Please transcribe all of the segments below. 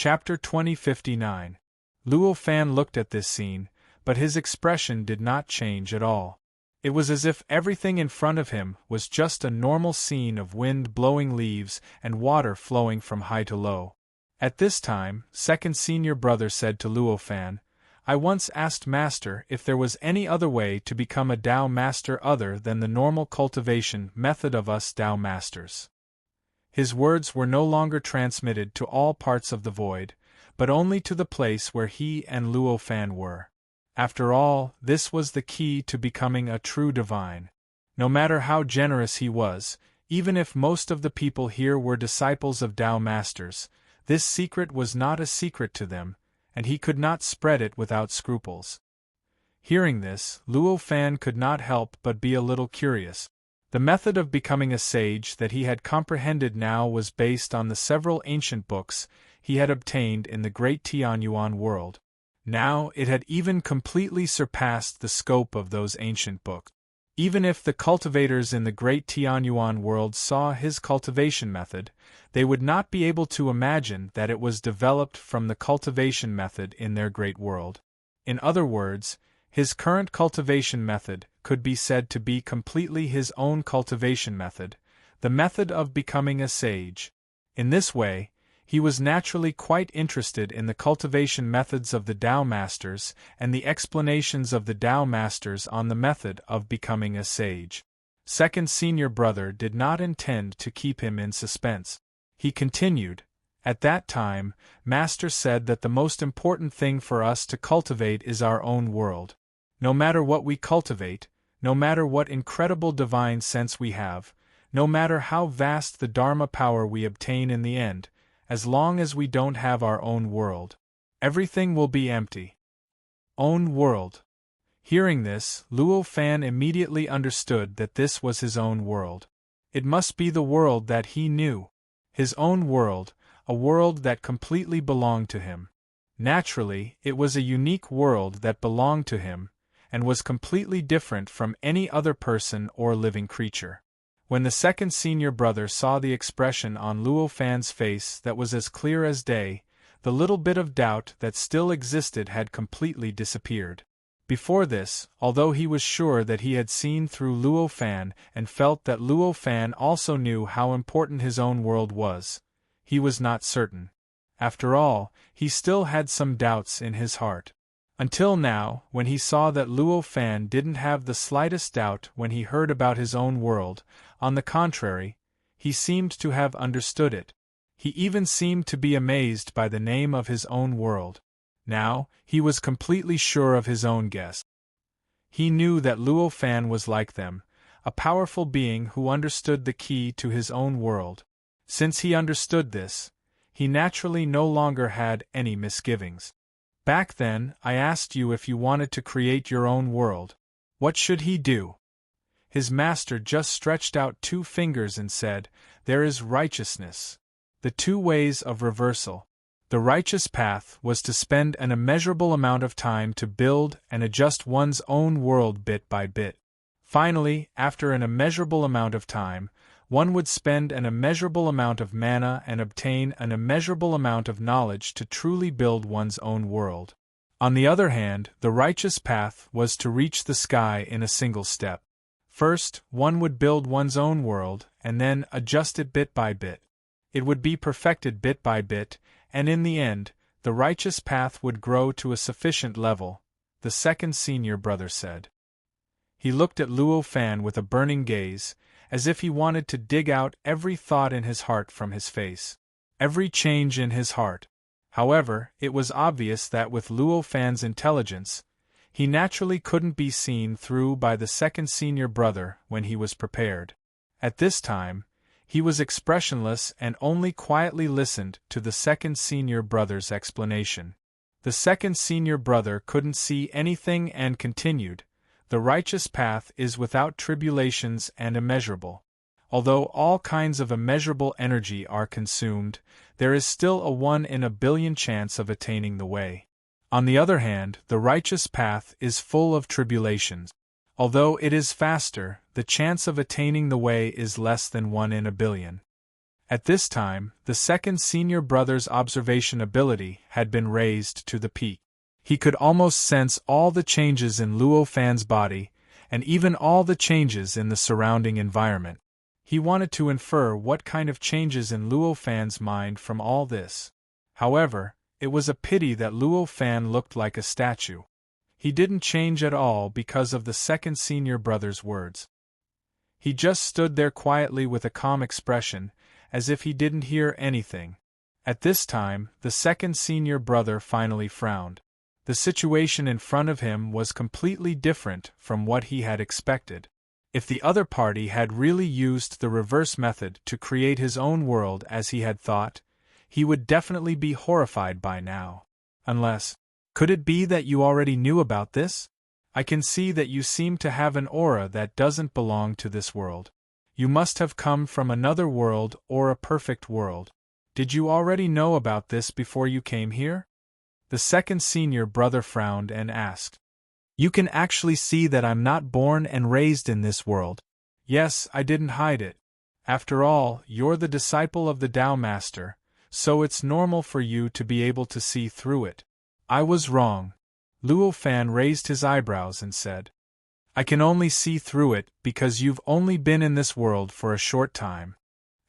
Chapter 2059. Luo Fan looked at this scene, but his expression did not change at all. It was as if everything in front of him was just a normal scene of wind blowing leaves and water flowing from high to low. At this time, second senior brother said to Luo Fan, "I once asked Master if there was any other way to become a Tao Master other than the normal cultivation method of us Tao Masters." His words were no longer transmitted to all parts of the void, but only to the place where he and Luo Fan were. After all, this was the key to becoming a true divine. No matter how generous he was, even if most of the people here were disciples of Tao Masters, this secret was not a secret to them, and he could not spread it without scruples. Hearing this, Luo Fan could not help but be a little curious. The method of becoming a sage that he had comprehended now was based on the several ancient books he had obtained in the great Tianyuan world. Now it had even completely surpassed the scope of those ancient books. Even if the cultivators in the great Tianyuan world saw his cultivation method, they would not be able to imagine that it was developed from the cultivation method in their great world. In other words, his current cultivation method could be said to be completely his own cultivation method, the method of becoming a sage. In this way, he was naturally quite interested in the cultivation methods of the Tao Masters and the explanations of the Tao Masters on the method of becoming a sage. Second senior brother did not intend to keep him in suspense. He continued, "At that time, Master said that the most important thing for us to cultivate is our own world. No matter what we cultivate, no matter what incredible divine sense we have, no matter how vast the Dharma power we obtain in the end, as long as we don't have our own world, everything will be empty." Own world. Hearing this, Luo Fan immediately understood that this was his own world. It must be the world that he knew. His own world, a world that completely belonged to him. Naturally, it was a unique world that belonged to him, and was completely different from any other person or living creature. When the second senior brother saw the expression on Luo Fan's face that was as clear as day, the little bit of doubt that still existed had completely disappeared. Before this, although he was sure that he had seen through Luo Fan and felt that Luo Fan also knew how important his own world was, he was not certain. After all, he still had some doubts in his heart. Until now, when he saw that Luo Fan didn't have the slightest doubt when he heard about his own world, on the contrary, he seemed to have understood it. He even seemed to be amazed by the name of his own world. Now, he was completely sure of his own guess. He knew that Luo Fan was like them, a powerful being who understood the key to his own world. Since he understood this, he naturally no longer had any misgivings. "Back then, I asked you if you wanted to create your own world. What should he do?" His master just stretched out 2 fingers and said, "There is righteousness. The 2 ways of reversal." The righteous path was to spend an immeasurable amount of time to build and adjust one's own world bit by bit. Finally, after an immeasurable amount of time, one would spend an immeasurable amount of mana and obtain an immeasurable amount of knowledge to truly build one's own world. On the other hand, the righteous path was to reach the sky in a single step. First, one would build one's own world, and then adjust it bit by bit. It would be perfected bit by bit, and in the end, the righteous path would grow to a sufficient level, the second senior brother said. He looked at Luo Fan with a burning gaze, as if he wanted to dig out every thought in his heart from his face, every change in his heart. However, it was obvious that with Luo Fan's intelligence, he naturally couldn't be seen through by the second senior brother when he was prepared. At this time, he was expressionless and only quietly listened to the second senior brother's explanation. The second senior brother couldn't see anything and continued, "The righteous path is without tribulations and immeasurable. Although all kinds of immeasurable energy are consumed, there is still a 1 in a billion chance of attaining the way. On the other hand, the righteous path is full of tribulations. Although it is faster, the chance of attaining the way is less than 1 in a billion. At this time, the second senior brother's observation ability had been raised to the peak. He could almost sense all the changes in Luo Fan's body, and even all the changes in the surrounding environment. He wanted to infer what kind of changes in Luo Fan's mind from all this. However, it was a pity that Luo Fan looked like a statue. He didn't change at all because of the second senior brother's words. He just stood there quietly with a calm expression, as if he didn't hear anything. At this time, the second senior brother finally frowned. The situation in front of him was completely different from what he had expected. If the other party had really used the reverse method to create his own world as he had thought, he would definitely be horrified by now. Unless, could it be that you already knew about this? I can see that you seem to have an aura that doesn't belong to this world. You must have come from another world or a perfect world. Did you already know about this before you came here? The second senior brother frowned and asked. You can actually see that I'm not born and raised in this world. Yes, I didn't hide it. After all, you're the disciple of the Tao Master, so it's normal for you to be able to see through it. I was wrong. Luo Fan raised his eyebrows and said. I can only see through it because you've only been in this world for a short time.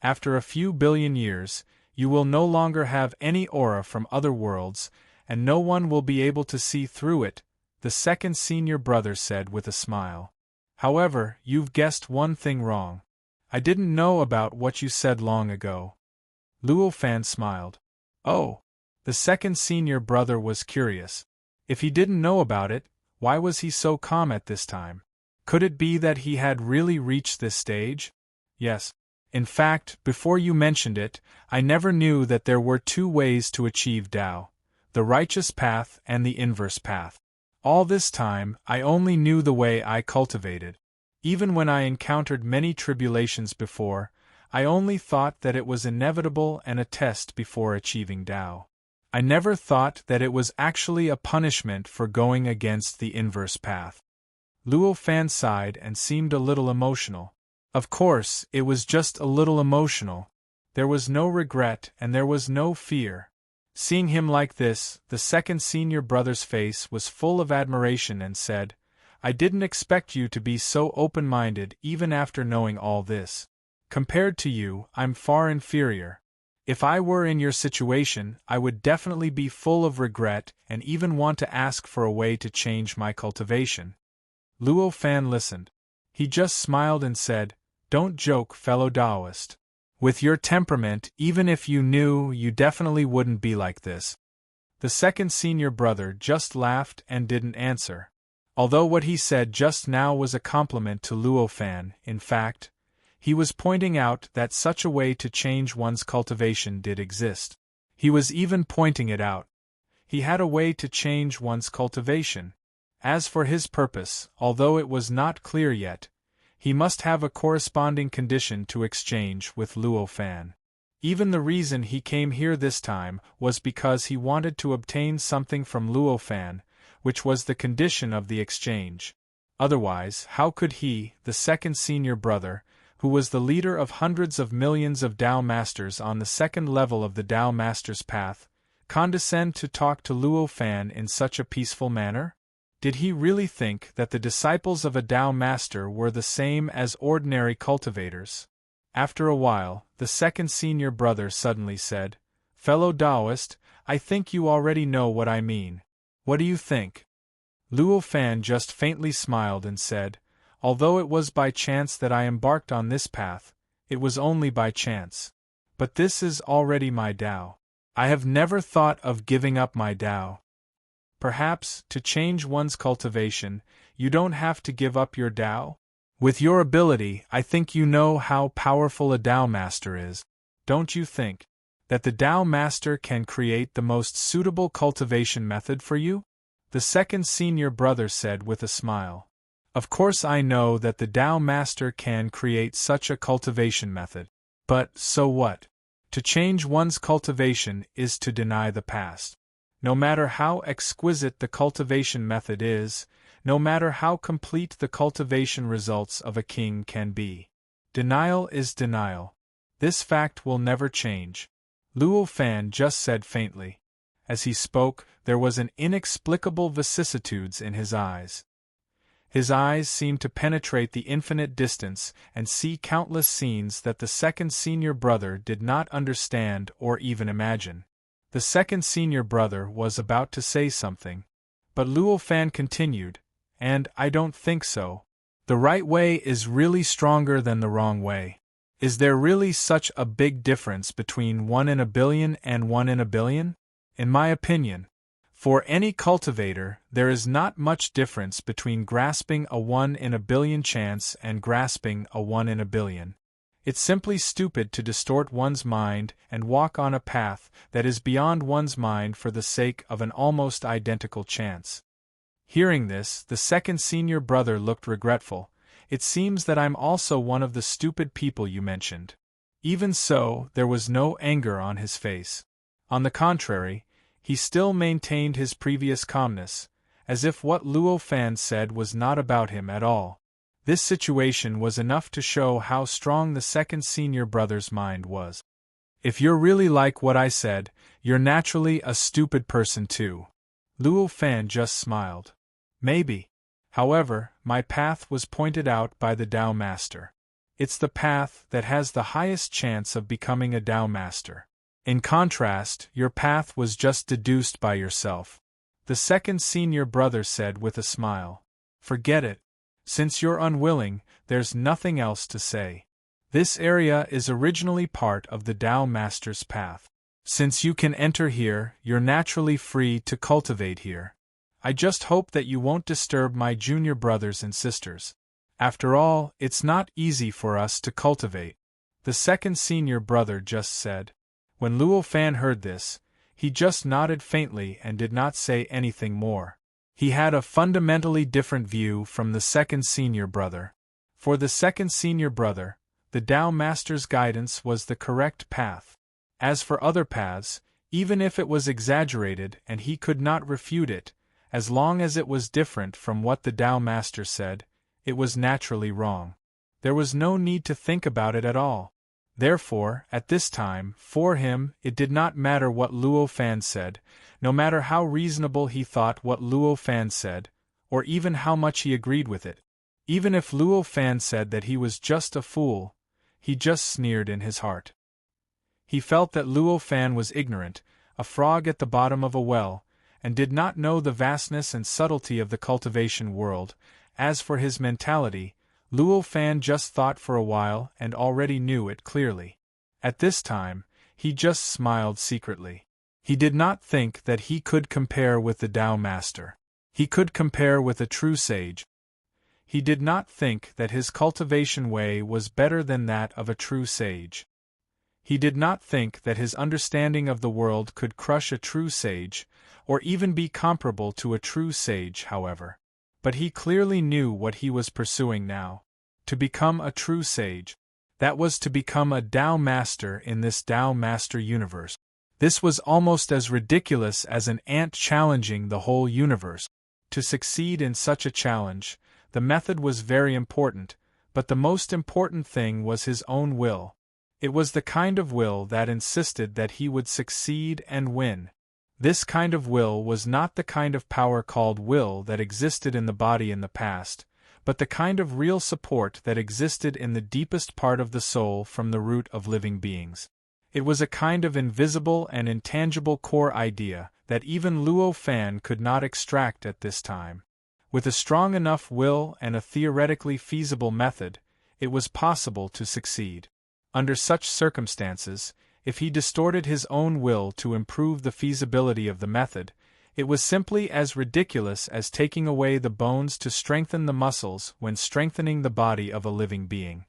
After a few billion years, you will no longer have any aura from other worlds, and no one will be able to see through it, the second senior brother said with a smile. However, you've guessed one thing wrong. I didn't know about what you said long ago. Luo Fan smiled. Oh. The second senior brother was curious. If he didn't know about it, why was he so calm at this time? Could it be that he had really reached this stage? Yes. In fact, before you mentioned it, I never knew that there were two ways to achieve Tao, the righteous path and the inverse path. All this time, I only knew the way I cultivated. Even when I encountered many tribulations before, I only thought that it was inevitable and a test before achieving Tao. I never thought that it was actually a punishment for going against the inverse path. Luo Fan sighed and seemed a little emotional. Of course, it was just a little emotional. There was no regret and there was no fear. Seeing him like this, the second senior brother's face was full of admiration and said, I didn't expect you to be so open-minded even after knowing all this. Compared to you, I'm far inferior. If I were in your situation, I would definitely be full of regret and even want to ask for a way to change my cultivation. Luo Fan listened. He just smiled and said, Don't joke, fellow Taoist. With your temperament, even if you knew, you definitely wouldn't be like this. The second senior brother just laughed and didn't answer. Although what he said just now was a compliment to Luo Fan, in fact, he was pointing out that such a way to change one's cultivation did exist. He was even pointing it out. He had a way to change one's cultivation. As for his purpose, although it was not clear yet, he must have a corresponding condition to exchange with Luo Fan. Even the reason he came here this time was because he wanted to obtain something from Luo Fan, which was the condition of the exchange. Otherwise, how could he, the second senior brother, who was the leader of hundreds of millions of Tao Masters on the second level of the Tao Master's path, condescend to talk to Luo Fan in such a peaceful manner? Did he really think that the disciples of a Tao Master were the same as ordinary cultivators? After a while, the second senior brother suddenly said, Fellow Taoist, I think you already know what I mean. What do you think? Luo Fan just faintly smiled and said, Although it was by chance that I embarked on this path, it was only by chance. But this is already my Tao. I have never thought of giving up my Tao. Perhaps, to change one's cultivation, you don't have to give up your Tao? With your ability, I think you know how powerful a Tao Master is. Don't you think that the Tao Master can create the most suitable cultivation method for you? The second senior brother said with a smile. Of course I know that the Tao Master can create such a cultivation method. But, so what? To change one's cultivation is to deny the past. No matter how exquisite the cultivation method is, no matter how complete the cultivation results of a king can be. Denial is denial. This fact will never change. Luo Fan just said faintly. As he spoke, there was an inexplicable vicissitudes in his eyes. His eyes seemed to penetrate the infinite distance and see countless scenes that the second senior brother did not understand or even imagine. The second senior brother was about to say something, but Luo Fan continued, "And I don't think so. The right way is really stronger than the wrong way. Is there really such a big difference between 1 in a billion and 1 in a billion? In my opinion, for any cultivator, there is not much difference between grasping a 1 in a billion chance and grasping a 1 in a billion. It's simply stupid to distort one's mind and walk on a path that is beyond one's mind for the sake of an almost identical chance." Hearing this, the second senior brother looked regretful. "It seems that I'm also one of the stupid people you mentioned." Even so, there was no anger on his face. On the contrary, he still maintained his previous calmness, as if what Luo Fan said was not about him at all. This situation was enough to show how strong the second senior brother's mind was. "If you're really like what I said, you're naturally a stupid person too." Luo Fan just smiled. "Maybe. However, my path was pointed out by the Tao Master. It's the path that has the highest chance of becoming a Tao Master. In contrast, your path was just deduced by yourself," the second senior brother said with a smile. "Forget it. Since you're unwilling, there's nothing else to say. This area is originally part of the Tao Master's path. Since you can enter here, you're naturally free to cultivate here. I just hope that you won't disturb my junior brothers and sisters. After all, it's not easy for us to cultivate," the second senior brother just said. When Luo Fan heard this, he just nodded faintly and did not say anything more. He had a fundamentally different view from the second senior brother. For the second senior brother, the Tao Master's guidance was the correct path. As for other paths, even if it was exaggerated and he could not refute it, as long as it was different from what the Tao Master said, it was naturally wrong. There was no need to think about it at all. Therefore, at this time, for him, it did not matter what Luo Fan said, no matter how reasonable he thought what Luo Fan said, or even how much he agreed with it. Even if Luo Fan said that he was just a fool, he just sneered in his heart. He felt that Luo Fan was ignorant, a frog at the bottom of a well, and did not know the vastness and subtlety of the cultivation world. As for his mentality, Luo Fan just thought for a while and already knew it clearly. At this time, he just smiled secretly. He did not think that he could compare with the Tao Master. He could compare with a true sage. He did not think that his cultivation way was better than that of a true sage. He did not think that his understanding of the world could crush a true sage, or even be comparable to a true sage, however. But he clearly knew what he was pursuing now. To become a true sage. That was to become a Tao Master in this Tao Master universe. This was almost as ridiculous as an ant challenging the whole universe. To succeed in such a challenge, the method was very important, but the most important thing was his own will. It was the kind of will that insisted that he would succeed and win. This kind of will was not the kind of power called will that existed in the body in the past, but the kind of real support that existed in the deepest part of the soul from the root of living beings. It was a kind of invisible and intangible core idea that even Luo Fan could not extract at this time. With a strong enough will and a theoretically feasible method, it was possible to succeed. Under such circumstances, if he distorted his own will to improve the feasibility of the method, it was simply as ridiculous as taking away the bones to strengthen the muscles when strengthening the body of a living being.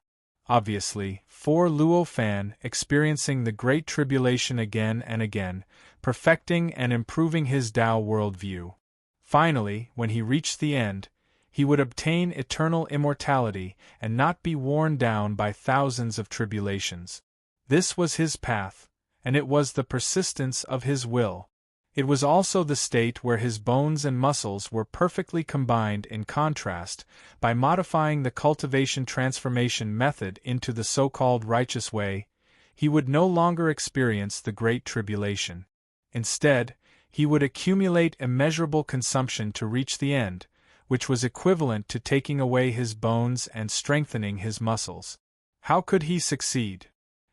Obviously, for Luo Fan, experiencing the Great Tribulation again and again, perfecting and improving his Tao worldview. Finally, when he reached the end, he would obtain eternal immortality and not be worn down by thousands of tribulations. This was his path, and it was the persistence of his will. It was also the state where his bones and muscles were perfectly combined. In contrast, by modifying the cultivation transformation method into the so-called righteous way, he would no longer experience the Great Tribulation. Instead, he would accumulate immeasurable consumption to reach the end, which was equivalent to taking away his bones and strengthening his muscles. How could he succeed?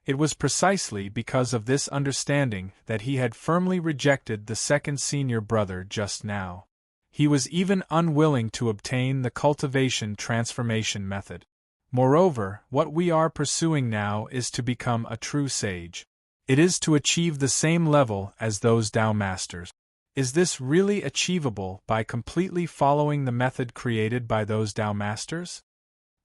It was precisely because of this understanding that he had firmly rejected the second senior brother just now. He was even unwilling to obtain the cultivation transformation method. Moreover, what we are pursuing now is to become a true sage. It is to achieve the same level as those Tao masters. Is this really achievable by completely following the method created by those Tao masters?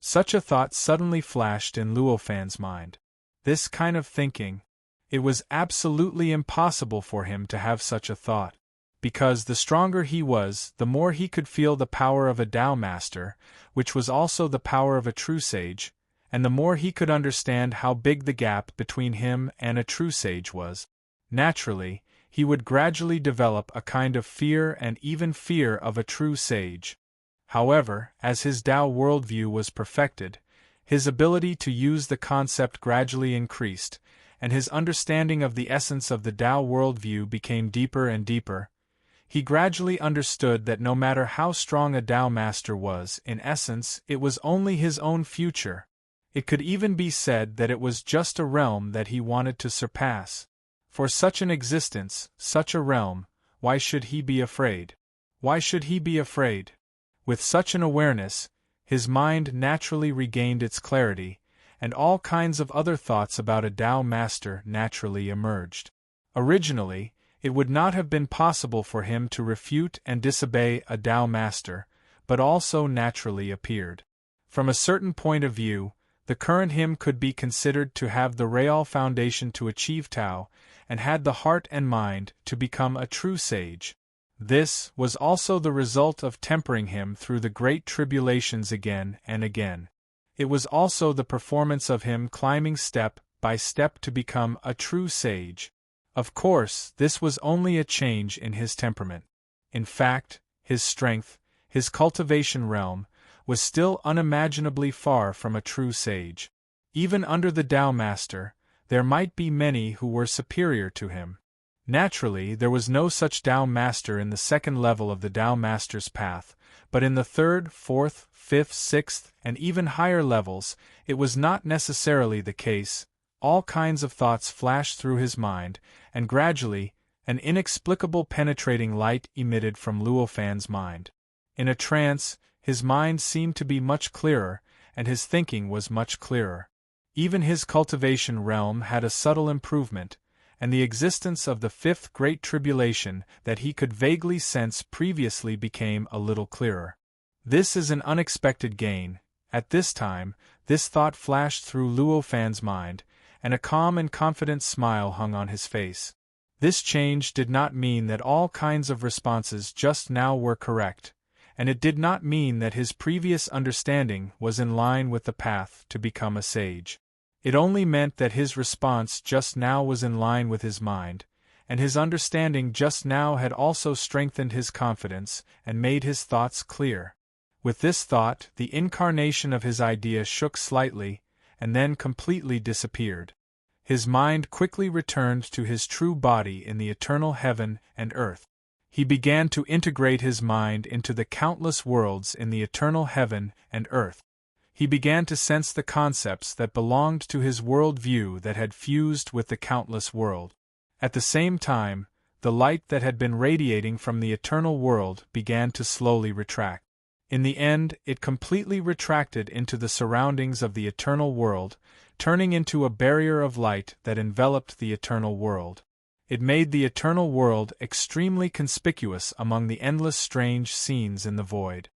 Such a thought suddenly flashed in Luo Fan's mind. This kind of thinking, it was absolutely impossible for him to have such a thought. Because the stronger he was, the more he could feel the power of a Tao master, which was also the power of a true sage, and the more he could understand how big the gap between him and a true sage was. Naturally, he would gradually develop a kind of fear and even fear of a true sage. However, as his Tao worldview was perfected, his ability to use the concept gradually increased, and his understanding of the essence of the Tao worldview became deeper and deeper. He gradually understood that no matter how strong a Tao master was, in essence, it was only his own future. It could even be said that it was just a realm that he wanted to surpass. For such an existence, such a realm, why should he be afraid? Why should he be afraid? With such an awareness, his mind naturally regained its clarity, and all kinds of other thoughts about a Tao master naturally emerged. Originally, it would not have been possible for him to refute and disobey a Tao master, but also naturally appeared. From a certain point of view, the current him could be considered to have the real foundation to achieve Tao, and had the heart and mind to become a true sage. This was also the result of tempering him through the great tribulations again and again. It was also the performance of him climbing step by step to become a true sage. Of course, this was only a change in his temperament. In fact, his strength, his cultivation realm, was still unimaginably far from a true sage. Even under the Tao master, there might be many who were superior to him. Naturally, there was no such Tao master in the second level of the Tao master's path, but in the third, fourth, fifth, sixth, and even higher levels, it was not necessarily the case. All kinds of thoughts flashed through his mind, and gradually, an inexplicable penetrating light emitted from Luo Fan's mind. In a trance, his mind seemed to be much clearer, and his thinking was much clearer. Even his cultivation realm had a subtle improvement, and the existence of the fifth great tribulation that he could vaguely sense previously became a little clearer. This is an unexpected gain. At this time, this thought flashed through Luo Fan's mind, and a calm and confident smile hung on his face. This change did not mean that all kinds of responses just now were correct, and it did not mean that his previous understanding was in line with the path to become a sage. It only meant that his response just now was in line with his mind, and his understanding just now had also strengthened his confidence and made his thoughts clear. With this thought, the incarnation of his idea shook slightly, and then completely disappeared. His mind quickly returned to his true body in the eternal heaven and earth. He began to integrate his mind into the countless worlds in the eternal heaven and earth. He began to sense the concepts that belonged to his world view that had fused with the countless world. At the same time, the light that had been radiating from the eternal world began to slowly retract. In the end, it completely retracted into the surroundings of the eternal world, turning into a barrier of light that enveloped the eternal world. It made the eternal world extremely conspicuous among the endless strange scenes in the void.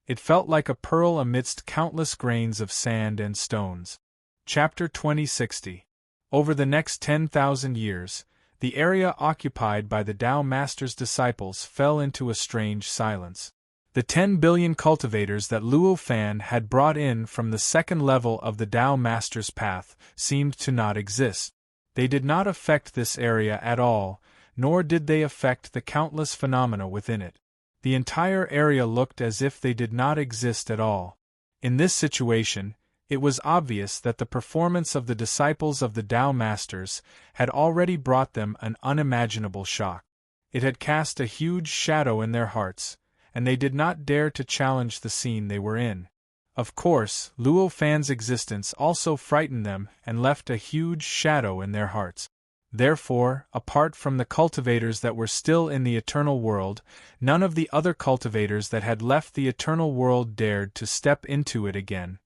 It felt like a pearl amidst countless grains of sand and stones. Chapter 2060. Over the next 10,000 years, the area occupied by the Tao Master's disciples fell into a strange silence. The 10 billion cultivators that Luo Fan had brought in from the second level of the Tao Master's path seemed to not exist. They did not affect this area at all, nor did they affect the countless phenomena within it. The entire area looked as if they did not exist at all. In this situation, It was obvious that the performance of the disciples of the Tao Masters had already brought them an unimaginable shock. It had cast a huge shadow in their hearts, and they did not dare to challenge the scene they were in. Of course, Luo Fan's existence also frightened them and left a huge shadow in their hearts. Therefore, apart from the cultivators that were still in the eternal world, none of the other cultivators that had left the eternal world dared to step into it again.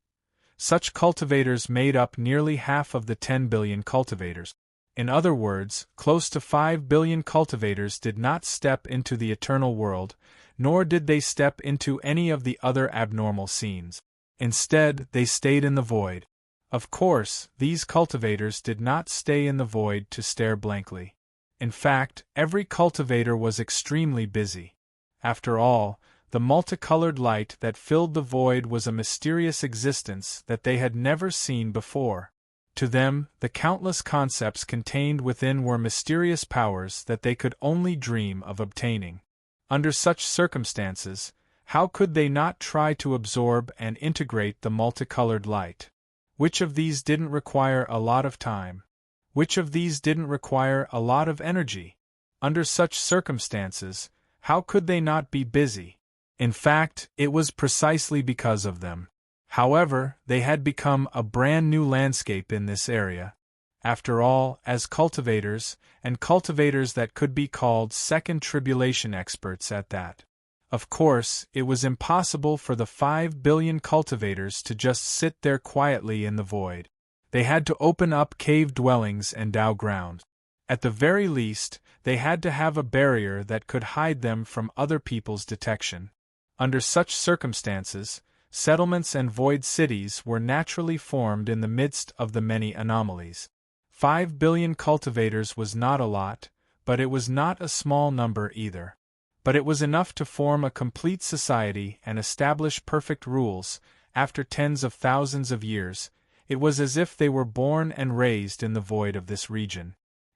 Such cultivators made up nearly half of the 10 billion cultivators. In other words, close to 5 billion cultivators did not step into the eternal world, nor did they step into any of the other abnormal scenes. Instead, they stayed in the void. Of course, these cultivators did not stay in the void to stare blankly. In fact, every cultivator was extremely busy. After all, the multicolored light that filled the void was a mysterious existence that they had never seen before. To them, the countless concepts contained within were mysterious powers that they could only dream of obtaining. Under such circumstances, how could they not try to absorb and integrate the multicolored light? Which of these didn't require a lot of time? Which of these didn't require a lot of energy? Under such circumstances, how could they not be busy? In fact, it was precisely because of them. However, they had become a brand new landscape in this area. After all, as cultivators, and cultivators that could be called second tribulation experts at that. Of course, it was impossible for the 5 billion cultivators to just sit there quietly in the void. They had to open up cave dwellings and Tao ground. At the very least, they had to have a barrier that could hide them from other people's detection. Under such circumstances, settlements and void cities were naturally formed in the midst of the many anomalies. 5 billion cultivators was not a lot, but it was not a small number either. But it was enough to form a complete society and establish perfect rules. After tens of thousands of years, it was as if they were born and raised in the void of this region.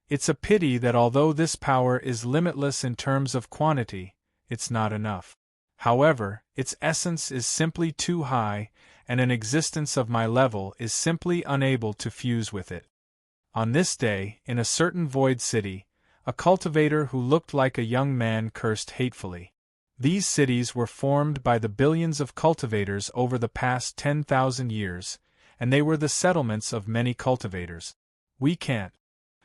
It's a pity that although this power is limitless in terms of quantity, it's not enough. However, its essence is simply too high, and an existence of my level is simply unable to fuse with it. On this day, in a certain void city, a cultivator who looked like a young man cursed hatefully. These cities were formed by the billions of cultivators over the past 10,000 years, and they were the settlements of many cultivators. We can't.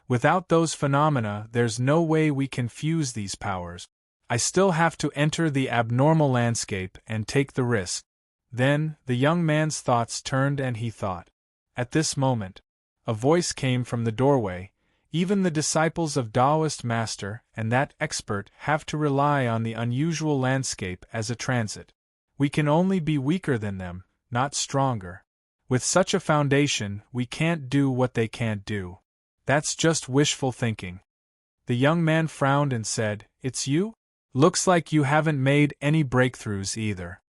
Without those phenomena, there's no way we can fuse these powers. I still have to enter the abnormal landscape and take the risk. Then, the young man's thoughts turned and he thought. At this moment, a voice came from the doorway. Even the disciples of Taoist master and that expert have to rely on the unusual landscape as a transit. We can only be weaker than them, not stronger. With such a foundation, we can't do what they can't do. That's just wishful thinking. The young man frowned and said, "It's you? Looks like you haven't made any breakthroughs either."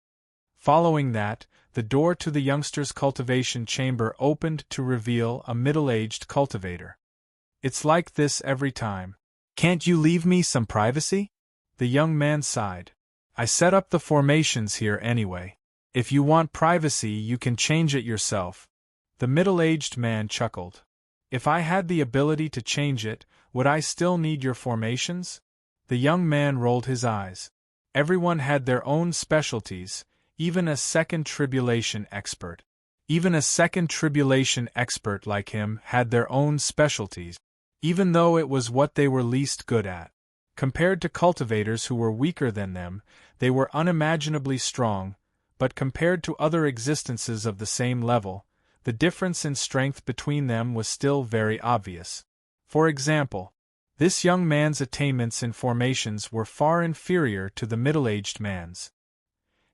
Following that, the door to the youngster's cultivation chamber opened to reveal a middle-aged cultivator. "It's like this every time. Can't you leave me some privacy?" The young man sighed. "I set up the formations here anyway. If you want privacy, you can change it yourself." The middle-aged man chuckled. "If I had the ability to change it, would I still need your formations?" The young man rolled his eyes. Everyone had their own specialties, even a second tribulation expert. Even a second tribulation expert like him had their own specialties, even though it was what they were least good at. Compared to cultivators who were weaker than them, they were unimaginably strong, but compared to other existences of the same level, the difference in strength between them was still very obvious. For example, this young man's attainments in formations were far inferior to the middle-aged man's.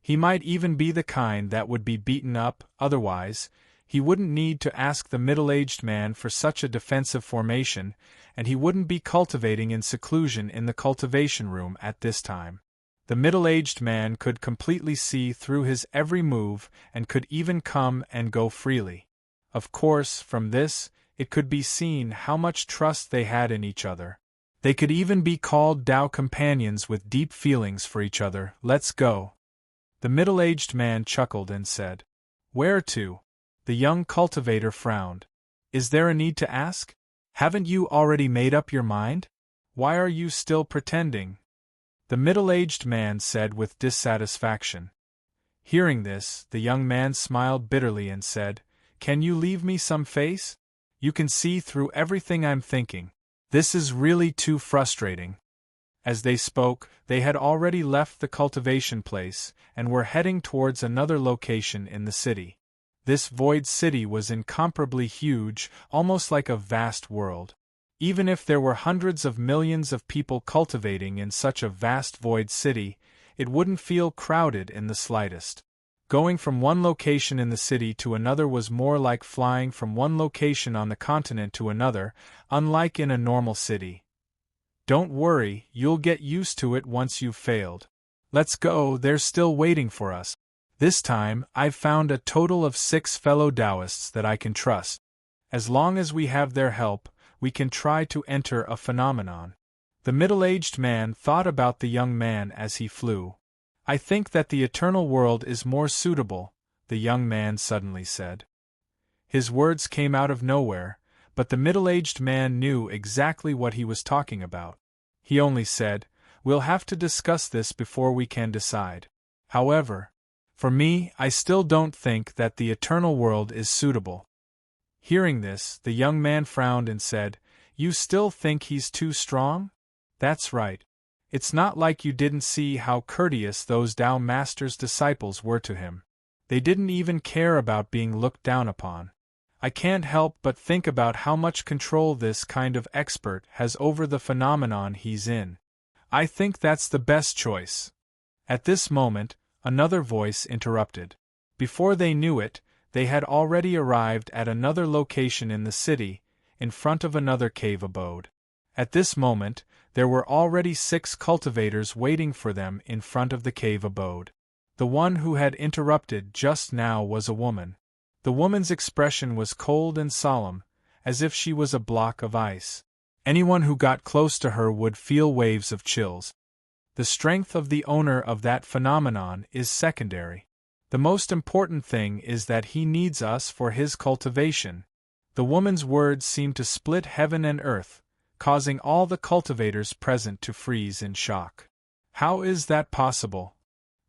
He might even be the kind that would be beaten up, otherwise, he wouldn't need to ask the middle-aged man for such a defensive formation, and he wouldn't be cultivating in seclusion in the cultivation room at this time. The middle-aged man could completely see through his every move and could even come and go freely. Of course, from this, it could be seen how much trust they had in each other. They could even be called Tao companions with deep feelings for each other. "Let's go." The middle-aged man chuckled and said, "Where to?" The young cultivator frowned. Is there a need to ask? Haven't you already made up your mind? Why are you still pretending? The middle-aged man said with dissatisfaction. Hearing this, the young man smiled bitterly and said, Can you leave me some face? You can see through everything I'm thinking. This is really too frustrating. As they spoke, they had already left the cultivation place and were heading towards another location in the city. This void city was incomparably huge, almost like a vast world. Even if there were hundreds of millions of people cultivating in such a vast void city, it wouldn't feel crowded in the slightest. Going from one location in the city to another was more like flying from one location on the continent to another, unlike in a normal city. Don't worry, you'll get used to it once you've failed. Let's go, they're still waiting for us. This time, I've found a total of 6 fellow Taoists that I can trust. As long as we have their help, we can try to enter a phenomenon. The middle-aged man thought about the young man as he flew. I think that the eternal world is more suitable, the young man suddenly said. His words came out of nowhere, but the middle-aged man knew exactly what he was talking about. He only said, We'll have to discuss this before we can decide. However, for me, I still don't think that the eternal world is suitable. Hearing this, the young man frowned and said, You still think he's too strong? That's right. It's not like you didn't see how courteous those Tao Master's disciples were to him. They didn't even care about being looked down upon. I can't help but think about how much control this kind of expert has over the phenomenon he's in. I think that's the best choice. At this moment, another voice interrupted. Before they knew it, they had already arrived at another location in the city, in front of another cave abode. At this moment, there were already 6 cultivators waiting for them in front of the cave abode. The one who had interrupted just now was a woman. The woman's expression was cold and solemn, as if she was a block of ice. Anyone who got close to her would feel waves of chills. The strength of the owner of that phenomenon is secondary. The most important thing is that he needs us for his cultivation. The woman's words seemed to split heaven and earth, causing all the cultivators present to freeze in shock. How is that possible?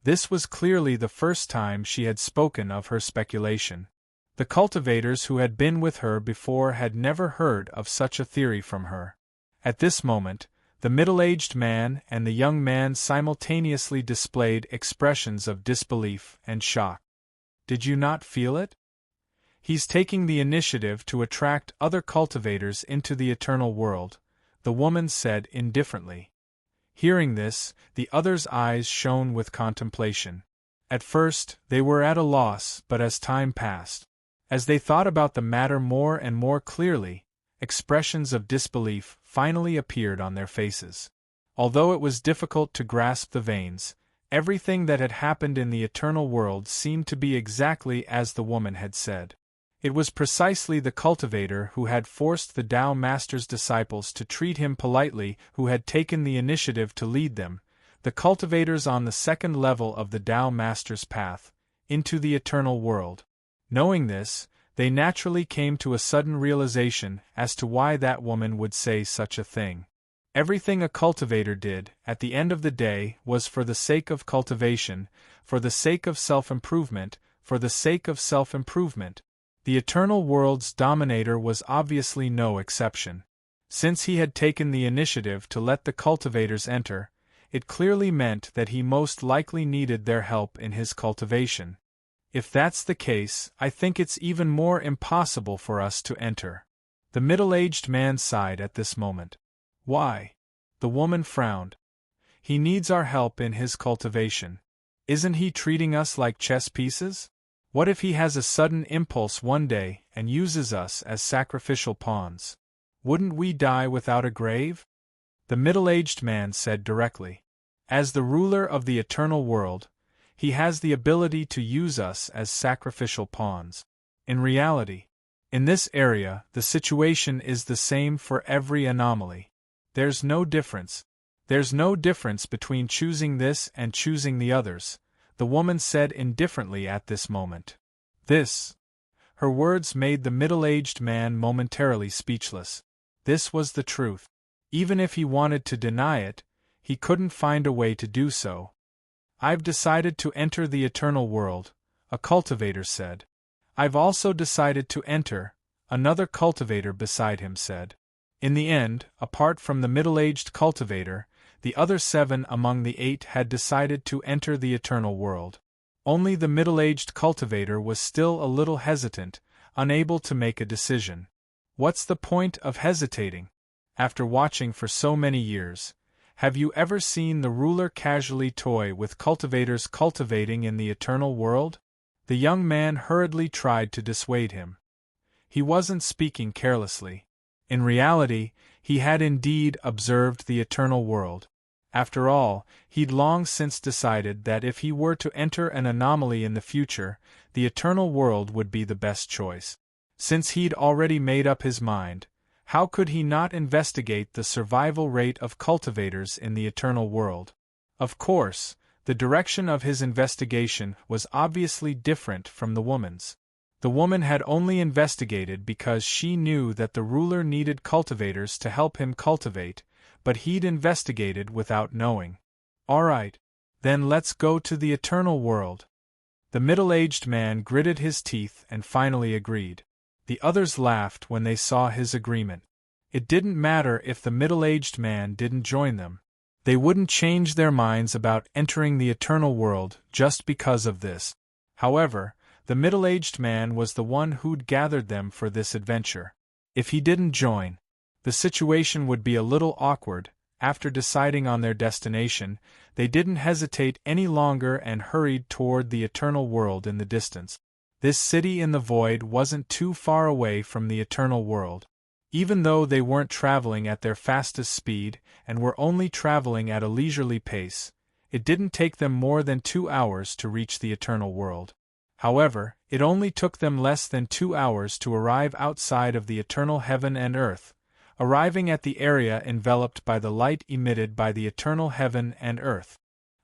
This was clearly the first time she had spoken of her speculation. The cultivators who had been with her before had never heard of such a theory from her. At this moment, the middle-aged man and the young man simultaneously displayed expressions of disbelief and shock. Did you not feel it? He's taking the initiative to attract other cultivators into the eternal world, the woman said indifferently. Hearing this, the others' eyes shone with contemplation. At first, they were at a loss, but as time passed, as they thought about the matter more and more clearly, expressions of disbelief finally appeared on their faces. Although it was difficult to grasp the veins, everything that had happened in the eternal world seemed to be exactly as the woman had said. It was precisely the cultivator who had forced the Tao Master's disciples to treat him politely who had taken the initiative to lead them, the cultivators on the second level of the Tao Master's path, into the eternal world. Knowing this, they naturally came to a sudden realization as to why that woman would say such a thing. Everything a cultivator did, at the end of the day, was for the sake of cultivation, for the sake of self-improvement, for the sake of self-improvement. The eternal world's dominator was obviously no exception. Since he had taken the initiative to let the cultivators enter, it clearly meant that he most likely needed their help in his cultivation. If that's the case, I think it's even more impossible for us to enter. The middle-aged man sighed at this moment. Why? The woman frowned. He needs our help in his cultivation. Isn't he treating us like chess pieces? What if he has a sudden impulse one day and uses us as sacrificial pawns? Wouldn't we die without a grave? The middle-aged man said directly. As the ruler of the eternal world, he has the ability to use us as sacrificial pawns. In reality, in this area, the situation is the same for every anomaly. There's no difference. There's no difference between choosing this and choosing the others, the woman said indifferently at this moment. This. Her words made the middle-aged man momentarily speechless. This was the truth. Even if he wanted to deny it, he couldn't find a way to do so. "I've decided to enter the eternal world," a cultivator said. "I've also decided to enter," another cultivator beside him said. In the end, apart from the middle-aged cultivator, the other 7 among the 8 had decided to enter the eternal world. Only the middle-aged cultivator was still a little hesitant, unable to make a decision. What's the point of hesitating? After watching for so many years, have you ever seen the ruler casually toy with cultivators cultivating in the eternal world? The young man hurriedly tried to dissuade him. He wasn't speaking carelessly. In reality, he had indeed observed the eternal world. After all, he'd long since decided that if he were to enter an anomaly in the future, the eternal world would be the best choice. Since he'd already made up his mind, how could he not investigate the survival rate of cultivators in the eternal world? Of course, the direction of his investigation was obviously different from the woman's. The woman had only investigated because she knew that the ruler needed cultivators to help him cultivate, but he'd investigated without knowing. "All right. Then let's go to the eternal world." The middle-aged man gritted his teeth and finally agreed. The others laughed when they saw his agreement. It didn't matter if the middle-aged man didn't join them. They wouldn't change their minds about entering the eternal world just because of this. However, the middle-aged man was the one who'd gathered them for this adventure. If he didn't join, the situation would be a little awkward. After deciding on their destination, they didn't hesitate any longer and hurried toward the eternal world in the distance. This city in the void wasn't too far away from the eternal world. Even though they weren't traveling at their fastest speed and were only traveling at a leisurely pace, it didn't take them more than 2 hours to reach the eternal world. However, it only took them less than 2 hours to arrive outside of the eternal heaven and earth, arriving at the area enveloped by the light emitted by the eternal heaven and earth.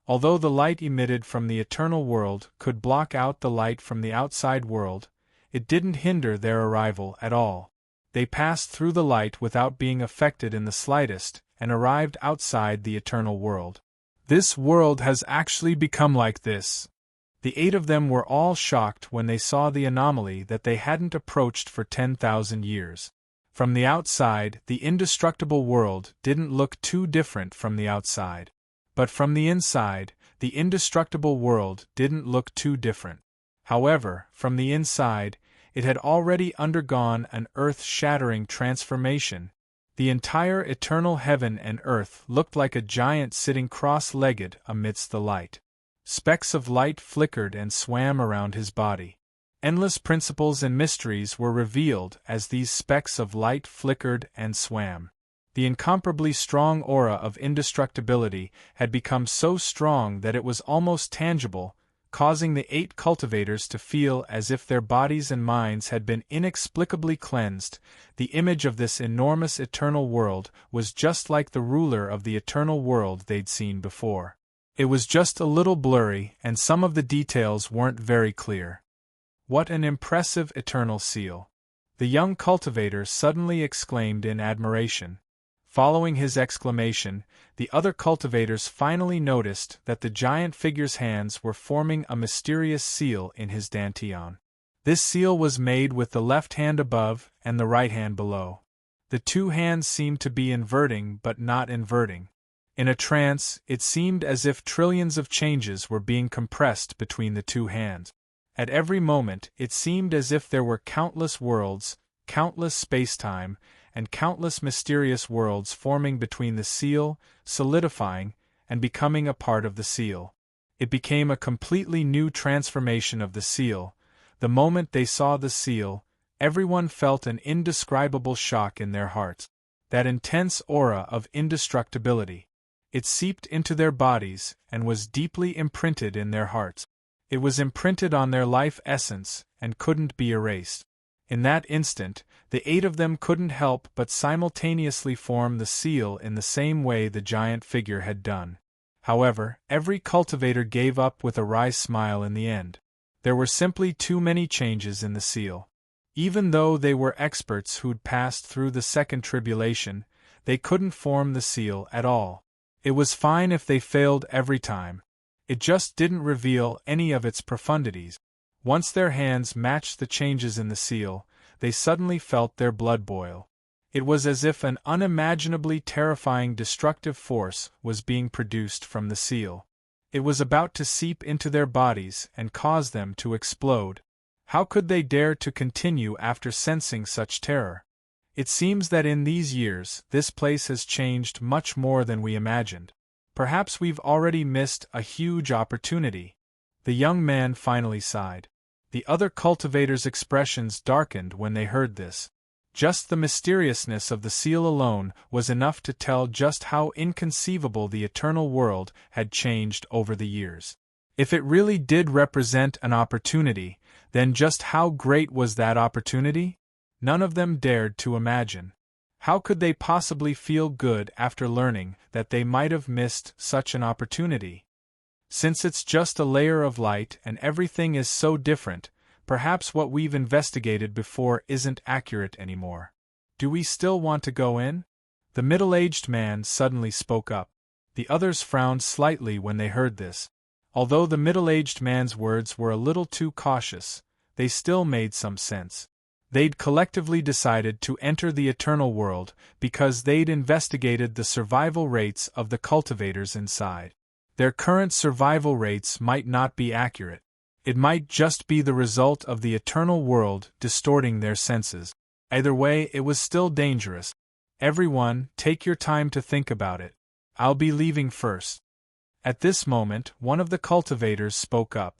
Although the light emitted from the eternal world could block out the light from the outside world, it didn't hinder their arrival at all. They passed through the light without being affected in the slightest, and arrived outside the eternal world. This world has actually become like this. The 8 of them were all shocked when they saw the anomaly that they hadn't approached for 10,000 years. From the outside, the indestructible world didn't look too different from the outside. But from the inside, the indestructible world didn't look too different. However, from the inside, it had already undergone an earth-shattering transformation. The entire eternal heaven and earth looked like a giant sitting cross-legged amidst the light. Specks of light flickered and swam around his body. Endless principles and mysteries were revealed as these specks of light flickered and swam. The incomparably strong aura of indestructibility had become so strong that it was almost tangible, causing the 8 cultivators to feel as if their bodies and minds had been inexplicably cleansed. The image of this enormous eternal world was just like the ruler of the eternal world they'd seen before. It was just a little blurry, and some of the details weren't very clear. "What an impressive eternal seal!" the young cultivator suddenly exclaimed in admiration. Following his exclamation, the other cultivators finally noticed that the giant figure's hands were forming a mysterious seal in his dantian. This seal was made with the left hand above and the right hand below. The 2 hands seemed to be inverting but not inverting. In a trance, it seemed as if trillions of changes were being compressed between the 2 hands. At every moment, it seemed as if there were countless worlds, countless space-time, and countless mysterious worlds forming between the seal, solidifying, and becoming a part of the seal. It became a completely new transformation of the seal. The moment they saw the seal, everyone felt an indescribable shock in their hearts. That intense aura of indestructibility. It seeped into their bodies and was deeply imprinted in their hearts. It was imprinted on their life essence and couldn't be erased. In that instant, the 8 of them couldn't help but simultaneously form the seal in the same way the giant figure had done. However, every cultivator gave up with a wry smile in the end. There were simply too many changes in the seal. Even though they were experts who'd passed through the second tribulation, they couldn't form the seal at all. It was fine if they failed every time. It just didn't reveal any of its profundities. Once their hands matched the changes in the seal, they suddenly felt their blood boil. It was as if an unimaginably terrifying destructive force was being produced from the seal. It was about to seep into their bodies and cause them to explode. How could they dare to continue after sensing such terror? It seems that in these years, this place has changed much more than we imagined. Perhaps we've already missed a huge opportunity. The young man finally sighed. The other cultivators' expressions darkened when they heard this. Just the mysteriousness of the seal alone was enough to tell just how inconceivable the eternal world had changed over the years. If it really did represent an opportunity, then just how great was that opportunity? None of them dared to imagine. How could they possibly feel good after learning that they might have missed such an opportunity? Since it's just a layer of light and everything is so different, perhaps what we've investigated before isn't accurate anymore. Do we still want to go in? The middle-aged man suddenly spoke up. The others frowned slightly when they heard this. Although the middle-aged man's words were a little too cautious, they still made some sense. They'd collectively decided to enter the eternal world because they'd investigated the survival rates of the cultivators inside. Their current survival rates might not be accurate. It might just be the result of the eternal world distorting their senses. Either way, it was still dangerous. Everyone, take your time to think about it. I'll be leaving first. At this moment, one of the cultivators spoke up.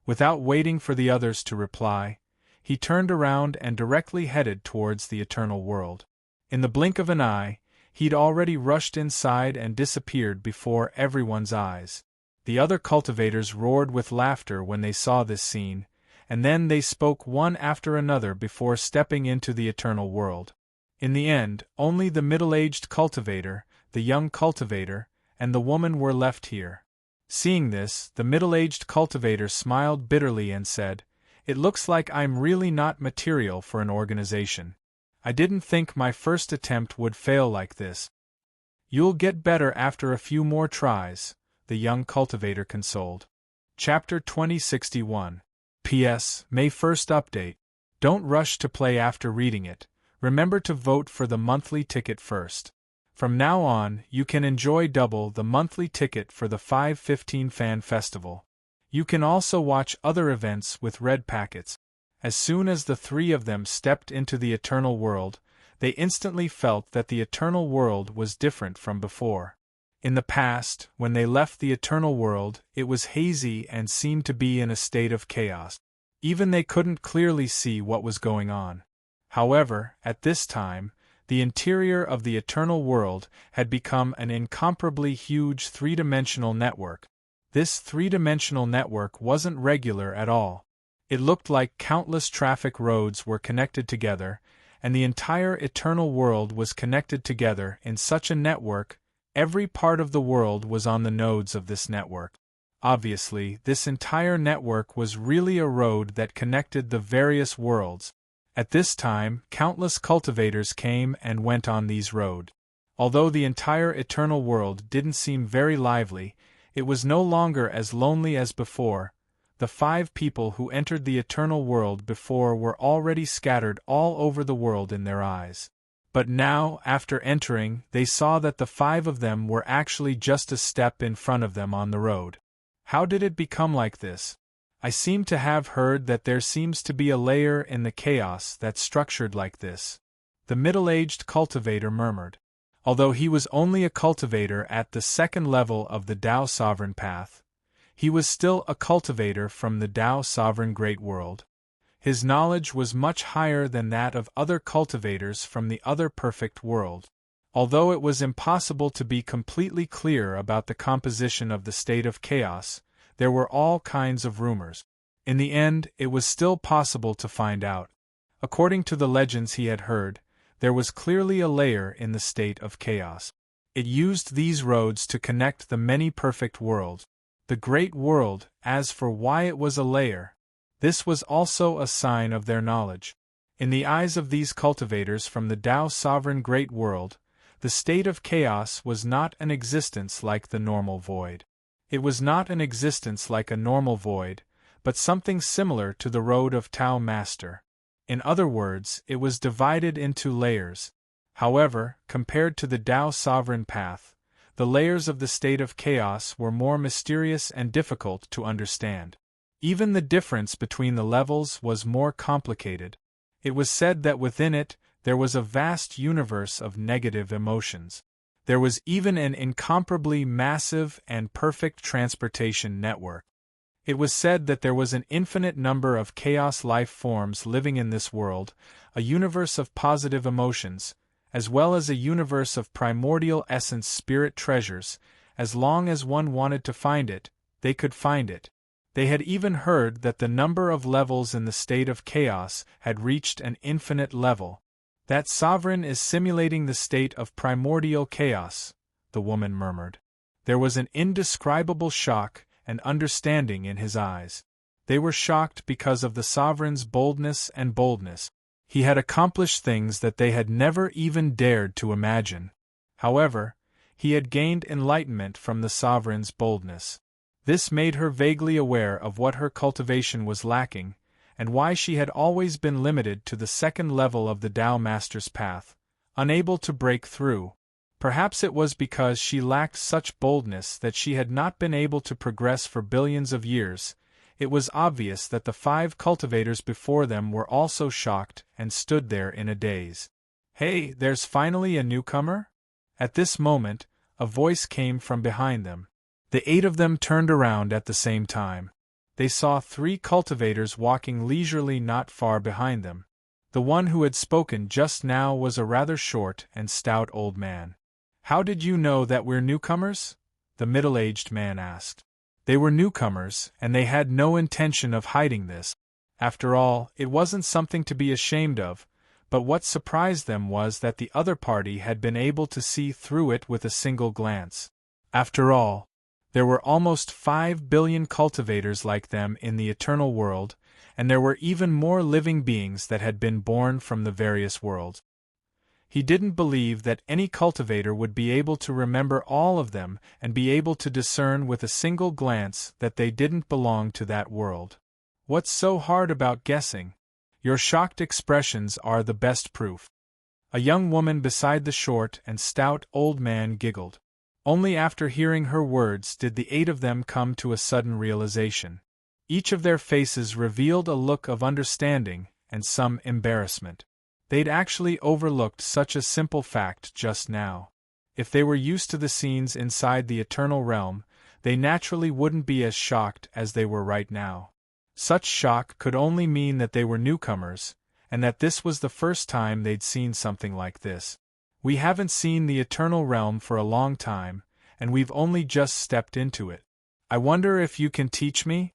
Without waiting for the others to reply, he turned around and directly headed towards the eternal world. In the blink of an eye, he'd already rushed inside and disappeared before everyone's eyes. The other cultivators roared with laughter when they saw this scene, and then they spoke one after another before stepping into the eternal world. In the end, only the middle-aged cultivator, the young cultivator, and the woman were left here. Seeing this, the middle-aged cultivator smiled bitterly and said, "It looks like I'm really not material for an organization. I didn't think my first attempt would fail like this." "You'll get better after a few more tries," the young cultivator consoled. Chapter 2061. P.S. May 1st update. Don't rush to play after reading it. Remember to vote for the monthly ticket first. From now on, you can enjoy double the monthly ticket for the 5/15 Fan Festival. You can also watch other events with red packets. As soon as the three of them stepped into the eternal world, they instantly felt that the eternal world was different from before. In the past, when they left the eternal world, it was hazy and seemed to be in a state of chaos. Even they couldn't clearly see what was going on. However, at this time, the interior of the eternal world had become an incomparably huge three-dimensional network. This three-dimensional network wasn't regular at all. It looked like countless traffic roads were connected together, and the entire eternal world was connected together in such a network. Every part of the world was on the nodes of this network. Obviously, this entire network was really a road that connected the various worlds. At this time, countless cultivators came and went on these roads. Although the entire eternal world didn't seem very lively, it was no longer as lonely as before. The 5 people who entered the eternal world before were already scattered all over the world in their eyes. But now, after entering, they saw that the 5 of them were actually just a step in front of them on the road. How did it become like this? I seem to have heard that there seems to be a layer in the chaos that's structured like this. The middle-aged cultivator murmured. Although he was only a cultivator at the second level of the Tao Sovereign Path, he was still a cultivator from the Tao Sovereign Great World. His knowledge was much higher than that of other cultivators from the other perfect world. Although it was impossible to be completely clear about the composition of the state of chaos, there were all kinds of rumors. In the end, it was still possible to find out. According to the legends he had heard, there was clearly a layer in the state of chaos. It used these roads to connect the many perfect worlds. The Great World. As for why it was a layer, this was also a sign of their knowledge. In the eyes of these cultivators from the Tao sovereign great world, the state of chaos was not an existence like the normal void. It was not an existence like a normal void, but something similar to the road of Tao Master. In other words, it was divided into layers. However, compared to the Tao sovereign path, the layers of the state of chaos were more mysterious and difficult to understand. Even the difference between the levels was more complicated. It was said that within it, there was a vast universe of negative emotions. There was even an incomparably massive and perfect transportation network. It was said that there was an infinite number of chaos life forms living in this world, a universe of positive emotions, as well as a universe of primordial essence spirit treasures. As long as one wanted to find it, they could find it. They had even heard that the number of levels in the state of chaos had reached an infinite level. That sovereign is simulating the state of primordial chaos, the woman murmured. There was an indescribable shock and understanding in his eyes. They were shocked because of the sovereign's boldness and boldness. He had accomplished things that they had never even dared to imagine. However, he had gained enlightenment from the sovereign's boldness. This made her vaguely aware of what her cultivation was lacking, and why she had always been limited to the second level of the Tao Master's path, unable to break through. Perhaps it was because she lacked such boldness that she had not been able to progress for billions of years. It was obvious that the 5 cultivators before them were also shocked and stood there in a daze. "Hey, there's finally a newcomer?" At this moment, a voice came from behind them. The 8 of them turned around at the same time. They saw 3 cultivators walking leisurely not far behind them. The one who had spoken just now was a rather short and stout old man. "How did you know that we're newcomers?" the middle-aged man asked. They were newcomers, and they had no intention of hiding this. After all, it wasn't something to be ashamed of, but what surprised them was that the other party had been able to see through it with a single glance. After all, there were almost 5 billion cultivators like them in the eternal world, and there were even more living beings that had been born from the various worlds. He didn't believe that any cultivator would be able to remember all of them and be able to discern with a single glance that they didn't belong to that world. What's so hard about guessing? Your shocked expressions are the best proof. A young woman beside the short and stout old man giggled. Only after hearing her words did the 8 of them come to a sudden realization. Each of their faces revealed a look of understanding and some embarrassment. They'd actually overlooked such a simple fact just now. If they were used to the scenes inside the eternal realm, they naturally wouldn't be as shocked as they were right now. Such shock could only mean that they were newcomers, and that this was the first time they'd seen something like this. "We haven't seen the eternal realm for a long time, and we've only just stepped into it. I wonder if you can teach me?"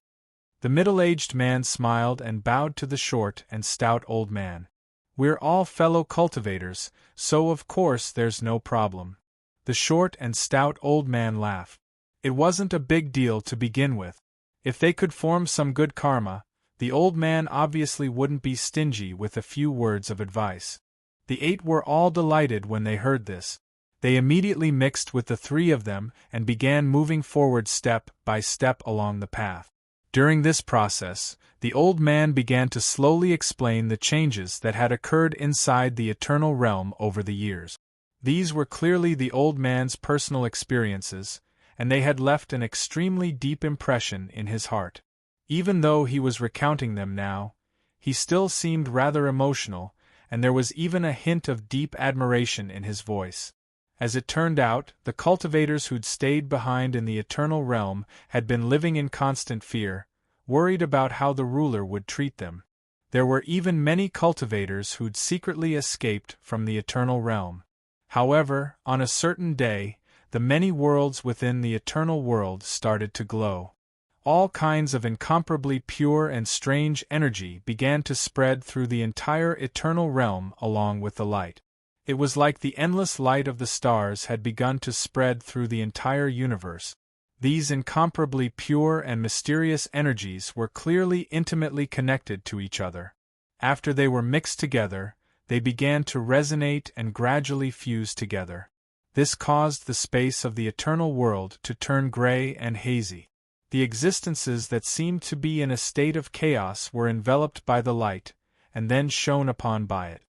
The middle-aged man smiled and bowed to the short and stout old man. "We're all fellow cultivators, so of course there's no problem." The short and stout old man laughed. It wasn't a big deal to begin with. If they could form some good karma, the old man obviously wouldn't be stingy with a few words of advice. The 8 were all delighted when they heard this. They immediately mixed with the 3 of them and began moving forward step by step along the path. During this process, the old man began to slowly explain the changes that had occurred inside the eternal realm over the years. These were clearly the old man's personal experiences, and they had left an extremely deep impression in his heart. Even though he was recounting them now, he still seemed rather emotional, and there was even a hint of deep admiration in his voice. As it turned out, the cultivators who'd stayed behind in the eternal realm had been living in constant fear, worried about how the ruler would treat them. There were even many cultivators who'd secretly escaped from the eternal realm. However, on a certain day, the many worlds within the eternal world started to glow. All kinds of incomparably pure and strange energy began to spread through the entire eternal realm along with the light. It was like the endless light of the stars had begun to spread through the entire universe. These incomparably pure and mysterious energies were clearly intimately connected to each other. After they were mixed together, they began to resonate and gradually fuse together. This caused the space of the eternal world to turn gray and hazy. The existences that seemed to be in a state of chaos were enveloped by the light, and then shone upon by it.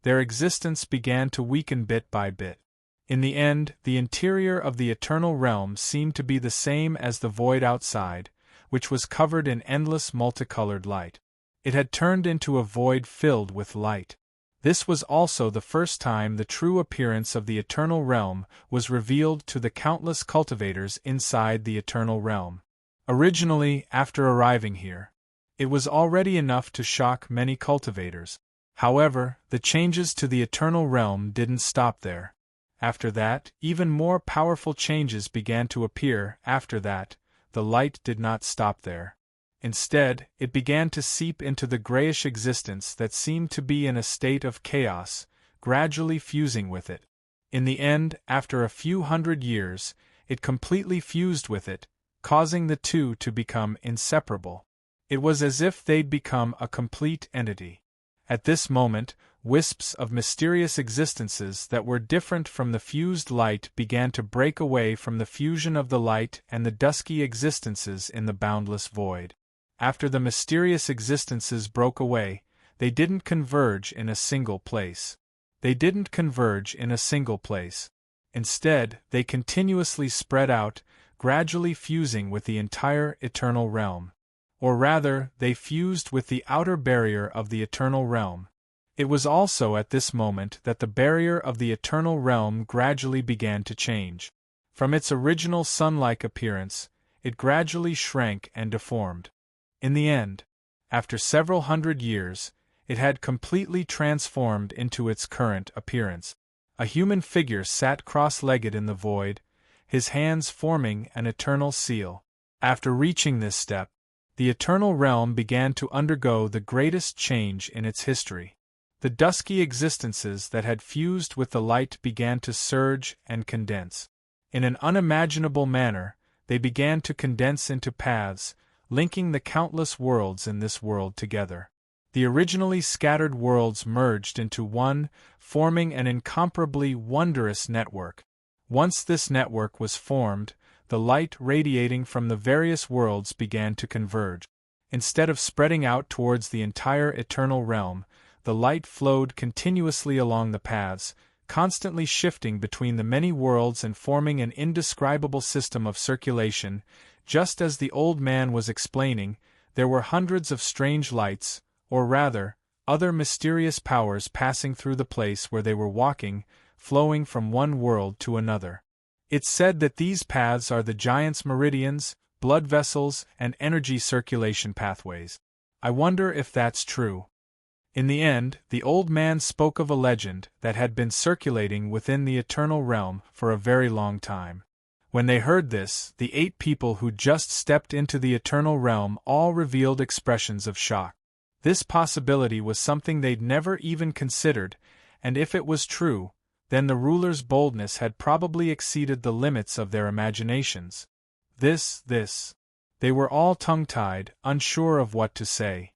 Their existence began to weaken bit by bit. In the end, the interior of the eternal realm seemed to be the same as the void outside, which was covered in endless multicolored light. It had turned into a void filled with light. This was also the first time the true appearance of the eternal realm was revealed to the countless cultivators inside the eternal realm. Originally, after arriving here, it was already enough to shock many cultivators. However, the changes to the eternal realm didn't stop there. After that, even more powerful changes began to appear. After that, the light did not stop there. Instead, it began to seep into the grayish existence that seemed to be in a state of chaos, gradually fusing with it. In the end, after a few hundred years, it completely fused with it, causing the two to become inseparable. It was as if they'd become a complete entity. At this moment, wisps of mysterious existences that were different from the fused light began to break away from the fusion of the light and the dusky existences in the boundless void. After the mysterious existences broke away, they didn't converge in a single place. Instead, they continuously spread out, gradually fusing with the entire eternal realm. Or rather, they fused with the outer barrier of the eternal realm. It was also at this moment that the barrier of the eternal realm gradually began to change. From its original sun-like appearance, it gradually shrank and deformed. In the end, after several hundred years, it had completely transformed into its current appearance. A human figure sat cross-legged in the void, his hands forming an eternal seal. After reaching this step, the eternal realm began to undergo the greatest change in its history. The dusky existences that had fused with the light began to surge and condense. In an unimaginable manner, they began to condense into paths, linking the countless worlds in this world together. The originally scattered worlds merged into one, forming an incomparably wondrous network. Once this network was formed, the light radiating from the various worlds began to converge. Instead of spreading out towards the entire eternal realm, the light flowed continuously along the paths, constantly shifting between the many worlds and forming an indescribable system of circulation. Just as the old man was explaining, there were hundreds of strange lights, or rather, other mysterious powers passing through the place where they were walking, flowing from one world to another. It's said that these paths are the giant's meridians, blood vessels, and energy circulation pathways. I wonder if that's true. In the end, the old man spoke of a legend that had been circulating within the eternal realm for a very long time. When they heard this, the 8 people who just stepped into the eternal realm all revealed expressions of shock. This possibility was something they'd never even considered, and if it was true, then the ruler's boldness had probably exceeded the limits of their imaginations. They were all tongue-tied, unsure of what to say.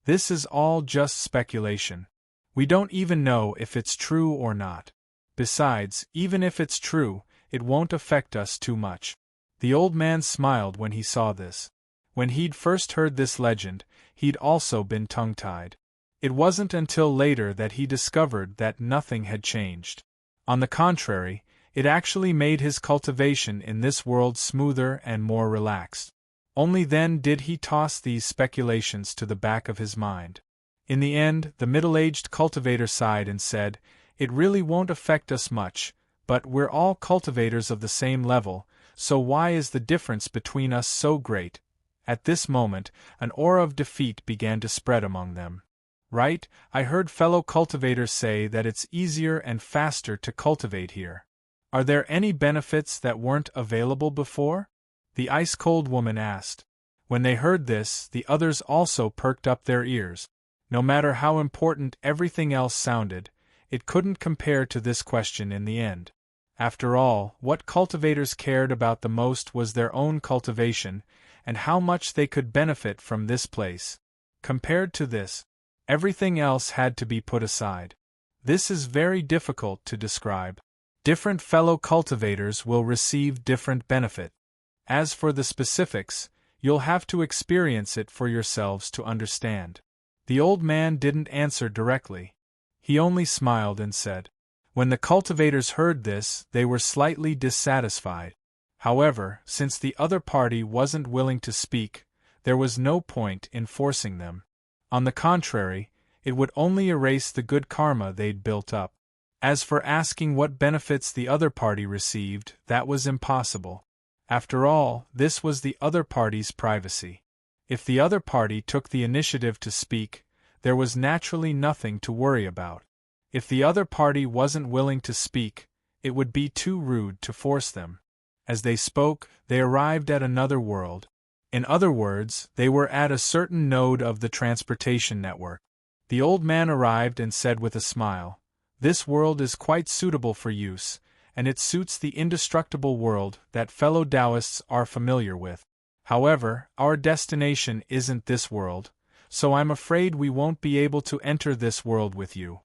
This is all just speculation. We don't even know if it's true or not. Besides, even if it's true, it won't affect us too much. The old man smiled when he saw this. When he'd first heard this legend, he'd also been tongue-tied. It wasn't until later that he discovered that nothing had changed. On the contrary, it actually made his cultivation in this world smoother and more relaxed. Only then did he toss these speculations to the back of his mind. In the end, the middle-aged cultivator sighed and said, "It really won't affect us much, but we're all cultivators of the same level, so why is the difference between us so great?" At this moment, an aura of defeat began to spread among them. "Right, I heard fellow cultivators say that it's easier and faster to cultivate here. Are there any benefits that weren't available before?" the ice-cold woman asked. When they heard this, the others also perked up their ears. No matter how important everything else sounded, it couldn't compare to this question in the end. After all, what cultivators cared about the most was their own cultivation, and how much they could benefit from this place. Compared to this, Everything else had to be put aside. This is very difficult to describe. Different fellow cultivators will receive different benefit. As for the specifics, you'll have to experience it for yourselves to understand. The old man didn't answer directly. He only smiled and said. When the cultivators heard this, they were slightly dissatisfied. However, since the other party wasn't willing to speak, there was no point in forcing them. On the contrary, it would only erase the good karma they'd built up. As for asking what benefits the other party received, that was impossible. After all, this was the other party's privacy. If the other party took the initiative to speak, there was naturally nothing to worry about. If the other party wasn't willing to speak, it would be too rude to force them. As they spoke, they arrived at another world. In other words, they were at a certain node of the transportation network. The old man arrived and said with a smile, "This world is quite suitable for use, and it suits the indestructible world that fellow Taoists are familiar with. However, our destination isn't this world, so I'm afraid we won't be able to enter this world with you."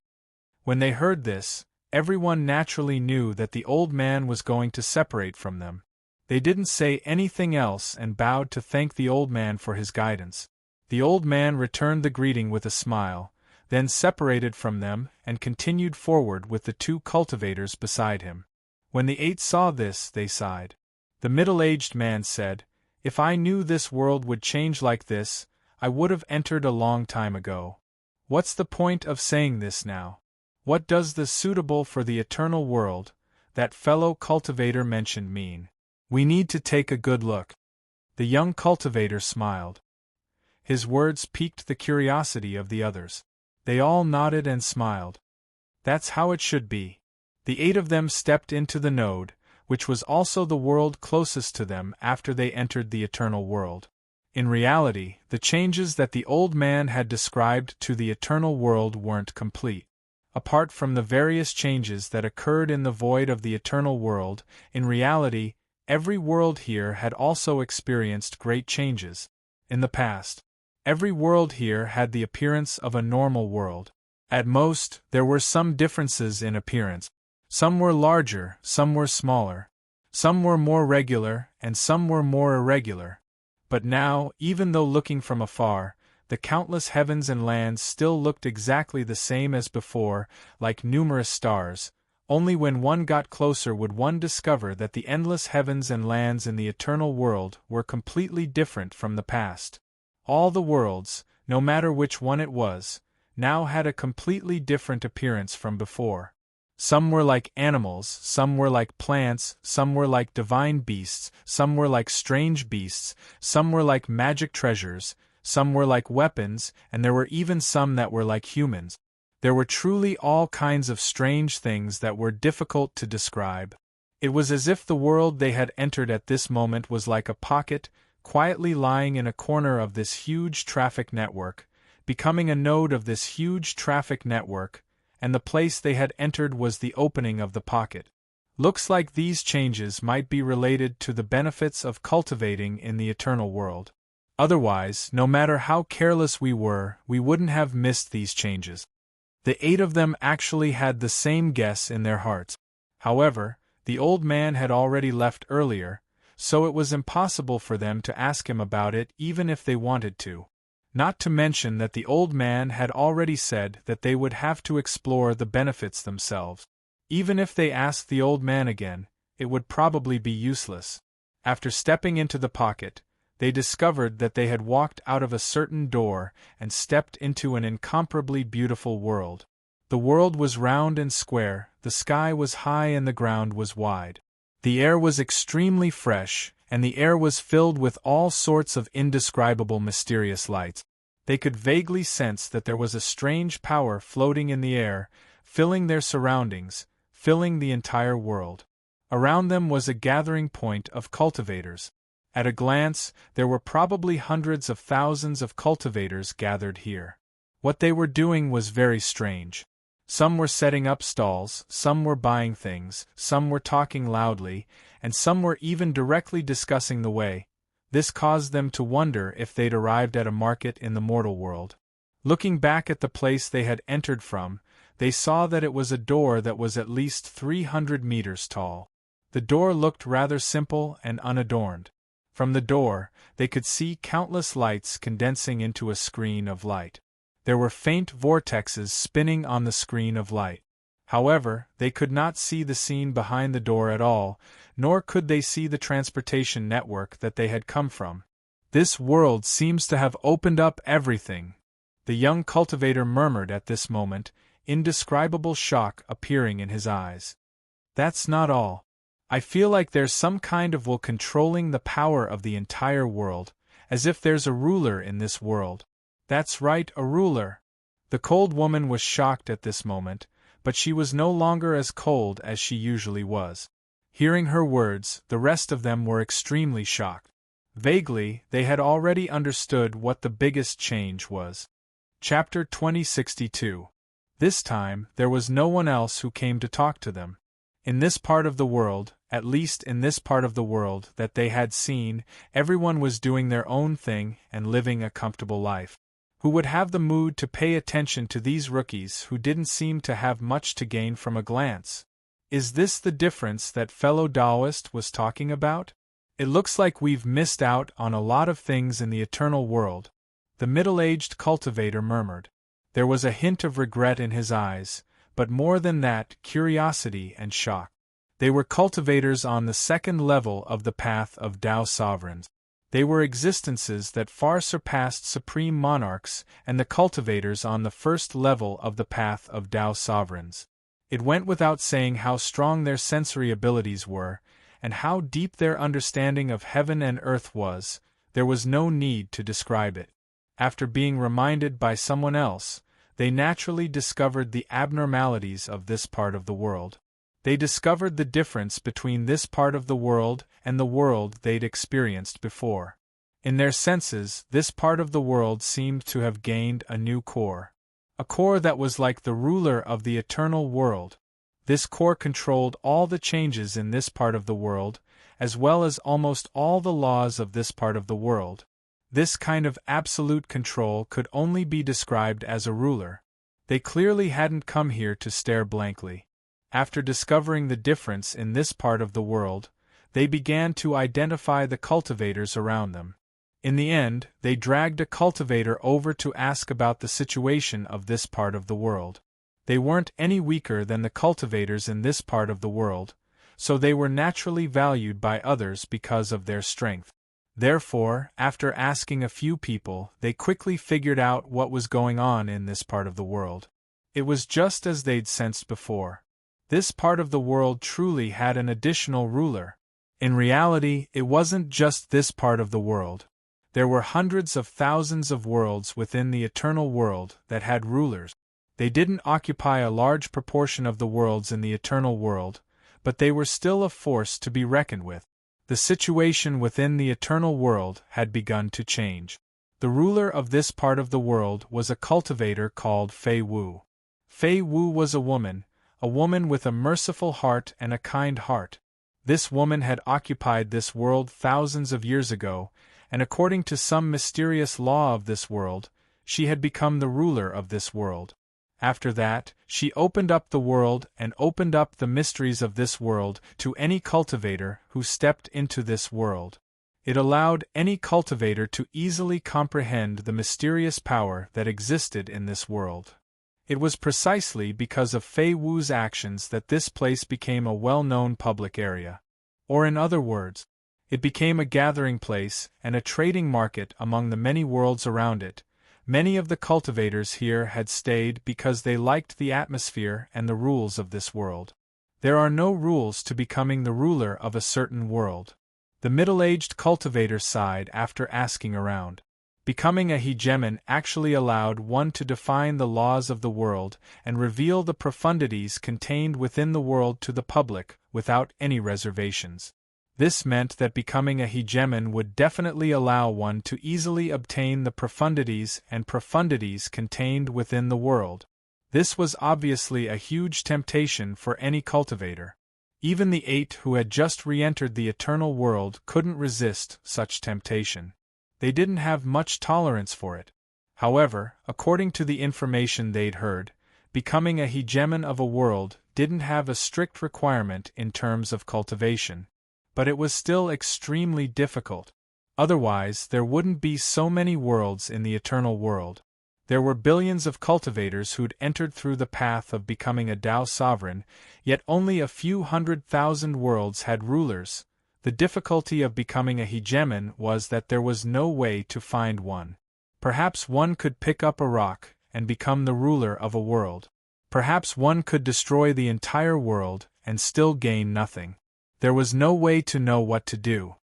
When they heard this, everyone naturally knew that the old man was going to separate from them. They didn't say anything else and bowed to thank the old man for his guidance. The old man returned the greeting with a smile, then separated from them and continued forward with the two cultivators beside him. When the 8 saw this, they sighed. The middle-aged man said, "If I knew this world would change like this, I would have entered a long time ago. What's the point of saying this now? What does the suitable for the eternal world, that fellow cultivator mentioned mean? We need to take a good look." The young cultivator smiled. His words piqued the curiosity of the others. They all nodded and smiled. That's how it should be. The 8 of them stepped into the node, which was also the world closest to them after they entered the eternal world. In reality, the changes that the old man had described to the eternal world weren't complete. Apart from the various changes that occurred in the void of the eternal world, in reality, every world here had also experienced great changes. In the past, every world here had the appearance of a normal world. At most, there were some differences in appearance. Some were larger, some were smaller. Some were more regular, and some were more irregular. But now, even though looking from afar, the countless heavens and lands still looked exactly the same as before, like numerous stars. Only when one got closer would one discover that the endless heavens and lands in the eternal world were completely different from the past. All the worlds, no matter which one it was, now had a completely different appearance from before. Some were like animals, some were like plants, some were like divine beasts, some were like strange beasts, some were like magic treasures, some were like weapons, and there were even some that were like humans. There were truly all kinds of strange things that were difficult to describe. It was as if the world they had entered at this moment was like a pocket, quietly lying in a corner of this huge traffic network, becoming a node of this huge traffic network, and the place they had entered was the opening of the pocket. Looks like these changes might be related to the benefits of cultivating in the eternal world. Otherwise, no matter how careless we were, we wouldn't have missed these changes. The 8 of them actually had the same guess in their hearts. However, the old man had already left earlier, so it was impossible for them to ask him about it even if they wanted to. Not to mention that the old man had already said that they would have to explore the benefits themselves. Even if they asked the old man again, it would probably be useless. After stepping into the pocket, they discovered that they had walked out of a certain door and stepped into an incomparably beautiful world. The world was round and square, the sky was high and the ground was wide. The air was extremely fresh, and the air was filled with all sorts of indescribable mysterious lights. They could vaguely sense that there was a strange power floating in the air, filling their surroundings, filling the entire world. Around them was a gathering point of cultivators. At a glance, there were probably hundreds of thousands of cultivators gathered here. What they were doing was very strange. Some were setting up stalls, some were buying things, some were talking loudly, and some were even directly discussing the way. This caused them to wonder if they'd arrived at a market in the mortal world. Looking back at the place they had entered from, they saw that it was a door that was at least 300 meters tall. The door looked rather simple and unadorned. From the door, they could see countless lights condensing into a screen of light. There were faint vortexes spinning on the screen of light. However, they could not see the scene behind the door at all, nor could they see the transportation network that they had come from. "This world seems to have opened up everything," the young cultivator murmured at this moment, indescribable shock appearing in his eyes. "That's not all. I feel like there's some kind of will controlling the power of the entire world, as if there's a ruler in this world." "That's right, a ruler." The cold woman was shocked at this moment, but she was no longer as cold as she usually was. Hearing her words, the rest of them were extremely shocked. Vaguely, they had already understood what the biggest change was. Chapter 2062. This time, there was no one else who came to talk to them. In this part of the world, at least in this part of the world that they had seen, everyone was doing their own thing and living a comfortable life. Who would have the mood to pay attention to these rookies who didn't seem to have much to gain from a glance? Is this the difference that fellow Taoist was talking about? It looks like we've missed out on a lot of things in the eternal world, the middle-aged cultivator murmured. There was a hint of regret in his eyes, but more than that, curiosity and shock. They were cultivators on the second level of the path of Tao sovereigns. They were existences that far surpassed supreme monarchs and the cultivators on the first level of the path of Tao sovereigns. It went without saying how strong their sensory abilities were, and how deep their understanding of heaven and earth was. There was no need to describe it. After being reminded by someone else, they naturally discovered the abnormalities of this part of the world. They discovered the difference between this part of the world and the world they'd experienced before. In their senses, this part of the world seemed to have gained a new core. A core that was like the ruler of the eternal world. This core controlled all the changes in this part of the world, as well as almost all the laws of this part of the world. This kind of absolute control could only be described as a ruler. They clearly hadn't come here to stare blankly. After discovering the difference in this part of the world, they began to identify the cultivators around them. In the end, they dragged a cultivator over to ask about the situation of this part of the world. They weren't any weaker than the cultivators in this part of the world, so they were naturally valued by others because of their strength. Therefore, after asking a few people, they quickly figured out what was going on in this part of the world. It was just as they'd sensed before. This part of the world truly had an additional ruler. In reality, it wasn't just this part of the world. There were hundreds of thousands of worlds within the eternal world that had rulers. They didn't occupy a large proportion of the worlds in the eternal world, but they were still a force to be reckoned with. The situation within the eternal world had begun to change. The ruler of this part of the world was a cultivator called Fei Wu. Fei Wu was a woman with a merciful heart and a kind heart. This woman had occupied this world thousands of years ago, and according to some mysterious law of this world, she had become the ruler of this world. After that, she opened up the world and opened up the mysteries of this world to any cultivator who stepped into this world. It allowed any cultivator to easily comprehend the mysterious power that existed in this world. It was precisely because of Fei Wu's actions that this place became a well-known public area. Or in other words, it became a gathering place and a trading market among the many worlds around it. Many of the cultivators here had stayed because they liked the atmosphere and the rules of this world. There are no rules to becoming the ruler of a certain world. The middle-aged cultivator sighed after asking around. Becoming a hegemon actually allowed one to define the laws of the world and reveal the profundities contained within the world to the public without any reservations. This meant that becoming a hegemon would definitely allow one to easily obtain the profundities contained within the world. This was obviously a huge temptation for any cultivator. Even the 8 who had just re-entered the eternal world couldn't resist such temptation. They didn't have much tolerance for it. However, according to the information they'd heard, becoming a hegemon of a world didn't have a strict requirement in terms of cultivation. But it was still extremely difficult. Otherwise, there wouldn't be so many worlds in the eternal world. There were billions of cultivators who'd entered through the path of becoming a Tao sovereign, yet only a few 100,000 worlds had rulers. The difficulty of becoming a hegemon was that there was no way to find one. Perhaps one could pick up a rock and become the ruler of a world. Perhaps one could destroy the entire world and still gain nothing. There was no way to know what to do.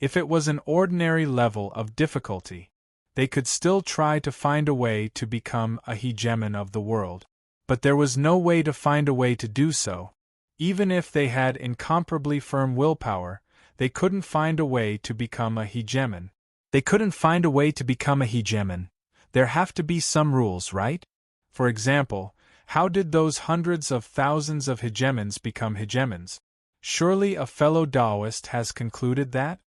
If it was an ordinary level of difficulty, they could still try to find a way to become a hegemon of the world. But there was no way to find a way to do so. Even if they had incomparably firm willpower, they couldn't find a way to become a hegemon. They couldn't find a way to become a hegemon. There have to be some rules, right? For example, how did those hundreds of thousands of hegemons become hegemons? Surely a fellow Taoist has concluded that?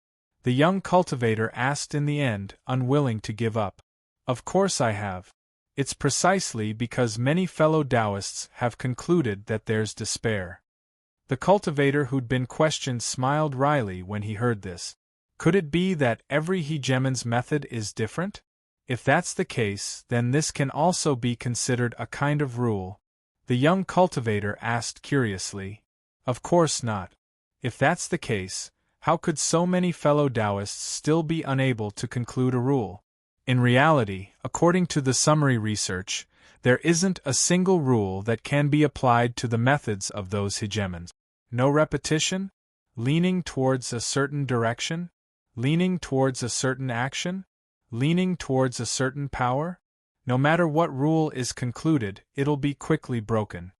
The young cultivator asked in the end, unwilling to give up. Of course I have. It's precisely because many fellow Taoists have concluded that there's despair. The cultivator who'd been questioned smiled wryly when he heard this. Could it be that every hegemon's method is different? If that's the case, then this can also be considered a kind of rule. The young cultivator asked curiously. Of course not. If that's the case, how could so many fellow Taoists still be unable to conclude a rule? In reality, according to the summary research, there isn't a single rule that can be applied to the methods of those hegemons. No repetition? Leaning towards a certain direction? Leaning towards a certain action? Leaning towards a certain power? No matter what rule is concluded, it'll be quickly broken.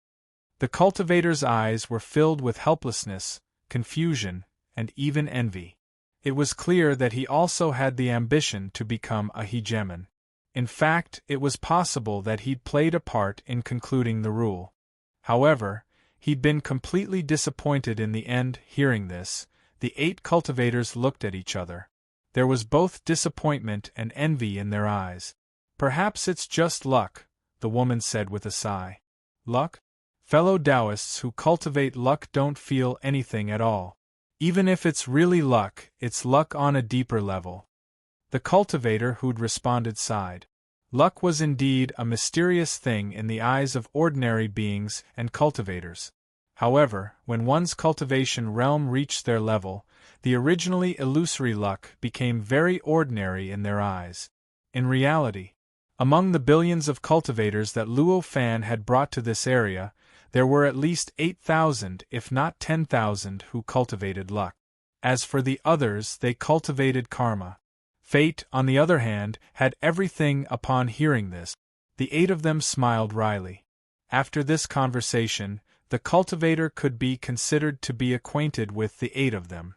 The cultivator's eyes were filled with helplessness, confusion, and even envy. It was clear that he also had the ambition to become a hegemon. In fact, it was possible that he'd played a part in concluding the rule. However, he'd been completely disappointed in the end. Hearing this, the 8 cultivators looked at each other. There was both disappointment and envy in their eyes. Perhaps it's just luck, the woman said with a sigh. Luck? Fellow Taoists who cultivate luck don't feel anything at all. Even if it's really luck, it's luck on a deeper level. The cultivator who'd responded sighed. Luck was indeed a mysterious thing in the eyes of ordinary beings and cultivators. However, when one's cultivation realm reached their level, the originally illusory luck became very ordinary in their eyes. In reality, among the billions of cultivators that Luo Fan had brought to this area, there were at least 8,000 if not 10,000 who cultivated luck. As for the others, they cultivated karma. Fate, on the other hand, had everything. Upon hearing this, the 8 of them smiled wryly. After this conversation, the cultivator could be considered to be acquainted with the 8 of them.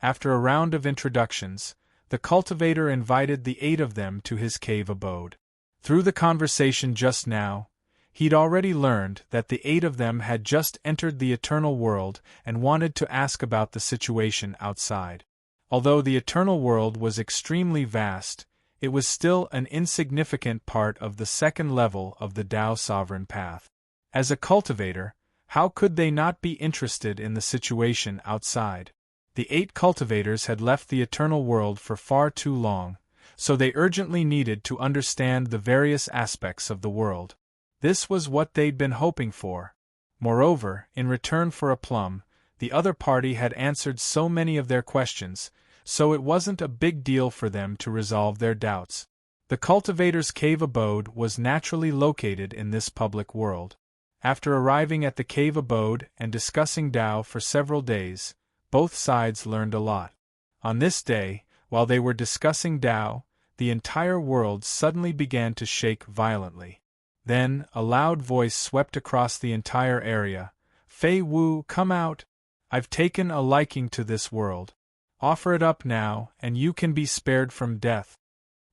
After a round of introductions, the cultivator invited the 8 of them to his cave abode. Through the conversation just now, he'd already learned that the 8 of them had just entered the eternal world and wanted to ask about the situation outside. Although the eternal world was extremely vast, it was still an insignificant part of the second level of the Tao sovereign path. As a cultivator, how could they not be interested in the situation outside? The 8 cultivators had left the eternal world for far too long, so they urgently needed to understand the various aspects of the world. This was what they'd been hoping for. Moreover, in return for a plum, the other party had answered so many of their questions, so it wasn't a big deal for them to resolve their doubts. The cultivator's cave abode was naturally located in this public world. After arriving at the cave abode and discussing Tao for several days, both sides learned a lot. On this day, while they were discussing Tao, the entire world suddenly began to shake violently. Then, a loud voice swept across the entire area. Fei Wu, come out! I've taken a liking to this world. Offer it up now, and you can be spared from death.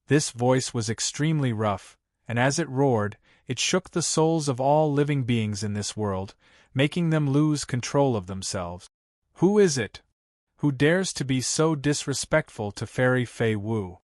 This voice was extremely rough, and as it roared, it shook the souls of all living beings in this world, making them lose control of themselves. Who is it? Who dares to be so disrespectful to Fairy Fei Wu?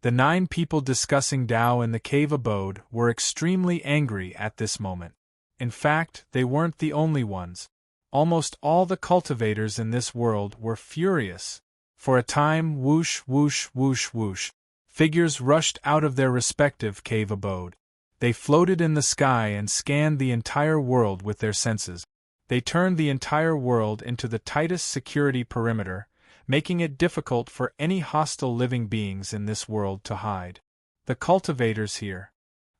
The 9 people discussing Tao in the cave abode were extremely angry at this moment. In fact, they weren't the only ones. Almost all the cultivators in this world were furious. For a time, whoosh, whoosh, whoosh, whoosh, figures rushed out of their respective cave abode. They floated in the sky and scanned the entire world with their senses. They turned the entire world into the tightest security perimeter, making it difficult for any hostile living beings in this world to hide. The cultivators here.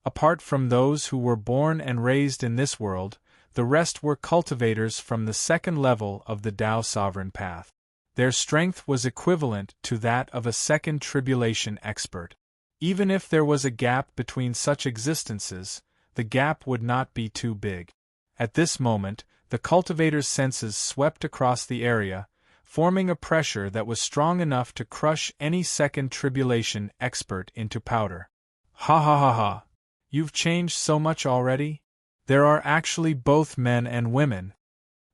Apart from those who were born and raised in this world, the rest were cultivators from the second level of the Tao Sovereign Path. Their strength was equivalent to that of a second tribulation expert. Even if there was a gap between such existences, the gap would not be too big. At this moment, the cultivator's senses swept across the area, forming a pressure that was strong enough to crush any second tribulation expert into powder. Ha ha ha ha! You've changed so much already? There are actually both men and women.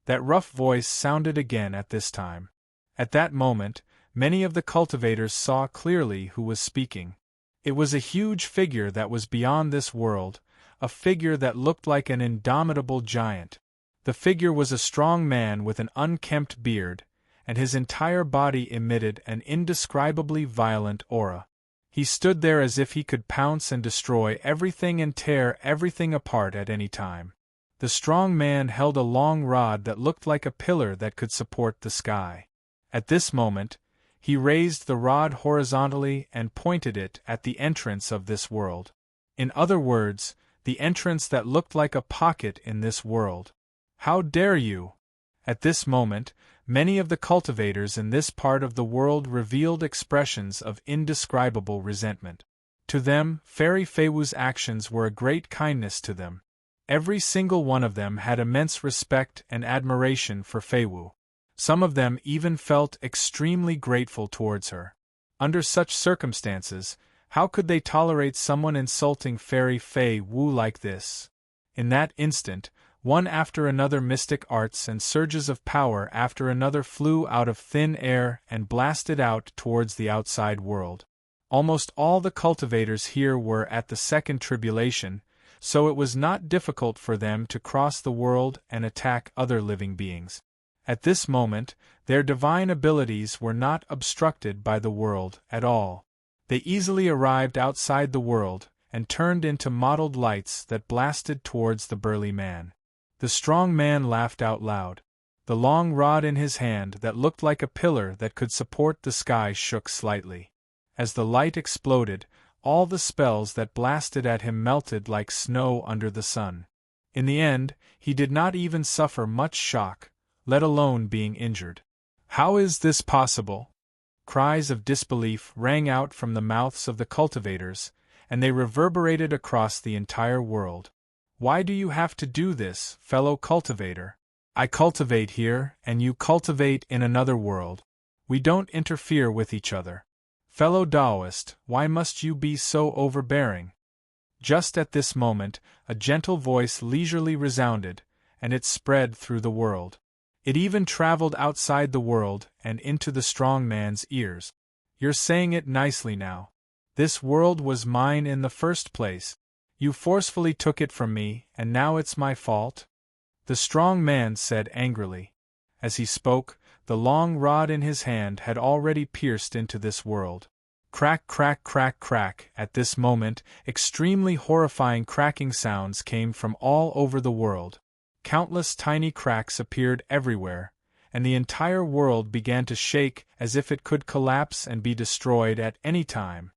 That rough voice sounded again at this time. At that moment, many of the cultivators saw clearly who was speaking. It was a huge figure that was beyond this world, a figure that looked like an indomitable giant. The figure was a strong man with an unkempt beard, and his entire body emitted an indescribably violent aura. He stood there as if he could pounce and destroy everything and tear everything apart at any time. The strong man held a long rod that looked like a pillar that could support the sky. At this moment, he raised the rod horizontally and pointed it at the entrance of this world. In other words, the entrance that looked like a pocket in this world. How dare you! At this moment, many of the cultivators in this part of the world revealed expressions of indescribable resentment. To them, Fairy Feiwu's actions were a great kindness to them. Every single one of them had immense respect and admiration for Feiwu. Some of them even felt extremely grateful towards her. Under such circumstances, how could they tolerate someone insulting Fairy Feiwu like this? In that instant, one after another mystic arts and surges of power after another flew out of thin air and blasted out towards the outside world. Almost all the cultivators here were at the second tribulation, so it was not difficult for them to cross the world and attack other living beings. At this moment, their divine abilities were not obstructed by the world at all. They easily arrived outside the world and turned into mottled lights that blasted towards the burly man. The strong man laughed out loud. The long rod in his hand that looked like a pillar that could support the sky shook slightly. As the light exploded, all the spells that blasted at him melted like snow under the sun. In the end, he did not even suffer much shock, let alone being injured. How is this possible? Cries of disbelief rang out from the mouths of the cultivators, and they reverberated across the entire world. Why do you have to do this, fellow cultivator? I cultivate here, and you cultivate in another world. We don't interfere with each other. Fellow Taoist, why must you be so overbearing? Just at this moment, a gentle voice leisurely resounded, and it spread through the world. It even traveled outside the world and into the strong man's ears. You're saying it nicely now. This world was mine in the first place. You forcefully took it from me, and now it's my fault? The strong man said angrily. As he spoke, the long rod in his hand had already pierced into this world. Crack, crack, crack, crack. At this moment, extremely horrifying cracking sounds came from all over the world. Countless tiny cracks appeared everywhere, and the entire world began to shake as if it could collapse and be destroyed at any time.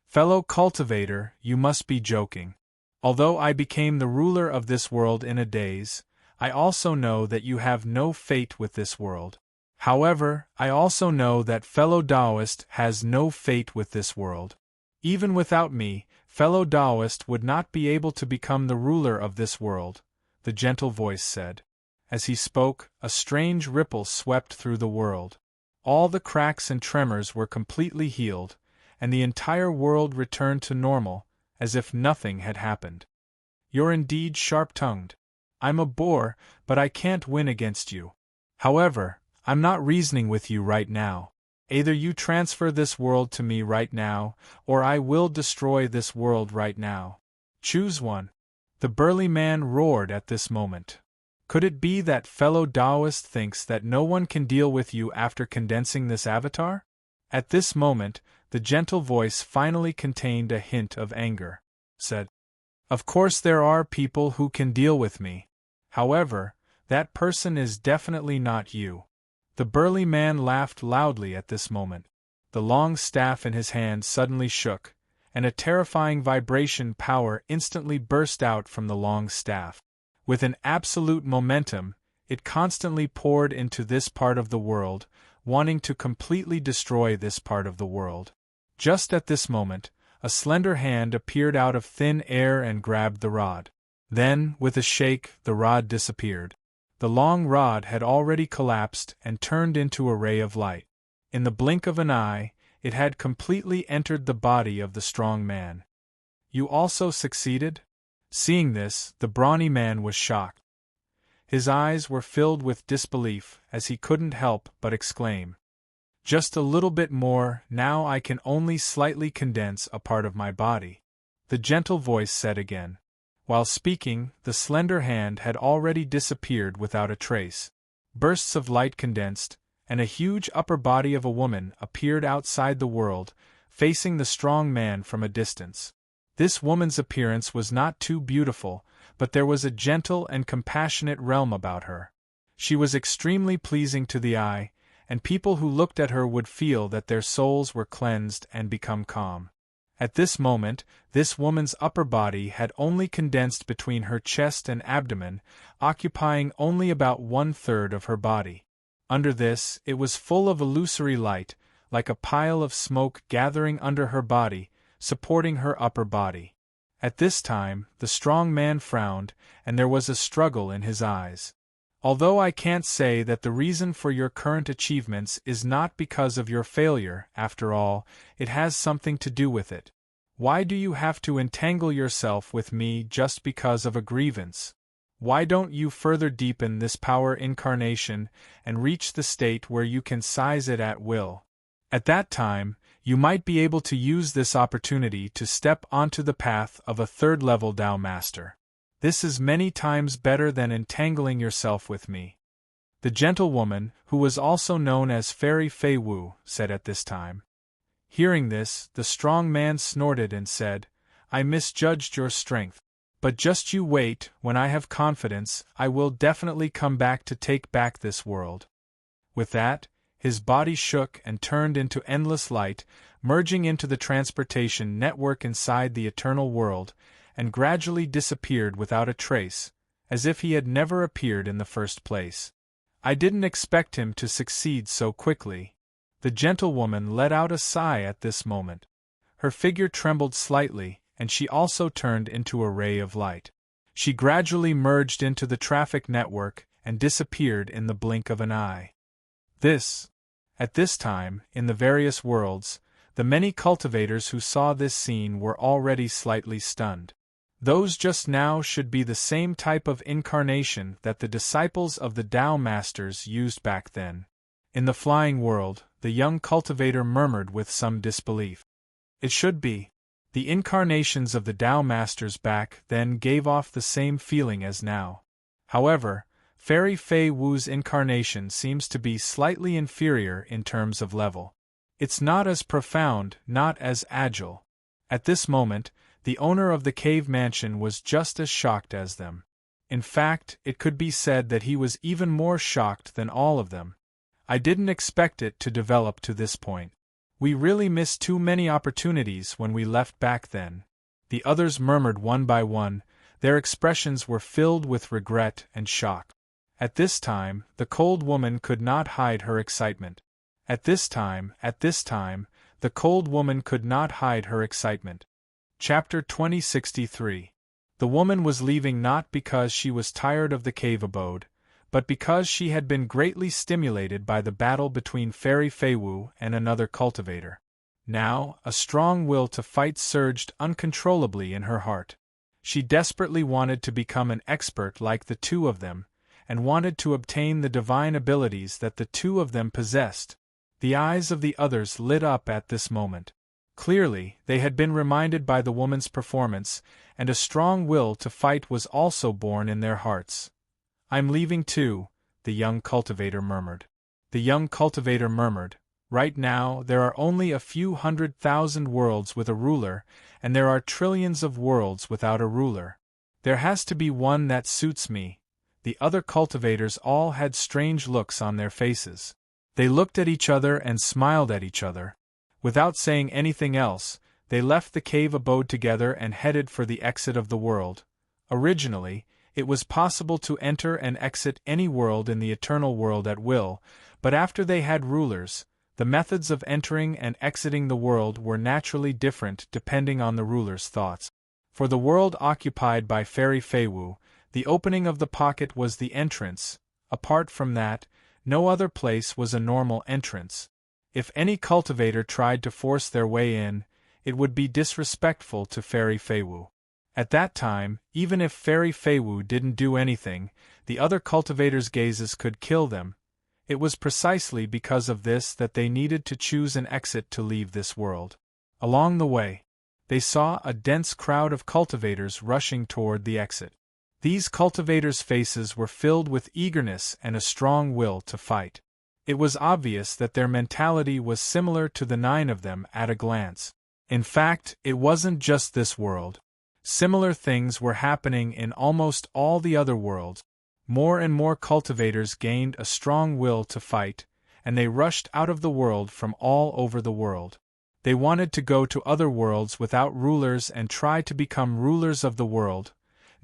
Fellow cultivator, you must be joking. Although I became the ruler of this world in a daze, I also know that you have no fate with this world. However, I also know that fellow Taoist has no fate with this world. Even without me, fellow Taoist would not be able to become the ruler of this world, the gentle voice said. As he spoke, a strange ripple swept through the world. All the cracks and tremors were completely healed, and the entire world returned to normal, as if nothing had happened. You're indeed sharp-tongued. I'm a boor, but I can't win against you. However, I'm not reasoning with you right now. Either you transfer this world to me right now, or I will destroy this world right now. Choose one. The burly man roared at this moment. Could it be that fellow Taoist thinks that no one can deal with you after condensing this avatar? At this moment, the gentle voice finally contained a hint of anger. Said, "Of course there are people who can deal with me. However, that person is definitely not you." The burly man laughed loudly at this moment. The long staff in his hand suddenly shook, and a terrifying vibration power instantly burst out from the long staff. With an absolute momentum, it constantly poured into this part of the world, wanting to completely destroy this part of the world. Just at this moment, a slender hand appeared out of thin air and grabbed the rod. Then, with a shake, the rod disappeared. The long rod had already collapsed and turned into a ray of light. In the blink of an eye, it had completely entered the body of the strong man. "You also succeeded?" Seeing this, the brawny man was shocked. His eyes were filled with disbelief as he couldn't help but exclaim, "Just a little bit more, now I can only slightly condense a part of my body," the gentle voice said again. While speaking, the slender hand had already disappeared without a trace. Bursts of light condensed, and a huge upper body of a woman appeared outside the world, facing the strong man from a distance. This woman's appearance was not too beautiful, but there was a gentle and compassionate realm about her. She was extremely pleasing to the eye, and people who looked at her would feel that their souls were cleansed and become calm. At this moment, this woman's upper body had only condensed between her chest and abdomen, occupying only about 1/3 of her body. Under this, it was full of illusory light, like a pile of smoke gathering under her body, supporting her upper body. At this time, the strong man frowned, and there was a struggle in his eyes. "Although I can't say that the reason for your current achievements is not because of your failure, after all, it has something to do with it. Why do you have to entangle yourself with me just because of a grievance? Why don't you further deepen this power incarnation and reach the state where you can seize it at will? At that time, you might be able to use this opportunity to step onto the path of a third-level Tao Master. This is many times better than entangling yourself with me." The gentlewoman, who was also known as Fairy Fei Wu, said at this time. Hearing this, the strong man snorted and said, "I misjudged your strength. But just you wait, when I have confidence, I will definitely come back to take back this world." With that, his body shook and turned into endless light, merging into the transportation network inside the eternal world, and gradually disappeared without a trace, as if he had never appeared in the first place. "I didn't expect him to succeed so quickly." The gentlewoman let out a sigh at this moment. Her figure trembled slightly, and she also turned into a ray of light. She gradually merged into the traffic network and disappeared in the blink of an eye. At this time, in the various worlds, the many cultivators who saw this scene were already slightly stunned. Those just now should be the same type of incarnation that the disciples of the Tao Masters used back then. In the flying world, the young cultivator murmured with some disbelief. "It should be. The incarnations of the Tao Masters back then gave off the same feeling as now. However, Fairy Fei Wu's incarnation seems to be slightly inferior in terms of level. It's not as profound, not as agile." At this moment, the owner of the cave mansion was just as shocked as them. In fact, it could be said that he was even more shocked than all of them. "I didn't expect it to develop to this point. We really missed too many opportunities when we left back then." The others murmured one by one, their expressions were filled with regret and shock. At this time, the cold woman could not hide her excitement. At this time, the cold woman could not hide her excitement. Chapter 2063. The woman was leaving not because she was tired of the cave abode, but because she had been greatly stimulated by the battle between Fairy Fei Wu and another cultivator. Now, a strong will to fight surged uncontrollably in her heart. She desperately wanted to become an expert like the two of them, and wanted to obtain the divine abilities that the two of them possessed. The eyes of the others lit up at this moment. Clearly, they had been reminded by the woman's performance, and a strong will to fight was also born in their hearts. "I'm leaving too," the young cultivator murmured. The young cultivator murmured, "Right now, there are only a few 100,000 worlds with a ruler, and there are trillions of worlds without a ruler. There has to be one that suits me." The other cultivators all had strange looks on their faces. They looked at each other and smiled at each other. Without saying anything else, they left the cave abode together and headed for the exit of the world. Originally, it was possible to enter and exit any world in the eternal world at will, but after they had rulers, the methods of entering and exiting the world were naturally different depending on the ruler's thoughts. For the world occupied by Fairy Feiwu, the opening of the pocket was the entrance. Apart from that, no other place was a normal entrance. If any cultivator tried to force their way in, it would be disrespectful to Fairy Feiwu. At that time, even if Fairy Feiwu didn't do anything, the other cultivators' gazes could kill them. It was precisely because of this that they needed to choose an exit to leave this world. Along the way, they saw a dense crowd of cultivators rushing toward the exit. These cultivators' faces were filled with eagerness and a strong will to fight. It was obvious that their mentality was similar to the 9 of them at a glance. In fact, it wasn't just this world. Similar things were happening in almost all the other worlds. More and more cultivators gained a strong will to fight, and they rushed out of the world from all over the world. They wanted to go to other worlds without rulers and try to become rulers of the world.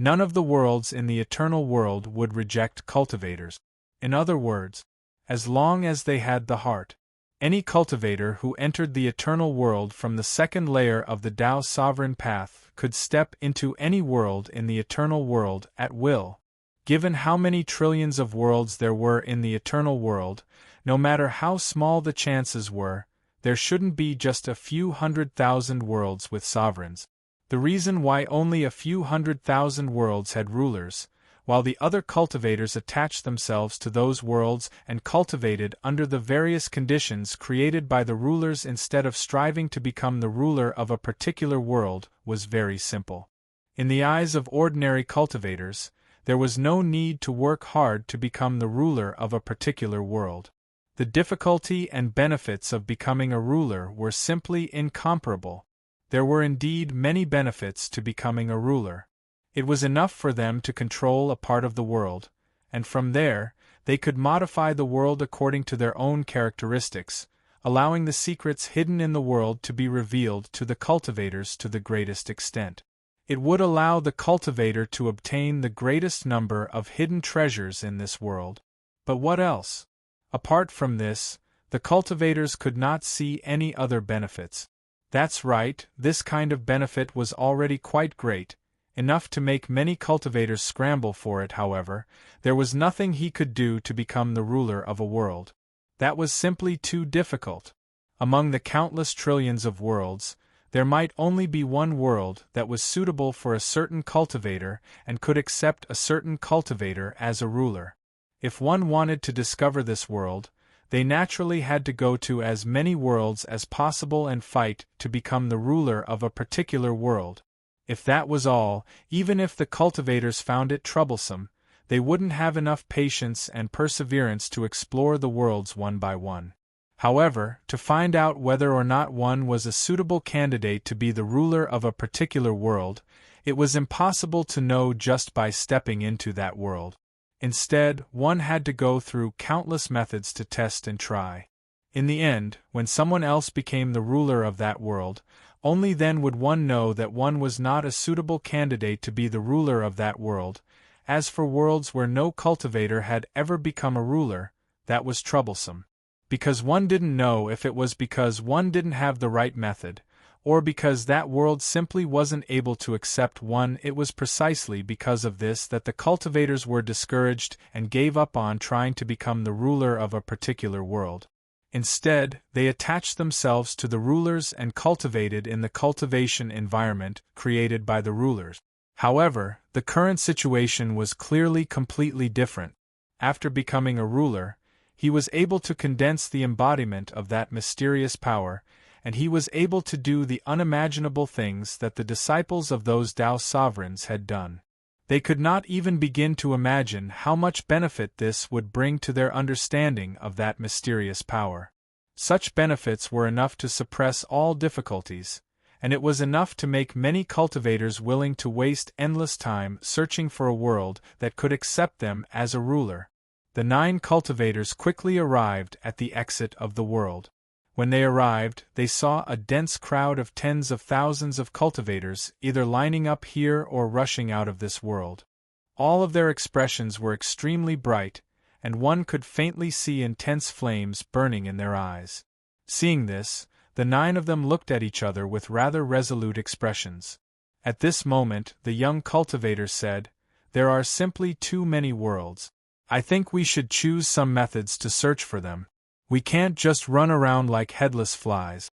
None of the worlds in the eternal world would reject cultivators. In other words, as long as they had the heart, any cultivator who entered the eternal world from the second layer of the Tao sovereign path could step into any world in the eternal world at will. Given how many trillions of worlds there were in the eternal world, no matter how small the chances were, there shouldn't be just a few 100,000 worlds with sovereigns. The reason why only a few 100,000 worlds had rulers, while the other cultivators attached themselves to those worlds and cultivated under the various conditions created by the rulers instead of striving to become the ruler of a particular world, was very simple. In the eyes of ordinary cultivators, there was no need to work hard to become the ruler of a particular world. The difficulty and benefits of becoming a ruler were simply incomparable. There were indeed many benefits to becoming a ruler. It was enough for them to control a part of the world, and from there, they could modify the world according to their own characteristics, allowing the secrets hidden in the world to be revealed to the cultivators to the greatest extent. It would allow the cultivator to obtain the greatest number of hidden treasures in this world. But what else? Apart from this, the cultivators could not see any other benefits. That's right, this kind of benefit was already quite great, enough to make many cultivators scramble for it. However, there was nothing he could do to become the ruler of a world. That was simply too difficult. Among the countless trillions of worlds, there might only be one world that was suitable for a certain cultivator and could accept a certain cultivator as a ruler. If one wanted to discover this world, they naturally had to go to as many worlds as possible and fight to become the ruler of a particular world. If that was all, even if the cultivators found it troublesome, they wouldn't have enough patience and perseverance to explore the worlds one by one. However, to find out whether or not one was a suitable candidate to be the ruler of a particular world, it was impossible to know just by stepping into that world. Instead, one had to go through countless methods to test and try. In the end, when someone else became the ruler of that world, only then would one know that one was not a suitable candidate to be the ruler of that world. As for worlds where no cultivator had ever become a ruler, that was troublesome. Because one didn't know if it was because one didn't have the right method, or because that world simply wasn't able to accept one. It was precisely because of this that the cultivators were discouraged and gave up on trying to become the ruler of a particular world. Instead, they attached themselves to the rulers and cultivated in the cultivation environment created by the rulers. However, the current situation was clearly completely different. After becoming a ruler, He was able to condense the embodiment of that mysterious power, and he was able to do the unimaginable things that the disciples of those Tao sovereigns had done. They could not even begin to imagine how much benefit this would bring to their understanding of that mysterious power. Such benefits were enough to suppress all difficulties, and it was enough to make many cultivators willing to waste endless time searching for a world that could accept them as a ruler. The 9 cultivators quickly arrived at the exit of the world. When they arrived, they saw a dense crowd of tens of thousands of cultivators either lining up here or rushing out of this world. All of their expressions were extremely bright, and one could faintly see intense flames burning in their eyes. Seeing this, the 9 of them looked at each other with rather resolute expressions. At this moment, the young cultivator said, "There are simply too many worlds. I think we should choose some methods to search for them. We can't just run around like headless flies."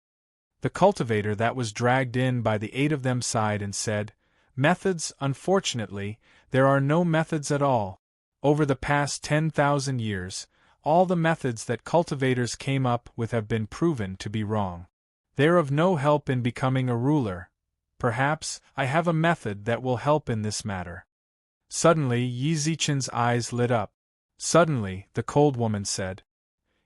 The cultivator that was dragged in by the 8 of them sighed and said, "Methods, unfortunately, there are no methods at all. Over the past 10,000 years, all the methods that cultivators came up with have been proven to be wrong. They're of no help in becoming a ruler. Perhaps I have a method that will help in this matter." Suddenly Yi Zichen's eyes lit up. "Suddenly," the cold woman said.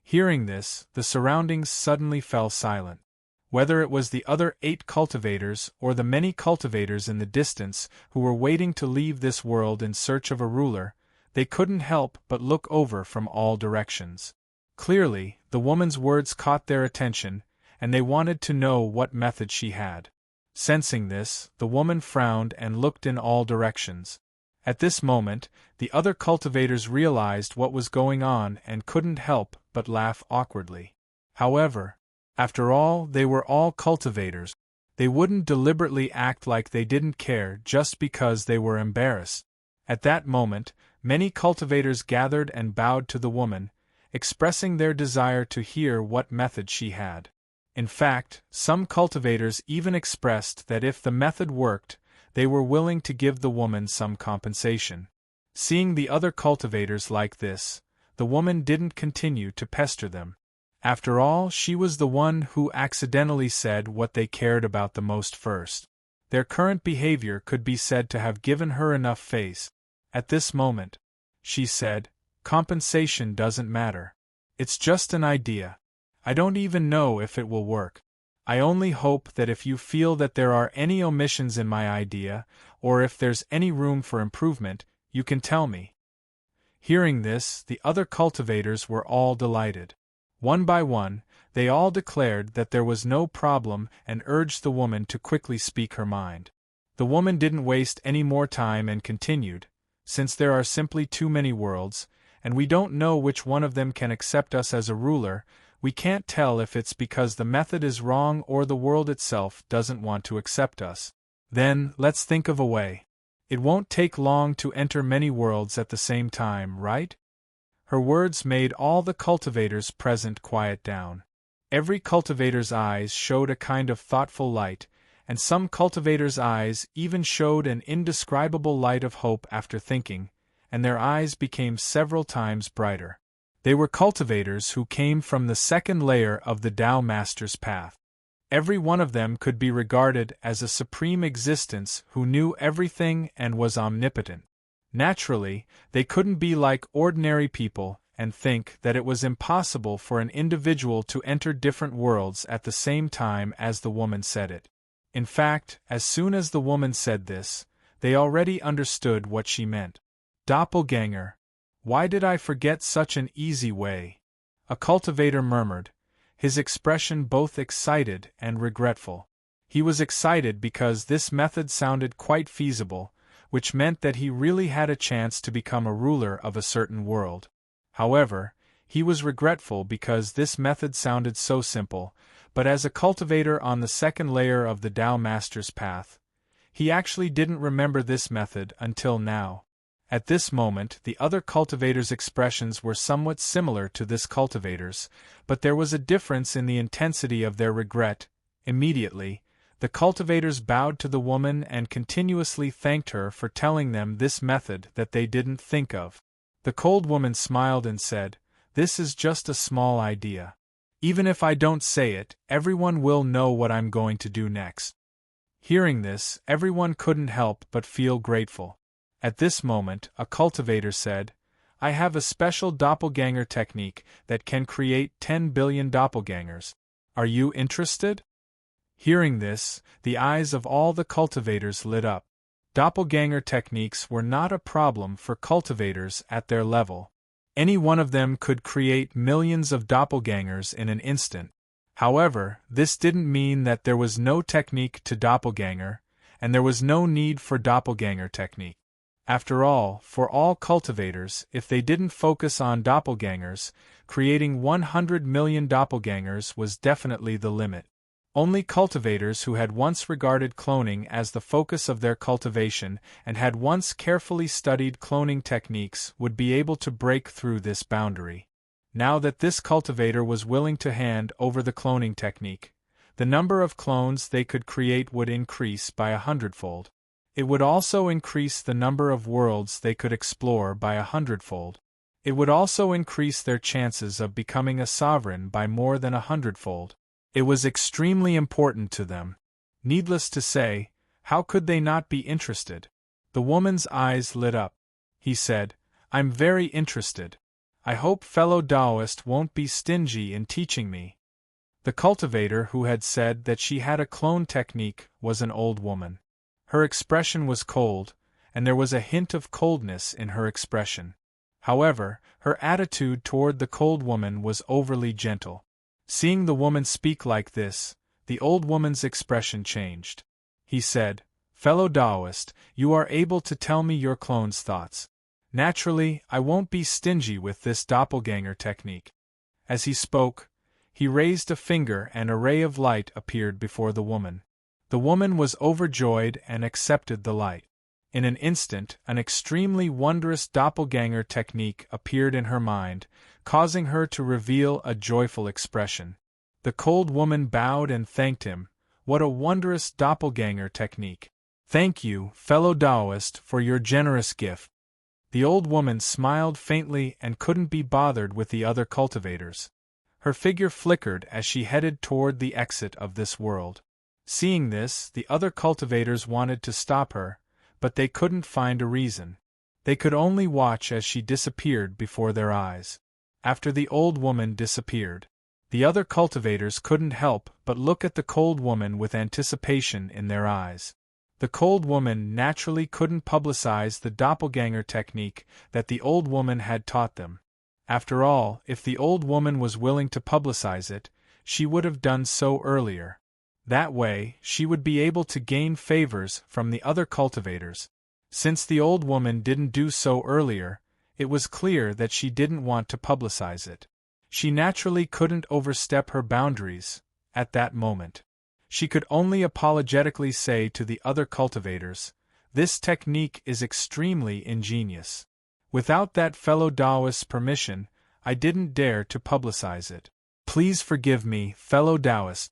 Hearing this, the surroundings suddenly fell silent. Whether it was the other 8 cultivators or the many cultivators in the distance who were waiting to leave this world in search of a ruler, they couldn't help but look over from all directions. Clearly, the woman's words caught their attention, and they wanted to know what method she had. Sensing this, the woman frowned and looked in all directions. At this moment, the other cultivators realized what was going on and couldn't help but laugh awkwardly. However, after all, they were all cultivators. They wouldn't deliberately act like they didn't care just because they were embarrassed. At that moment, many cultivators gathered and bowed to the woman, expressing their desire to hear what method she had. In fact, some cultivators even expressed that if the method worked, they were willing to give the woman some compensation. Seeing the other cultivators like this, the woman didn't continue to pester them. After all, she was the one who accidentally said what they cared about the most first. Their current behavior could be said to have given her enough face. At this moment, she said, "Compensation doesn't matter. It's just an idea. I don't even know if it will work. I only hope that if you feel that there are any omissions in my idea, or if there's any room for improvement, you can tell me." Hearing this, the other cultivators were all delighted. One by one, they all declared that there was no problem and urged the woman to quickly speak her mind. The woman didn't waste any more time and continued, "Since there are simply too many worlds, and we don't know which one of them can accept us as a ruler, we can't tell if it's because the method is wrong or the world itself doesn't want to accept us. Then, let's think of a way. It won't take long to enter many worlds at the same time, right?" Her words made all the cultivators present quiet down. Every cultivator's eyes showed a kind of thoughtful light, and some cultivators' eyes even showed an indescribable light of hope after thinking, and their eyes became several times brighter. They were cultivators who came from the second layer of the Tao Master's path. Every one of them could be regarded as a supreme existence who knew everything and was omnipotent. Naturally, they couldn't be like ordinary people and think that it was impossible for an individual to enter different worlds at the same time as the woman said it. In fact, as soon as the woman said this, they already understood what she meant. "Doppelganger. Why did I forget such an easy way?" a cultivator murmured, his expression both excited and regretful. He was excited because this method sounded quite feasible, which meant that he really had a chance to become a ruler of a certain world. However, he was regretful because this method sounded so simple, but as a cultivator on the second layer of the Tao Master's path, he actually didn't remember this method until now. At this moment, the other cultivators' expressions were somewhat similar to this cultivator's, but there was a difference in the intensity of their regret. Immediately, the cultivators bowed to the woman and continuously thanked her for telling them this method that they didn't think of. The cold woman smiled and said, This is just a small idea. Even if I don't say it, everyone will know what I'm going to do next." Hearing this, everyone couldn't help but feel grateful. At this moment, a cultivator said, "I have a special doppelganger technique that can create 10 billion doppelgangers. Are you interested?" Hearing this, the eyes of all the cultivators lit up. Doppelganger techniques were not a problem for cultivators at their level. Any one of them could create millions of doppelgangers in an instant. However, this didn't mean that there was no technique to doppelganger, and there was no need for doppelganger technique. After all, for all cultivators, if they didn't focus on doppelgangers, creating 100 million doppelgangers was definitely the limit. Only cultivators who had once regarded cloning as the focus of their cultivation and had once carefully studied cloning techniques would be able to break through this boundary. Now that this cultivator was willing to hand over the cloning technique, the number of clones they could create would increase by 100-fold. It would also increase the number of worlds they could explore by 100-fold. It would also increase their chances of becoming a sovereign by more than 100-fold. It was extremely important to them. Needless to say, how could they not be interested? The woman's eyes lit up. He said, "I'm very interested. I hope fellow Taoist won't be stingy in teaching me." The cultivator who had said that she had a clone technique was an old woman. Her expression was cold, and there was a hint of coldness in her expression. However, her attitude toward the cold woman was overly gentle. Seeing the woman speak like this, the old woman's expression changed. He said, "Fellow Taoist, you are able to tell me your clone's thoughts. Naturally, I won't be stingy with this doppelganger technique." As he spoke, he raised a finger and a ray of light appeared before the woman. The woman was overjoyed and accepted the light. In an instant, an extremely wondrous doppelganger technique appeared in her mind, causing her to reveal a joyful expression. The cold woman bowed and thanked him. "What a wondrous doppelganger technique! Thank you, fellow Taoist, for your generous gift." The old woman smiled faintly and couldn't be bothered with the other cultivators. Her figure flickered as she headed toward the exit of this world. Seeing this, the other cultivators wanted to stop her, but they couldn't find a reason. They could only watch as she disappeared before their eyes. After the old woman disappeared, the other cultivators couldn't help but look at the cold woman with anticipation in their eyes. The cold woman naturally couldn't publicize the doppelganger technique that the old woman had taught them. After all, if the old woman was willing to publicize it, she would have done so earlier. That way, she would be able to gain favors from the other cultivators. Since the old woman didn't do so earlier, it was clear that she didn't want to publicize it. She naturally couldn't overstep her boundaries at that moment. She could only apologetically say to the other cultivators, "This technique is extremely ingenious. Without that fellow Taoist's permission, I didn't dare to publicize it. Please forgive me, fellow Taoist."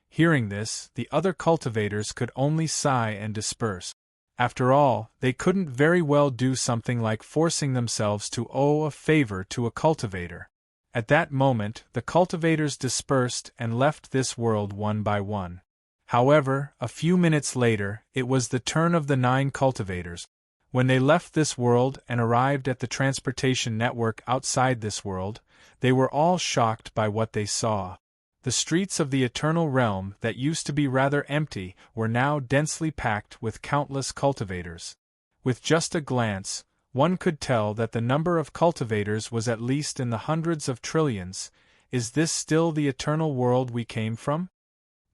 Hearing this, the other cultivators could only sigh and disperse. After all, they couldn't very well do something like forcing themselves to owe a favor to a cultivator. At that moment, the cultivators dispersed and left this world one by one. However, a few minutes later, it was the turn of the 9 cultivators. When they left this world and arrived at the transportation network outside this world, they were all shocked by what they saw. The streets of the Eternal Realm that used to be rather empty were now densely packed with countless cultivators. With just a glance, one could tell that the number of cultivators was at least in the hundreds of trillions. Is this still the eternal world we came from?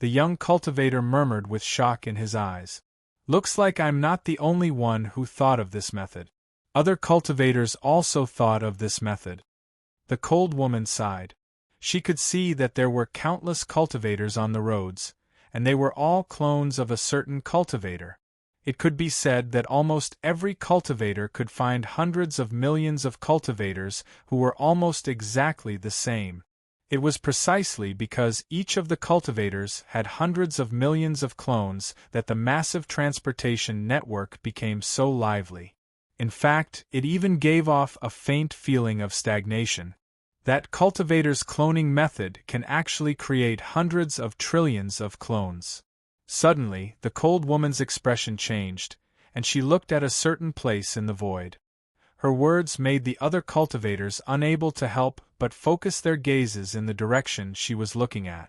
The young cultivator murmured with shock in his eyes. Looks like I'm not the only one who thought of this method. Other cultivators also thought of this method. The cold woman sighed. She could see that there were countless cultivators on the roads, and they were all clones of a certain cultivator. It could be said that almost every cultivator could find hundreds of millions of cultivators who were almost exactly the same. It was precisely because each of the cultivators had hundreds of millions of clones that the massive transportation network became so lively. In fact, it even gave off a faint feeling of stagnation. that cultivator's cloning method can actually create hundreds of trillions of clones. Suddenly, the cold woman's expression changed, and she looked at a certain place in the void. Her words made the other cultivators unable to help but focus their gazes in the direction she was looking at.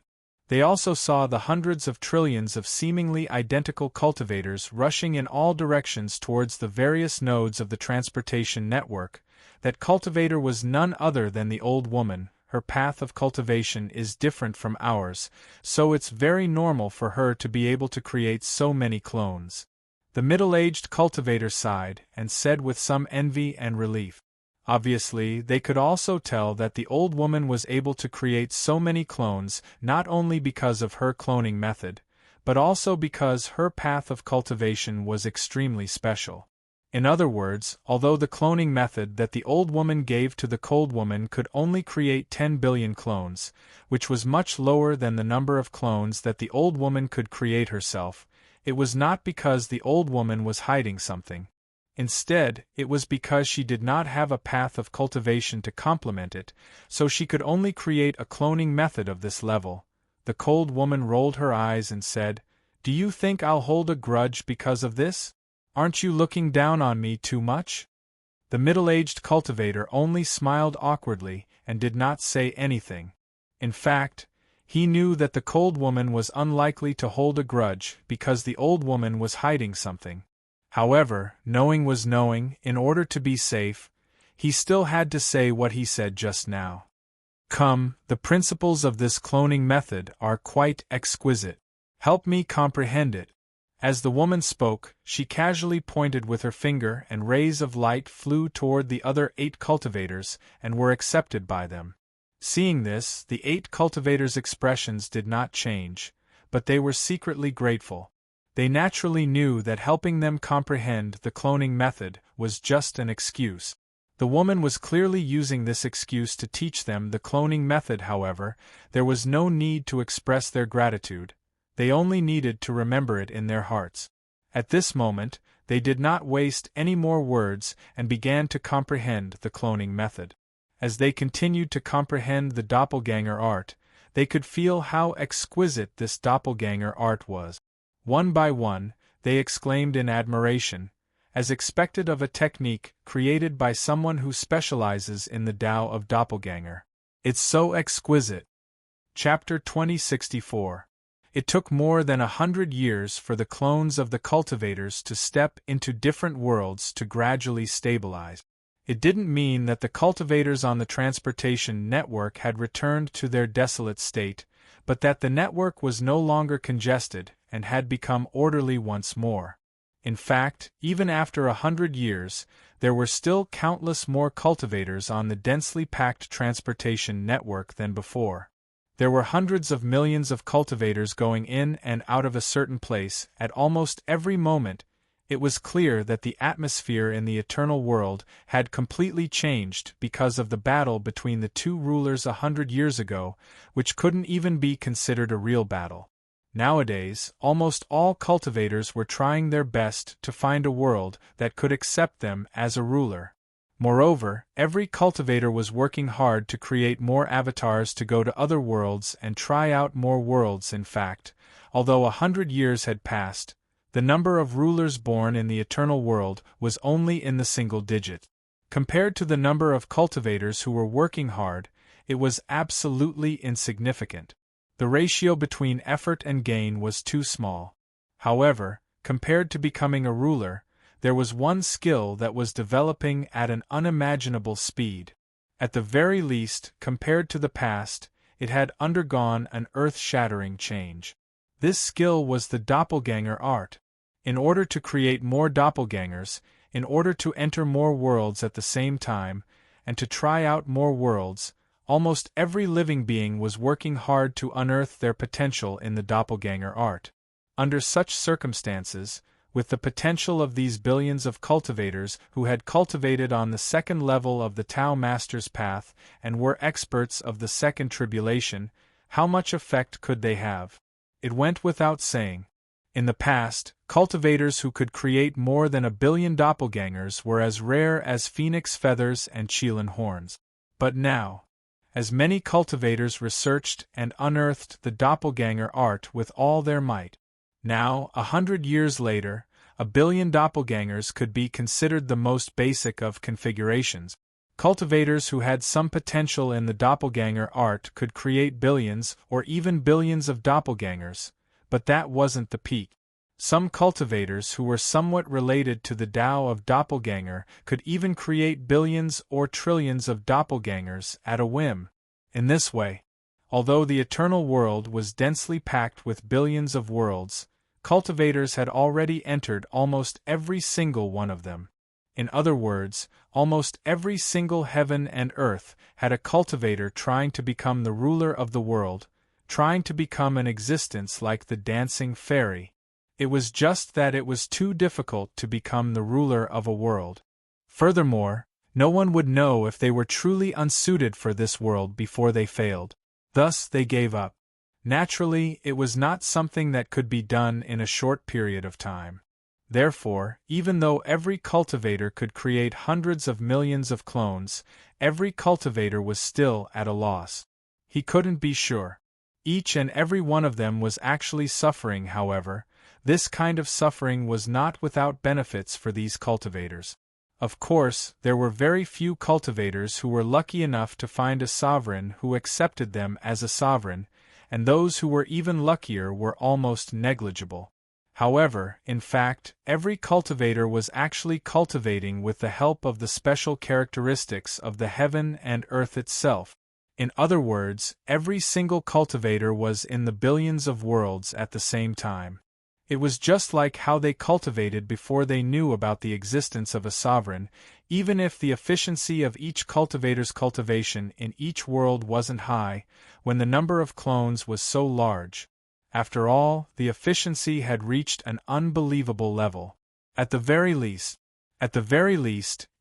They also saw the hundreds of trillions of seemingly identical cultivators rushing in all directions towards the various nodes of the transportation network. That cultivator was none other than the old woman. Her path of cultivation is different from ours, so it's very normal for her to be able to create so many clones. The middle-aged cultivator sighed and said with some envy and relief. Obviously, they could also tell that the old woman was able to create so many clones not only because of her cloning method, but also because her path of cultivation was extremely special. In other words, although the cloning method that the old woman gave to the cold woman could only create 10 billion clones, which was much lower than the number of clones that the old woman could create herself, it was not because the old woman was hiding something. Instead, it was because she did not have a path of cultivation to complement it, so she could only create a cloning method of this level. The cold woman rolled her eyes and said, "Do you think I'll hold a grudge because of this? Aren't you looking down on me too much?" The middle-aged cultivator only smiled awkwardly and did not say anything. In fact, he knew that the cold woman was unlikely to hold a grudge because the old woman was hiding something. However, knowing was knowing. In order to be safe, he still had to say what he said just now. "Come, the principles of this cloning method are quite exquisite. Help me comprehend it." As the woman spoke, she casually pointed with her finger and rays of light flew toward the other 8 cultivators and were accepted by them. Seeing this, the 8 cultivators' expressions did not change, but they were secretly grateful. They naturally knew that helping them comprehend the cloning method was just an excuse. The woman was clearly using this excuse to teach them the cloning method. However, there was no need to express their gratitude. They only needed to remember it in their hearts. At this moment, they did not waste any more words and began to comprehend the cloning method. As they continued to comprehend the doppelganger art, they could feel how exquisite this doppelganger art was. One by one, they exclaimed in admiration, as expected of a technique created by someone who specializes in the Tao of doppelganger. "It's so exquisite." Chapter 2064. It took more than 100 years for the clones of the cultivators to step into different worlds to gradually stabilize. It didn't mean that the cultivators on the transportation network had returned to their desolate state, but that the network was no longer congested and had become orderly once more. In fact, even after 100 years, there were still countless more cultivators on the densely packed transportation network than before. There were hundreds of millions of cultivators going in and out of a certain place at almost every moment. It was clear that the atmosphere in the eternal world had completely changed because of the battle between the 2 rulers 100 years ago, which couldn't even be considered a real battle. Nowadays, almost all cultivators were trying their best to find a world that could accept them as a ruler. Moreover, every cultivator was working hard to create more avatars to go to other worlds and try out more worlds. In fact, although 100 years had passed, the number of rulers born in the eternal world was only in the single digit. Compared to the number of cultivators who were working hard, it was absolutely insignificant. The ratio between effort and gain was too small. However, compared to becoming a ruler, there was one skill that was developing at an unimaginable speed. At the very least, compared to the past, it had undergone an earth-shattering change. This skill was the doppelganger art. In order to create more doppelgangers, in order to enter more worlds at the same time, and to try out more worlds, almost every living being was working hard to unearth their potential in the doppelganger art. Under such circumstances, with the potential of these billions of cultivators who had cultivated on the second level of the Tao Master's path and were experts of the second tribulation, how much effect could they have? It went without saying. In the past, cultivators who could create more than 1 billion doppelgangers were as rare as phoenix feathers and Qilin horns. But now, as many cultivators researched and unearthed the doppelganger art with all their might. Now, 100 years later, 1 billion doppelgangers could be considered the most basic of configurations. Cultivators who had some potential in the doppelganger art could create billions or even billions of doppelgangers, but that wasn't the peak. Some cultivators who were somewhat related to the Tao of doppelganger could even create billions or trillions of doppelgangers at a whim. In this way, although the eternal world was densely packed with billions of worlds, cultivators had already entered almost every single one of them. In other words, almost every single heaven and earth had a cultivator trying to become the ruler of the world, trying to become an existence like the dancing fairy. It was just that it was too difficult to become the ruler of a world. Furthermore, no one would know if they were truly unsuited for this world before they failed. Thus, they gave up. Naturally, it was not something that could be done in a short period of time. Therefore, even though every cultivator could create hundreds of millions of clones, every cultivator was still at a loss. He couldn't be sure. Each and every one of them was actually suffering, however. This kind of suffering was not without benefits for these cultivators. Of course, there were very few cultivators who were lucky enough to find a sovereign who accepted them as a sovereign, and those who were even luckier were almost negligible. However, in fact, every cultivator was actually cultivating with the help of the special characteristics of the heaven and earth itself. In other words, every single cultivator was in the billions of worlds at the same time. It was just like how they cultivated before they knew about the existence of a sovereign, even if the efficiency of each cultivator's cultivation in each world wasn't high, when the number of clones was so large. After all, the efficiency had reached an unbelievable level. At the very least,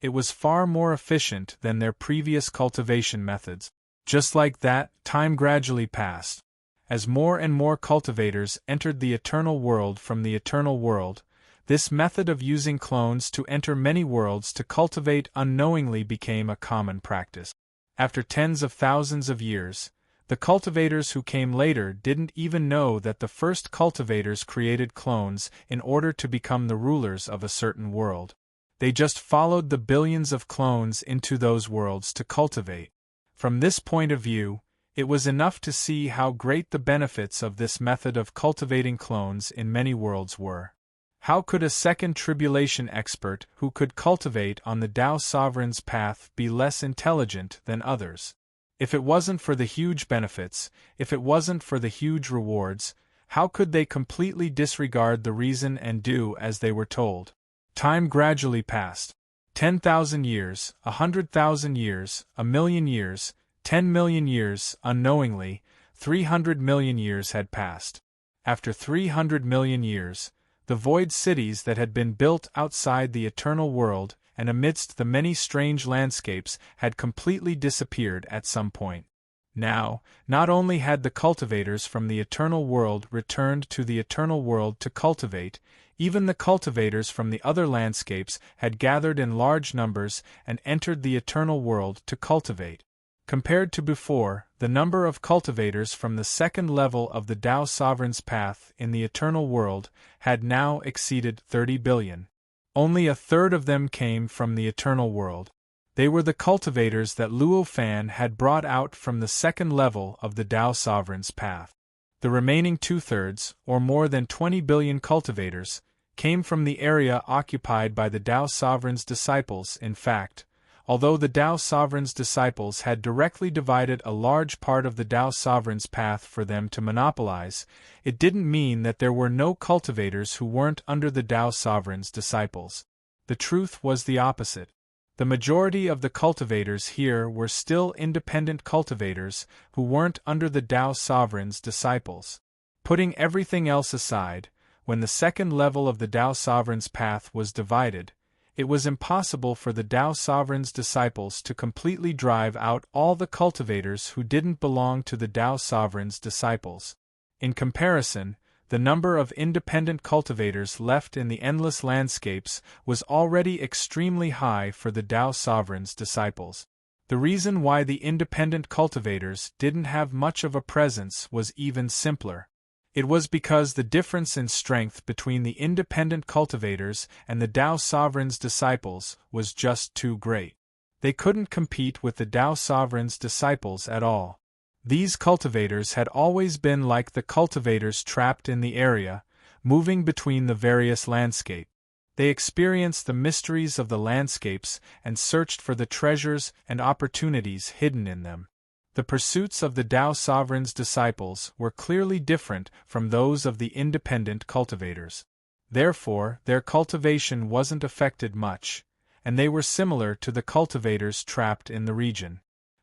it was far more efficient than their previous cultivation methods. Just like that, time gradually passed. As more and more cultivators entered the eternal world from the eternal world, this method of using clones to enter many worlds to cultivate unknowingly became a common practice. After tens of thousands of years, the cultivators who came later didn't even know that the first cultivators created clones in order to become the rulers of a certain world. They just followed the billions of clones into those worlds to cultivate. From this point of view, it was enough to see how great the benefits of this method of cultivating clones in many worlds were. How could a second tribulation expert who could cultivate on the Tao Sovereign's path be less intelligent than others? If it wasn't for the huge benefits, if it wasn't for the huge rewards, how could they completely disregard the reason and do as they were told? Time gradually passed. 10,000 years, 100,000 years, 1,000,000 years, 10 million years, unknowingly, 300 million years had passed. After 300 million years, the void cities that had been built outside the eternal world and amidst the many strange landscapes had completely disappeared at some point. Now, not only had the cultivators from the eternal world returned to the eternal world to cultivate, even the cultivators from the other landscapes had gathered in large numbers and entered the eternal world to cultivate. Compared to before, the number of cultivators from the second level of the Tao Sovereign's path in the eternal world had now exceeded 30 billion. Only a third of them came from the eternal world. They were the cultivators that Luo Fan had brought out from the second level of the Tao Sovereign's path. The remaining two-thirds, or more than 20 billion cultivators, came from the area occupied by the Tao Sovereign's disciples. In fact, although the Tao Sovereign's disciples had directly divided a large part of the Tao Sovereign's path for them to monopolize, it didn't mean that there were no cultivators who weren't under the Tao Sovereign's disciples. The truth was the opposite. The majority of the cultivators here were still independent cultivators who weren't under the Tao Sovereign's disciples. Putting everything else aside, when the second level of the Tao Sovereign's path was divided, it was impossible for the Tao Sovereign's disciples to completely drive out all the cultivators who didn't belong to the Tao Sovereign's disciples. In comparison, the number of independent cultivators left in the endless landscapes was already extremely high for the Tao Sovereign's disciples. The reason why the independent cultivators didn't have much of a presence was even simpler. It was because the difference in strength between the independent cultivators and the Tao Sovereign's disciples was just too great. They couldn't compete with the Tao Sovereign's disciples at all. These cultivators had always been like the cultivators trapped in the area, moving between the various landscapes. They experienced the mysteries of the landscapes and searched for the treasures and opportunities hidden in them. The pursuits of the Tao Sovereign's disciples were clearly different from those of the independent cultivators. Therefore, their cultivation wasn't affected much, and they were similar to the cultivators trapped in the region.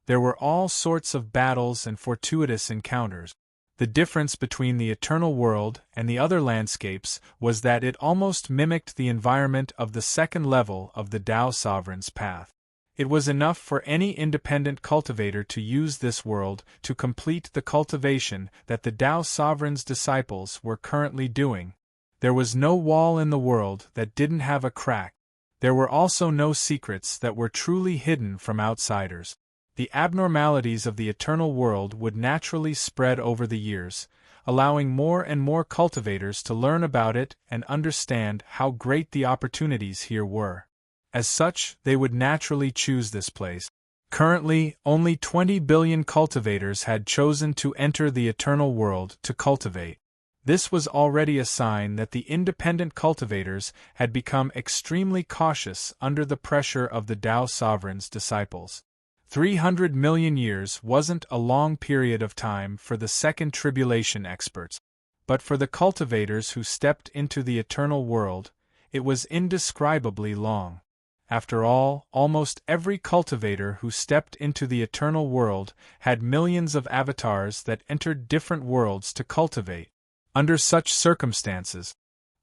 There were all sorts of battles and fortuitous encounters. The difference between the eternal world and the other landscapes was that it almost mimicked the environment of the second level of the Tao Sovereign's path. It was enough for any independent cultivator to use this world to complete the cultivation that the Tao Sovereign's disciples were currently doing. There was no wall in the world that didn't have a crack. There were also no secrets that were truly hidden from outsiders. The abnormalities of the eternal world would naturally spread over the years, allowing more and more cultivators to learn about it and understand how great the opportunities here were. As such, they would naturally choose this place. Currently, only 20 billion cultivators had chosen to enter the eternal world to cultivate. This was already a sign that the independent cultivators had become extremely cautious under the pressure of the Tao Sovereign's disciples. 300 million years wasn't a long period of time for the second tribulation experts, but for the cultivators who stepped into the eternal world, it was indescribably long. After all, almost every cultivator who stepped into the eternal world had millions of avatars that entered different worlds to cultivate. Under such circumstances,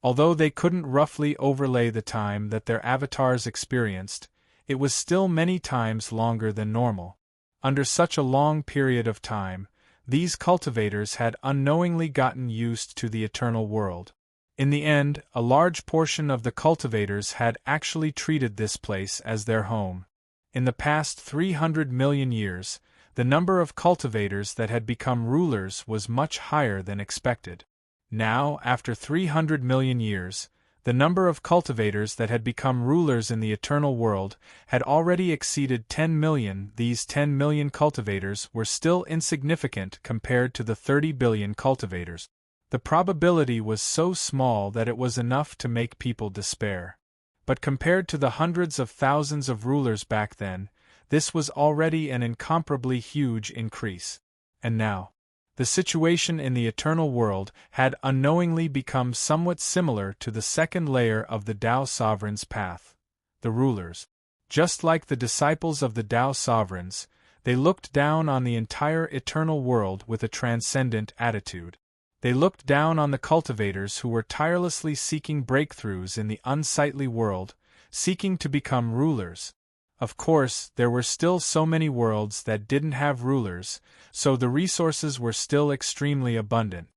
although they couldn't roughly overlay the time that their avatars experienced, it was still many times longer than normal. Under such a long period of time, these cultivators had unknowingly gotten used to the eternal world. In the end, a large portion of the cultivators had actually treated this place as their home. In the past 300 million years, the number of cultivators that had become rulers was much higher than expected. Now, after 300 million years, the number of cultivators that had become rulers in the eternal world had already exceeded 10 million. These 10 million cultivators were still insignificant compared to the 30 billion cultivators. The probability was so small that it was enough to make people despair. But compared to the hundreds of thousands of rulers back then, this was already an incomparably huge increase. And now, the situation in the eternal world had unknowingly become somewhat similar to the second layer of the Tao Sovereign's path, the rulers. Just like the disciples of the Tao Sovereigns, they looked down on the entire eternal world with a transcendent attitude. They looked down on the cultivators who were tirelessly seeking breakthroughs in the unsightly world, seeking to become rulers. Of course, there were still so many worlds that didn't have rulers, so the resources were still extremely abundant.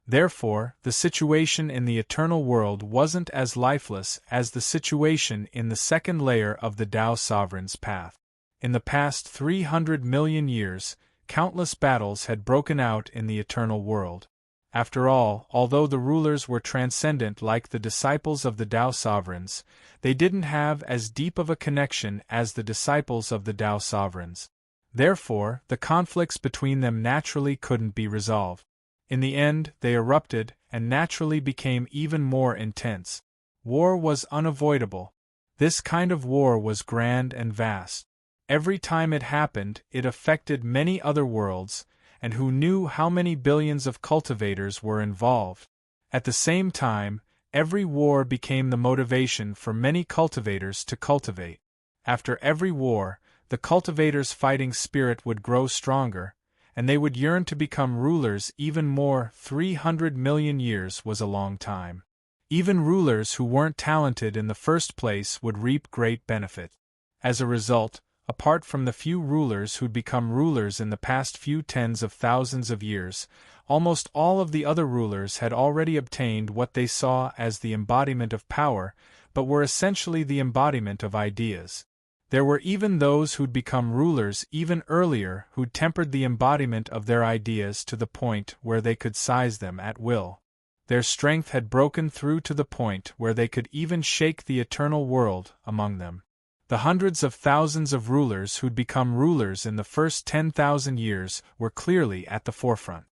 Therefore, the situation in the eternal world wasn't as lifeless as the situation in the second layer of the Tao Sovereign's path. In the past 300 million years, countless battles had broken out in the eternal world. After all, although the rulers were transcendent like the disciples of the Tao Sovereigns, they didn't have as deep of a connection as the disciples of the Tao Sovereigns. Therefore, the conflicts between them naturally couldn't be resolved. In the end, they erupted and naturally became even more intense. War was unavoidable. This kind of war was grand and vast. Every time it happened, it affected many other worlds, and who knew how many billions of cultivators were involved. At the same time, every war became the motivation for many cultivators to cultivate. After every war, the cultivators' fighting spirit would grow stronger, and they would yearn to become rulers even more. 300 million years was a long time. Even rulers who weren't talented in the first place would reap great benefit. As a result, apart from the few rulers who'd become rulers in the past few tens of thousands of years, almost all of the other rulers had already obtained what they saw as the embodiment of power, but were essentially the embodiment of ideas. There were even those who'd become rulers even earlier who'd tempered the embodiment of their ideas to the point where they could seize them at will. Their strength had broken through to the point where they could even shake the eternal world among them. The hundreds of thousands of rulers who'd become rulers in the first 10,000 years were clearly at the forefront.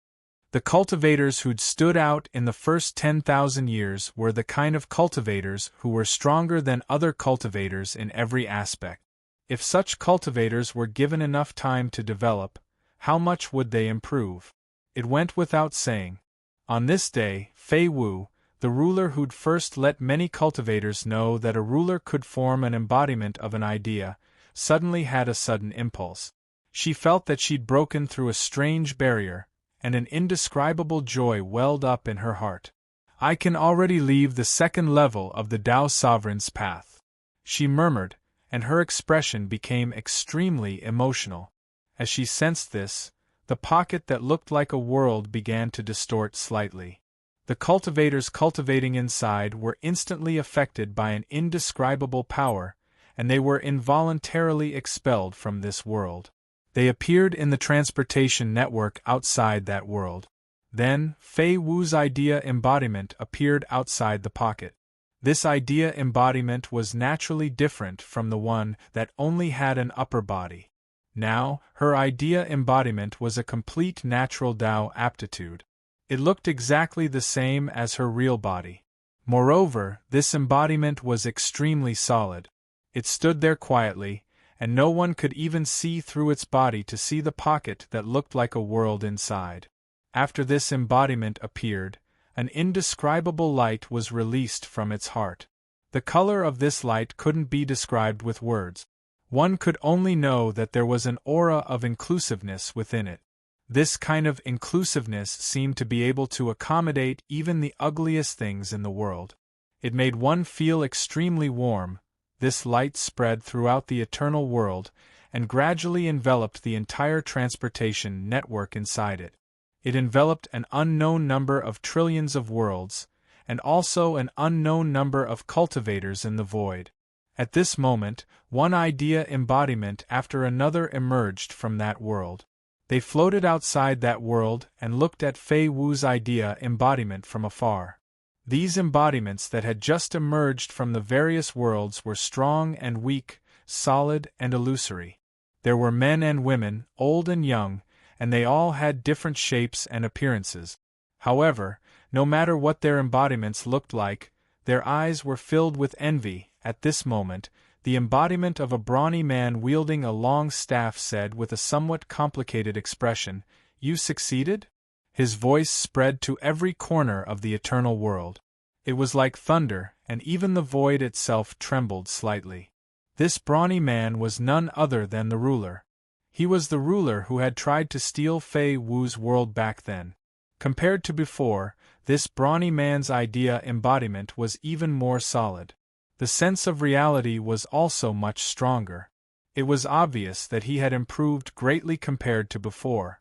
The cultivators who'd stood out in the first 10,000 years were the kind of cultivators who were stronger than other cultivators in every aspect. If such cultivators were given enough time to develop, how much would they improve? It went without saying. On this day, Fei Wu, the ruler who'd first let many cultivators know that a ruler could form an embodiment of an idea, suddenly had a sudden impulse. She felt that she'd broken through a strange barrier, and an indescribable joy welled up in her heart. I can already leave the second level of the Tao Sovereign's path, she murmured, and her expression became extremely emotional. As she sensed this, the pocket that looked like a world began to distort slightly. The cultivators cultivating inside were instantly affected by an indescribable power, and they were involuntarily expelled from this world. They appeared in the transportation network outside that world. Then, Fei Wu's idea embodiment appeared outside the pocket. This idea embodiment was naturally different from the one that only had an upper body. Now, her idea embodiment was a complete natural Tao aptitude. It looked exactly the same as her real body. Moreover, this embodiment was extremely solid. It stood there quietly, and no one could even see through its body to see the pocket that looked like a world inside. After this embodiment appeared, an indescribable light was released from its heart. The color of this light couldn't be described with words. One could only know that there was an aura of inclusiveness within it. This kind of inclusiveness seemed to be able to accommodate even the ugliest things in the world. It made one feel extremely warm. This light spread throughout the eternal world, and gradually enveloped the entire transportation network inside it. It enveloped an unknown number of trillions of worlds, and also an unknown number of cultivators in the void. At this moment, one idea embodiment after another emerged from that world. They floated outside that world and looked at Fei Wu's idea embodiment from afar. These embodiments that had just emerged from the various worlds were strong and weak, solid and illusory. There were men and women, old and young, and they all had different shapes and appearances. However, no matter what their embodiments looked like, their eyes were filled with envy. At this moment, the embodiment of a brawny man wielding a long staff said with a somewhat complicated expression, "You succeeded?" His voice spread to every corner of the eternal world. It was like thunder, and even the void itself trembled slightly. This brawny man was none other than the ruler. He was the ruler who had tried to steal Fei Wu's world back then. Compared to before, this brawny man's idea embodiment was even more solid. The sense of reality was also much stronger. It was obvious that he had improved greatly compared to before.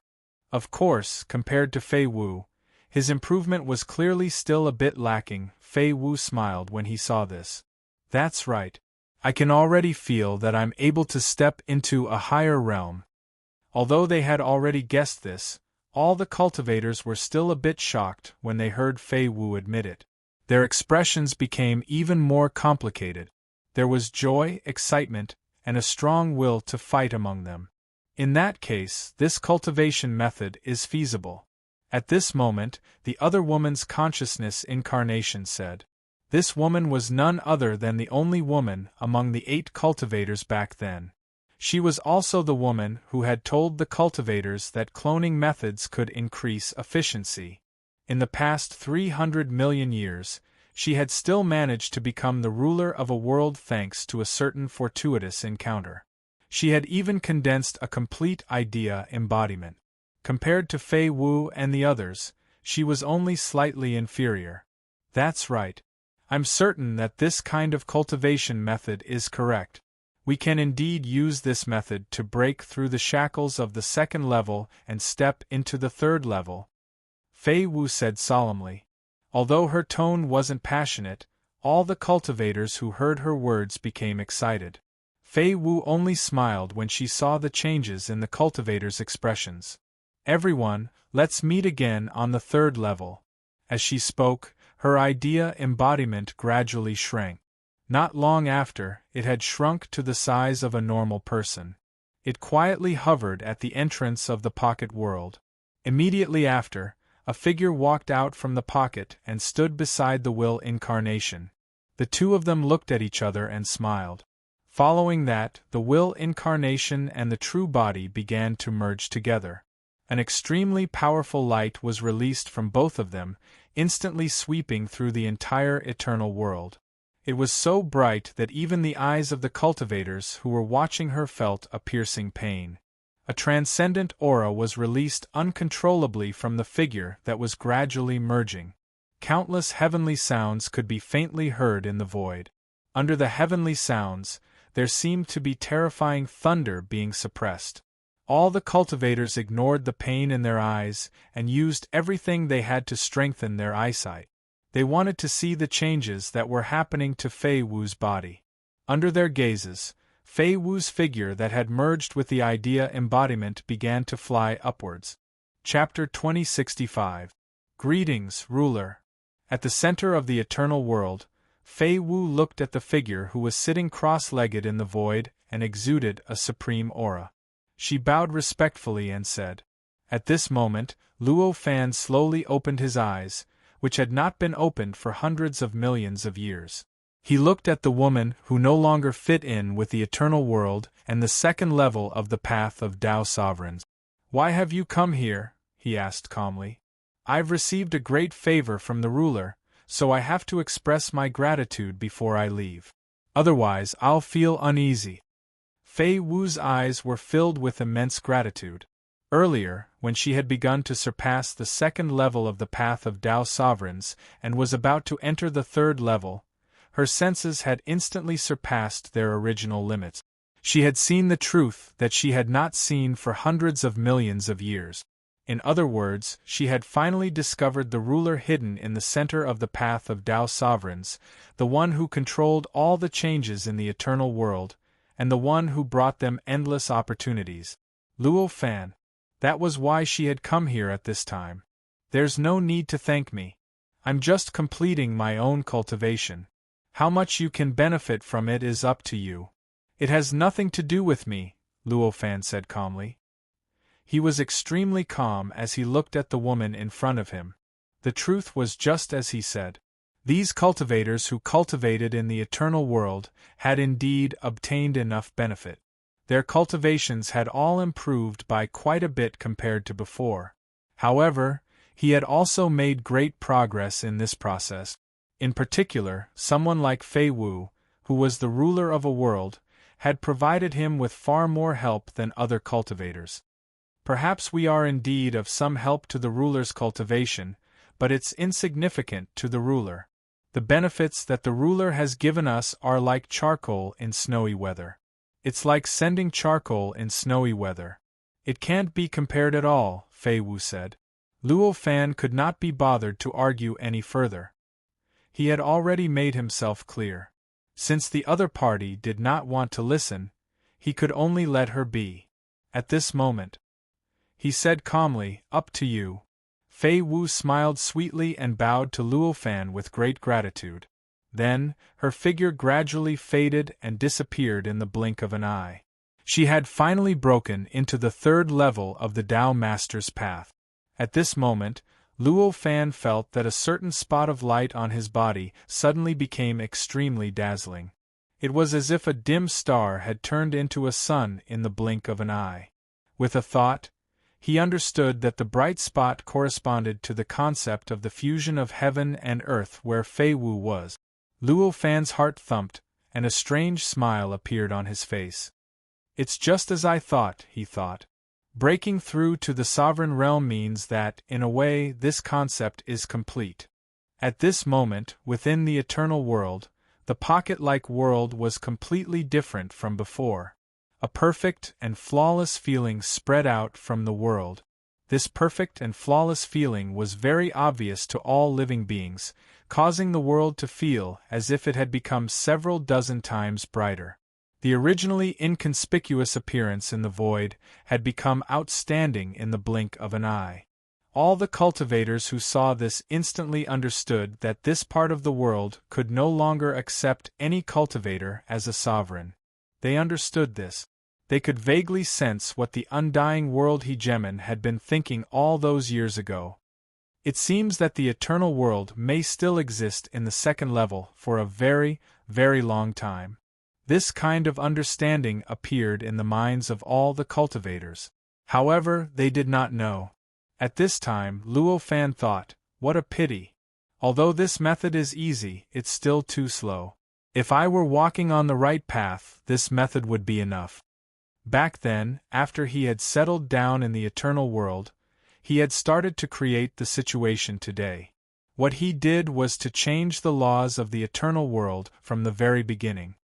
Of course, compared to Fei Wu, his improvement was clearly still a bit lacking. Fei Wu smiled when he saw this. That's right. I can already feel that I'm able to step into a higher realm. Although they had already guessed this, all the cultivators were still a bit shocked when they heard Fei Wu admit it. Their expressions became even more complicated. There was joy, excitement, and a strong will to fight among them. In that case, this cultivation method is feasible. At this moment, the other woman's consciousness incarnation said. This woman was none other than the only woman among the 8 cultivators back then. She was also the woman who had told the cultivators that cloning methods could increase efficiency. In the past 300 million years, she had still managed to become the ruler of a world thanks to a certain fortuitous encounter. She had even condensed a complete idea embodiment. Compared to Fei Wu and the others, she was only slightly inferior. That's right. I'm certain that this kind of cultivation method is correct. We can indeed use this method to break through the shackles of the second level and step into the third level, Fei Wu said solemnly. Although her tone wasn't passionate, all the cultivators who heard her words became excited. Fei Wu only smiled when she saw the changes in the cultivator's expressions. "Everyone, let's meet again on the third level." As she spoke, her idea embodiment gradually shrank. Not long after, it had shrunk to the size of a normal person. It quietly hovered at the entrance of the pocket world. Immediately after, a figure walked out from the pocket and stood beside the will incarnation. The two of them looked at each other and smiled. Following that, the will incarnation and the true body began to merge together. An extremely powerful light was released from both of them, instantly sweeping through the entire eternal world. It was so bright that even the eyes of the cultivators who were watching her felt a piercing pain. A transcendent aura was released uncontrollably from the figure that was gradually merging. Countless heavenly sounds could be faintly heard in the void. Under the heavenly sounds, there seemed to be terrifying thunder being suppressed. All the cultivators ignored the pain in their eyes and used everything they had to strengthen their eyesight. They wanted to see the changes that were happening to Fei Wu's body. Under their gazes, Fei Wu's figure that had merged with the idea embodiment began to fly upwards. Chapter 2065. Greetings, Ruler. At the center of the eternal world, Fei Wu looked at the figure who was sitting cross-legged in the void and exuded a supreme aura. She bowed respectfully and said. At this moment, Luo Fan slowly opened his eyes, which had not been opened for hundreds of millions of years. He looked at the woman who no longer fit in with the eternal world and the second level of the path of Tao sovereigns. "Why have you come here?" he asked calmly. "I've received a great favor from the ruler, so I have to express my gratitude before I leave. Otherwise, I'll feel uneasy." Fei Wu's eyes were filled with immense gratitude. Earlier, when she had begun to surpass the second level of the path of Tao sovereigns and was about to enter the third level, her senses had instantly surpassed their original limits. She had seen the truth that she had not seen for hundreds of millions of years. In other words, she had finally discovered the ruler hidden in the center of the path of Tao sovereigns, the one who controlled all the changes in the eternal world, and the one who brought them endless opportunities. Luo Fan. That was why she had come here at this time. "There's no need to thank me. I'm just completing my own cultivation. How much you can benefit from it is up to you. It has nothing to do with me," Luo Fan said calmly. He was extremely calm as he looked at the woman in front of him. The truth was just as he said. These cultivators who cultivated in the eternal world had indeed obtained enough benefit. Their cultivations had all improved by quite a bit compared to before. However, he had also made great progress in this process. In particular, someone like Fei Wu, who was the ruler of a world, had provided him with far more help than other cultivators. Perhaps we are indeed of some help to the ruler's cultivation, but it's insignificant to the ruler. The benefits that the ruler has given us are like charcoal in snowy weather. It's like sending charcoal in snowy weather. It can't be compared at all, Fei Wu said. Luo Fan could not be bothered to argue any further. He had already made himself clear. Since the other party did not want to listen, he could only let her be. At this moment, he said calmly, "Up to you." Fei Wu smiled sweetly and bowed to Luo Fan with great gratitude. Then, her figure gradually faded and disappeared in the blink of an eye. She had finally broken into the third level of the Tao Master's path. At this moment, Luo Fan felt that a certain spot of light on his body suddenly became extremely dazzling. It was as if a dim star had turned into a sun in the blink of an eye. With a thought, he understood that the bright spot corresponded to the concept of the fusion of heaven and earth where Fei Wu was. Luo Fan's heart thumped, and a strange smile appeared on his face. "It's just as I thought," he thought. "Breaking through to the sovereign realm means that, in a way, this concept is complete." At this moment, within the eternal world, the pocket-like world was completely different from before. A perfect and flawless feeling spread out from the world. This perfect and flawless feeling was very obvious to all living beings, causing the world to feel as if it had become several dozen times brighter. The originally inconspicuous appearance in the void had become outstanding in the blink of an eye. All the cultivators who saw this instantly understood that this part of the world could no longer accept any cultivator as a sovereign. They understood this. They could vaguely sense what the undying world hegemon had been thinking all those years ago. It seems that the eternal world may still exist in the second level for a very, very long time. This kind of understanding appeared in the minds of all the cultivators. However, they did not know. At this time, Luo Fan thought, what a pity. Although this method is easy, it's still too slow. If I were walking on the right path, this method would be enough. Back then, after he had settled down in the eternal world, he had started to create the situation today. What he did was to change the laws of the eternal world from the very beginning.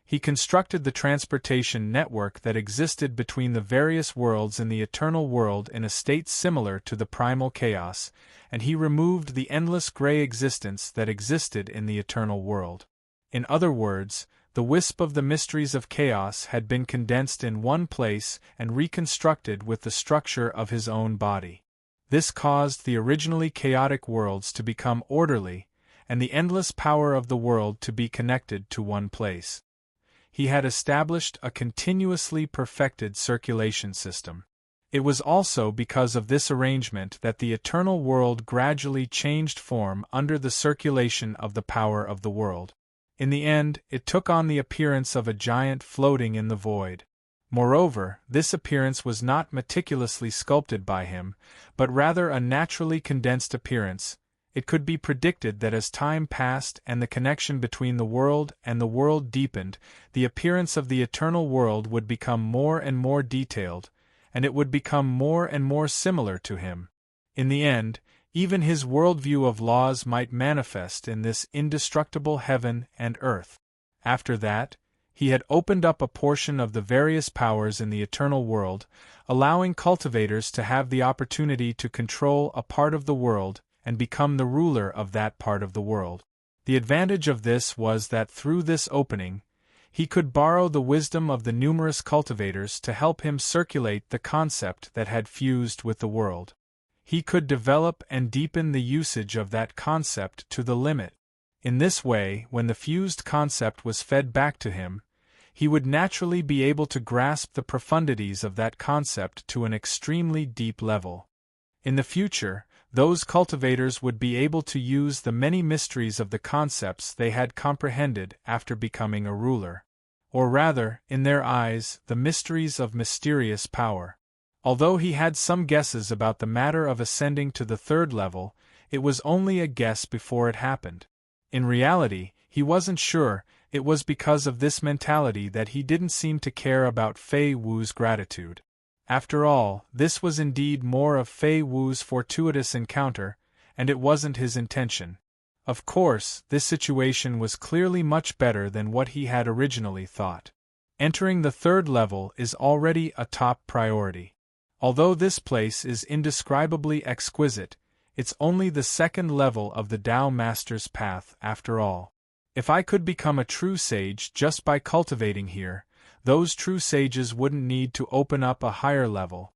He constructed the transportation network that existed between the various worlds in the eternal world in a state similar to the primal chaos, and he removed the endless gray existence that existed in the eternal world. In other words, the wisp of the mysteries of chaos had been condensed in one place and reconstructed with the structure of his own body. This caused the originally chaotic worlds to become orderly, and the endless power of the world to be connected to one place. He had established a continuously perfected circulation system. It was also because of this arrangement that the eternal world gradually changed form under the circulation of the power of the world. In the end, it took on the appearance of a giant floating in the void. Moreover, this appearance was not meticulously sculpted by him, but rather a naturally condensed appearance. It could be predicted that as time passed and the connection between the world and the world deepened, the appearance of the eternal world would become more and more detailed, and it would become more and more similar to him. In the end, even his worldview of laws might manifest in this indestructible heaven and earth. After that, he had opened up a portion of the various powers in the eternal world, allowing cultivators to have the opportunity to control a part of the world and become the ruler of that part of the world. The advantage of this was that through this opening, he could borrow the wisdom of the numerous cultivators to help him circulate the concept that had fused with the world. He could develop and deepen the usage of that concept to the limit. In this way, when the fused concept was fed back to him, he would naturally be able to grasp the profundities of that concept to an extremely deep level. In the future, those cultivators would be able to use the many mysteries of the concepts they had comprehended after becoming a ruler. Or rather, in their eyes, the mysteries of mysterious power. Although he had some guesses about the matter of ascending to the third level, it was only a guess before it happened. In reality, he wasn't sure. It was because of this mentality that he didn't seem to care about Fei Wu's gratitude. After all, this was indeed more of Fei Wu's fortuitous encounter, and it wasn't his intention. Of course, this situation was clearly much better than what he had originally thought. Entering the third level is already a top priority. Although this place is indescribably exquisite, it's only the second level of the Tao Master's path after all. If I could become a true sage just by cultivating here, those true sages wouldn't need to open up a higher level.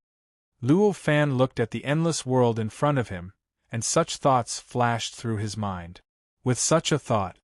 Luo Fan looked at the endless world in front of him, and such thoughts flashed through his mind. With such a thought,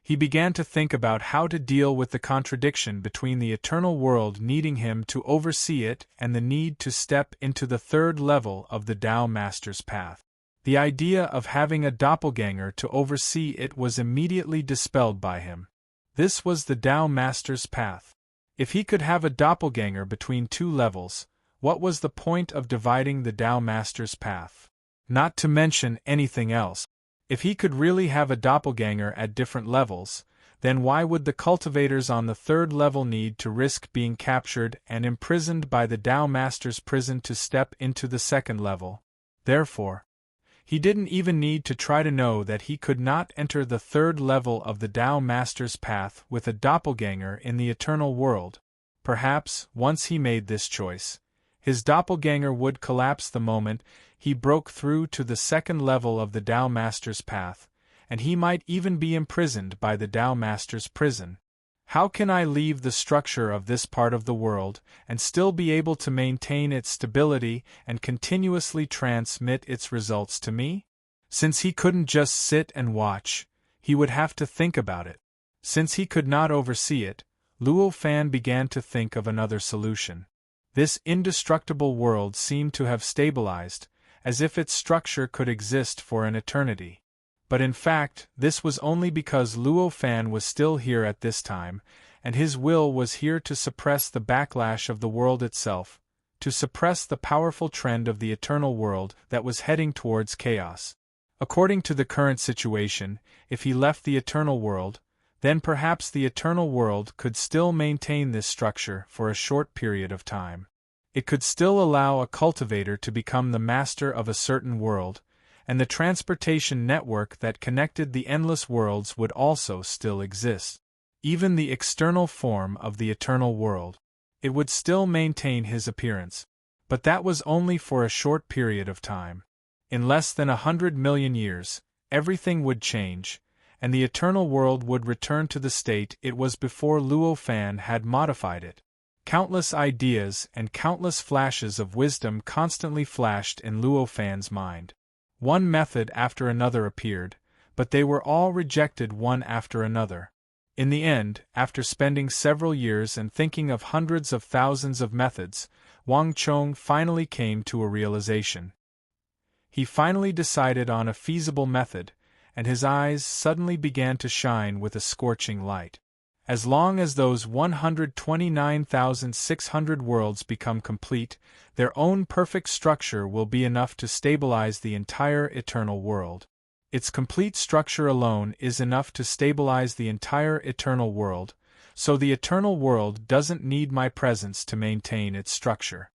he began to think about how to deal with the contradiction between the eternal world needing him to oversee it and the need to step into the third level of the Tao Master's path. The idea of having a doppelganger to oversee it was immediately dispelled by him. This was the Tao Master's path. If he could have a doppelganger between two levels, what was the point of dividing the Tao Master's path? Not to mention anything else. If he could really have a doppelganger at different levels, then why would the cultivators on the third level need to risk being captured and imprisoned by the Tao Master's prison to step into the second level? Therefore, he didn't even need to try to know that he could not enter the third level of the Tao Master's path with a doppelganger in the eternal world. Perhaps, once he made this choice, his doppelganger would collapse the moment he broke through to the second level of the Tao Master's path, and he might even be imprisoned by the Tao Master's prison. How can I leave the structure of this part of the world and still be able to maintain its stability and continuously transmit its results to me? Since he couldn't just sit and watch, he would have to think about it. Since he could not oversee it, Luo Fan began to think of another solution. This indestructible world seemed to have stabilized, as if its structure could exist for an eternity. But in fact, this was only because Luo Fan was still here at this time, and his will was here to suppress the backlash of the world itself, to suppress the powerful trend of the eternal world that was heading towards chaos. According to the current situation, if he left the eternal world, then perhaps the eternal world could still maintain this structure for a short period of time. It could still allow a cultivator to become the master of a certain world, and the transportation network that connected the endless worlds would also still exist. Even the external form of the eternal world. It would still maintain his appearance. But that was only for a short period of time. In less than 100 million years, everything would change, and the eternal world would return to the state it was before Luo Fan had modified it. Countless ideas and countless flashes of wisdom constantly flashed in Luo Fan's mind. One method after another appeared, but they were all rejected one after another. In the end, after spending several years and thinking of hundreds of thousands of methods, Wang Chong finally came to a realization. He finally decided on a feasible method, and his eyes suddenly began to shine with a scorching light. As long as those 129,600 worlds become complete, their own perfect structure will be enough to stabilize the entire eternal world. Its complete structure alone is enough to stabilize the entire eternal world, so the eternal world doesn't need my presence to maintain its structure.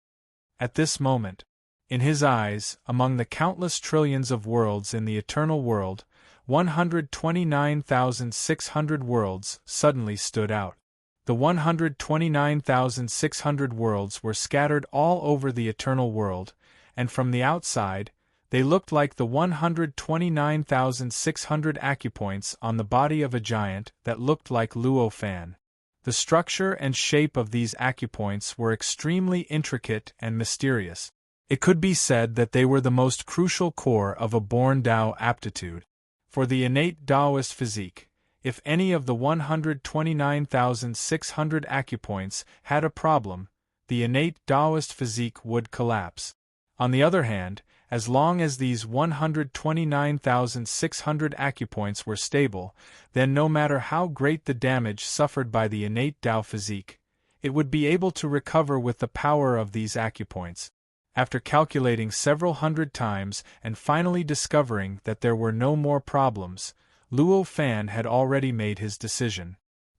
At this moment, in his eyes, among the countless trillions of worlds in the eternal world, 129,600 worlds suddenly stood out. The 129,600 worlds were scattered all over the eternal world, and from the outside, they looked like the 129,600 acupoints on the body of a giant that looked like Luo Fan. The structure and shape of these acupoints were extremely intricate and mysterious. It could be said that they were the most crucial core of a born Tao aptitude. For the innate Taoist physique, if any of the 129,600 acupoints had a problem, the innate Taoist physique would collapse. On the other hand, as long as these 129,600 acupoints were stable, then no matter how great the damage suffered by the innate Tao physique, it would be able to recover with the power of these acupoints. After calculating several hundred times and finally discovering that there were no more problems, Luo Fan had already made his decision.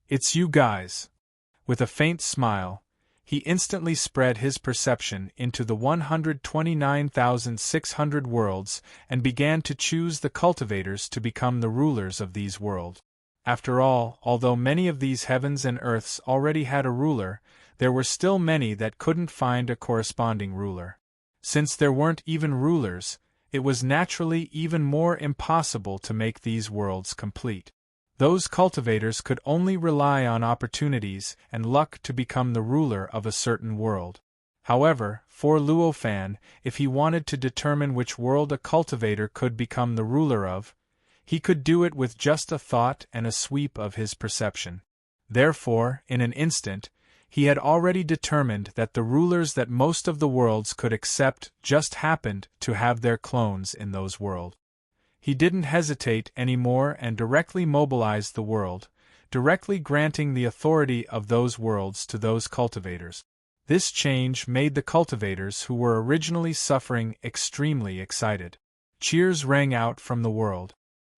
"It's you guys." With a faint smile, he instantly spread his perception into the 129,600 worlds and began to choose the cultivators to become the rulers of these worlds. After all, although many of these heavens and earths already had a ruler, there were still many that couldn't find a corresponding ruler. Since there weren't even rulers, it was naturally even more impossible to make these worlds complete. Those cultivators could only rely on opportunities and luck to become the ruler of a certain world. However, for Luo Fan, if he wanted to determine which world a cultivator could become the ruler of, he could do it with just a thought and a sweep of his perception. Therefore, in an instant, he had already determined that the rulers that most of the worlds could accept just happened to have their clones in those worlds. He didn't hesitate any more and directly mobilized the world, directly granting the authority of those worlds to those cultivators. This change made the cultivators who were originally suffering extremely excited. Cheers rang out from the world.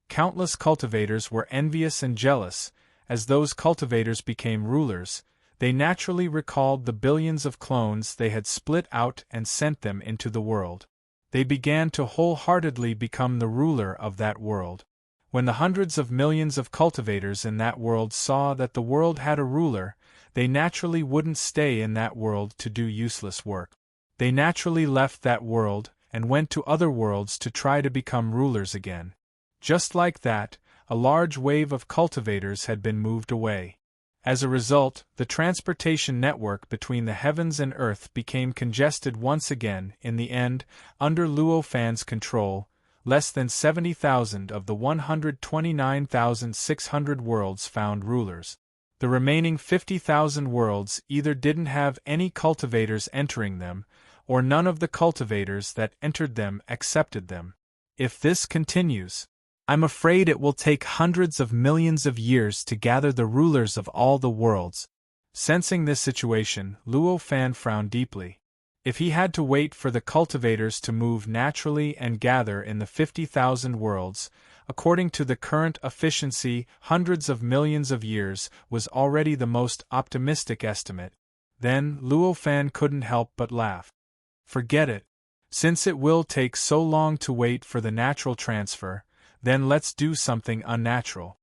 Countless cultivators were envious and jealous. As those cultivators became rulers, they naturally recalled the billions of clones they had split out and sent them into the world. They began to wholeheartedly become the ruler of that world. When the hundreds of millions of cultivators in that world saw that the world had a ruler, they naturally wouldn't stay in that world to do useless work. They naturally left that world and went to other worlds to try to become rulers again. Just like that, a large wave of cultivators had been moved away. As a result, the transportation network between the heavens and Earth became congested once again. In the end, under Luo Fan's control, less than 70,000 of the 129,600 worlds found rulers. The remaining 50,000 worlds either didn't have any cultivators entering them, or none of the cultivators that entered them accepted them. If this continues, I'm afraid it will take hundreds of millions of years to gather the rulers of all the worlds. Sensing this situation, Luo Fan frowned deeply. If he had to wait for the cultivators to move naturally and gather in the 50,000 worlds, according to the current efficiency, hundreds of millions of years was already the most optimistic estimate, then Luo Fan couldn't help but laugh. Forget it. Since it will take so long to wait for the natural transfer, then let's do something unnatural.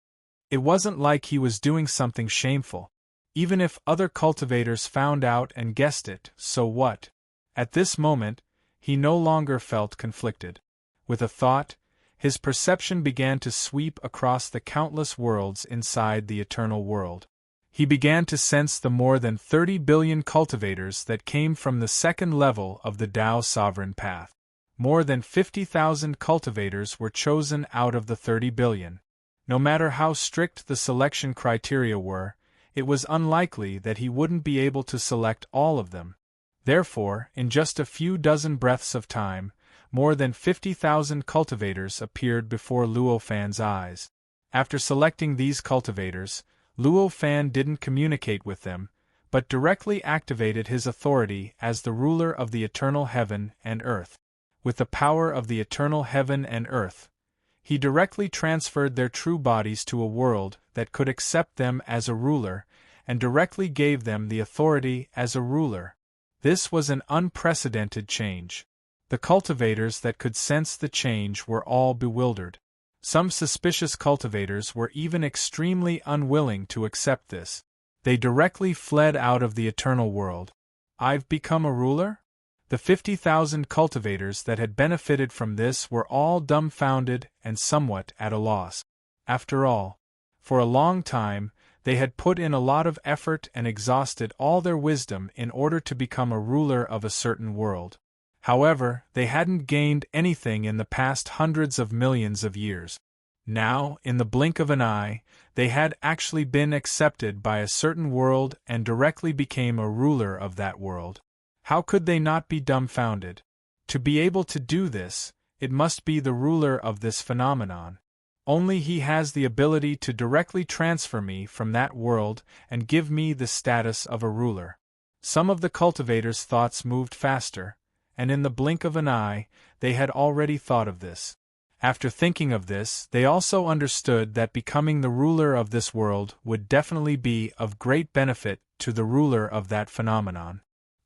It wasn't like he was doing something shameful. Even if other cultivators found out and guessed it, so what? At this moment, he no longer felt conflicted. With a thought, his perception began to sweep across the countless worlds inside the eternal world. He began to sense the more than 30 billion cultivators that came from the second level of the Tao Sovereign Path. More than 50,000 cultivators were chosen out of the 30 billion. No matter how strict the selection criteria were, it was unlikely that he wouldn't be able to select all of them. Therefore, in just a few dozen breaths of time, more than 50,000 cultivators appeared before Luo Fan's eyes. After selecting these cultivators, Luo Fan didn't communicate with them, but directly activated his authority as the ruler of the eternal heaven and earth. With the power of the eternal heaven and earth, he directly transferred their true bodies to a world that could accept them as a ruler, and directly gave them the authority as a ruler. This was an unprecedented change. The cultivators that could sense the change were all bewildered. Some suspicious cultivators were even extremely unwilling to accept this. They directly fled out of the eternal world. I've become a ruler? The 50,000 cultivators that had benefited from this were all dumbfounded and somewhat at a loss. After all, for a long time, they had put in a lot of effort and exhausted all their wisdom in order to become a ruler of a certain world. However, they hadn't gained anything in the past hundreds of millions of years. Now, in the blink of an eye, they had actually been accepted by a certain world and directly became a ruler of that world. How could they not be dumbfounded? To be able to do this, it must be the ruler of this phenomenon. Only he has the ability to directly transfer me from that world and give me the status of a ruler. Some of the cultivators' thoughts moved faster, and in the blink of an eye, they had already thought of this. After thinking of this, they also understood that becoming the ruler of this world would definitely be of great benefit to the ruler of that phenomenon.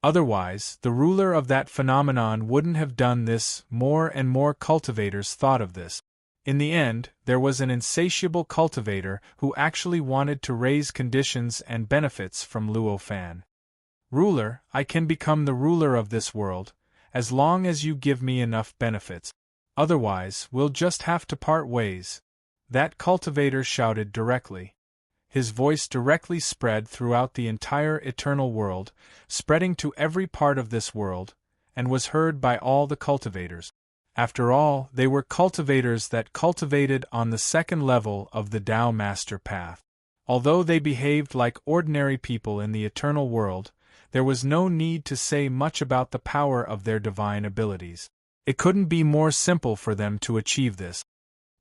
Otherwise, the ruler of that phenomenon wouldn't have done this. More and more cultivators thought of this. In the end, there was an insatiable cultivator who actually wanted to raise conditions and benefits from Luo Fan. Ruler, I can become the ruler of this world, as long as you give me enough benefits. Otherwise, we'll just have to part ways. That cultivator shouted directly. His voice directly spread throughout the entire eternal world, spreading to every part of this world, and was heard by all the cultivators. After all, they were cultivators that cultivated on the second level of the Tao Master Path. Although they behaved like ordinary people in the eternal world, there was no need to say much about the power of their divine abilities. It couldn't be more simple for them to achieve this.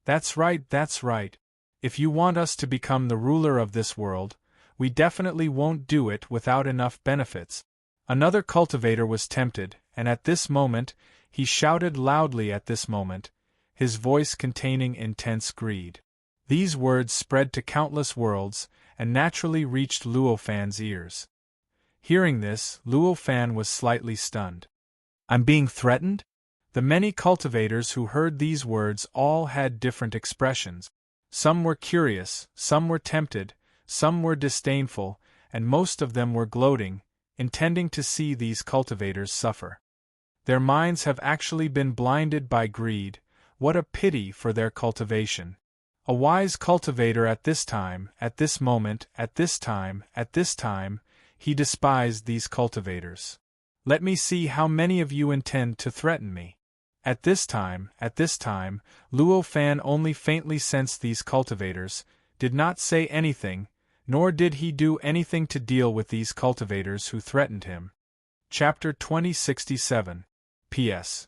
That's right, that's right. If you want us to become the ruler of this world, we definitely won't do it without enough benefits. Another cultivator was tempted, and at this moment, he shouted loudly at this moment, his voice containing intense greed. These words spread to countless worlds, and naturally reached Luo Fan's ears. Hearing this, Luo Fan was slightly stunned. I'm being threatened? The many cultivators who heard these words all had different expressions. Some were curious, some were tempted, some were disdainful, and most of them were gloating, intending to see these cultivators suffer. Their minds have actually been blinded by greed. What a pity for their cultivation. A wise cultivator at this time, at this moment, at this time, he despised these cultivators. Let me see how many of you intend to threaten me. At this time, Luo Fan only faintly sensed these cultivators, did not say anything, nor did he do anything to deal with these cultivators who threatened him. Chapter 2067. P.S.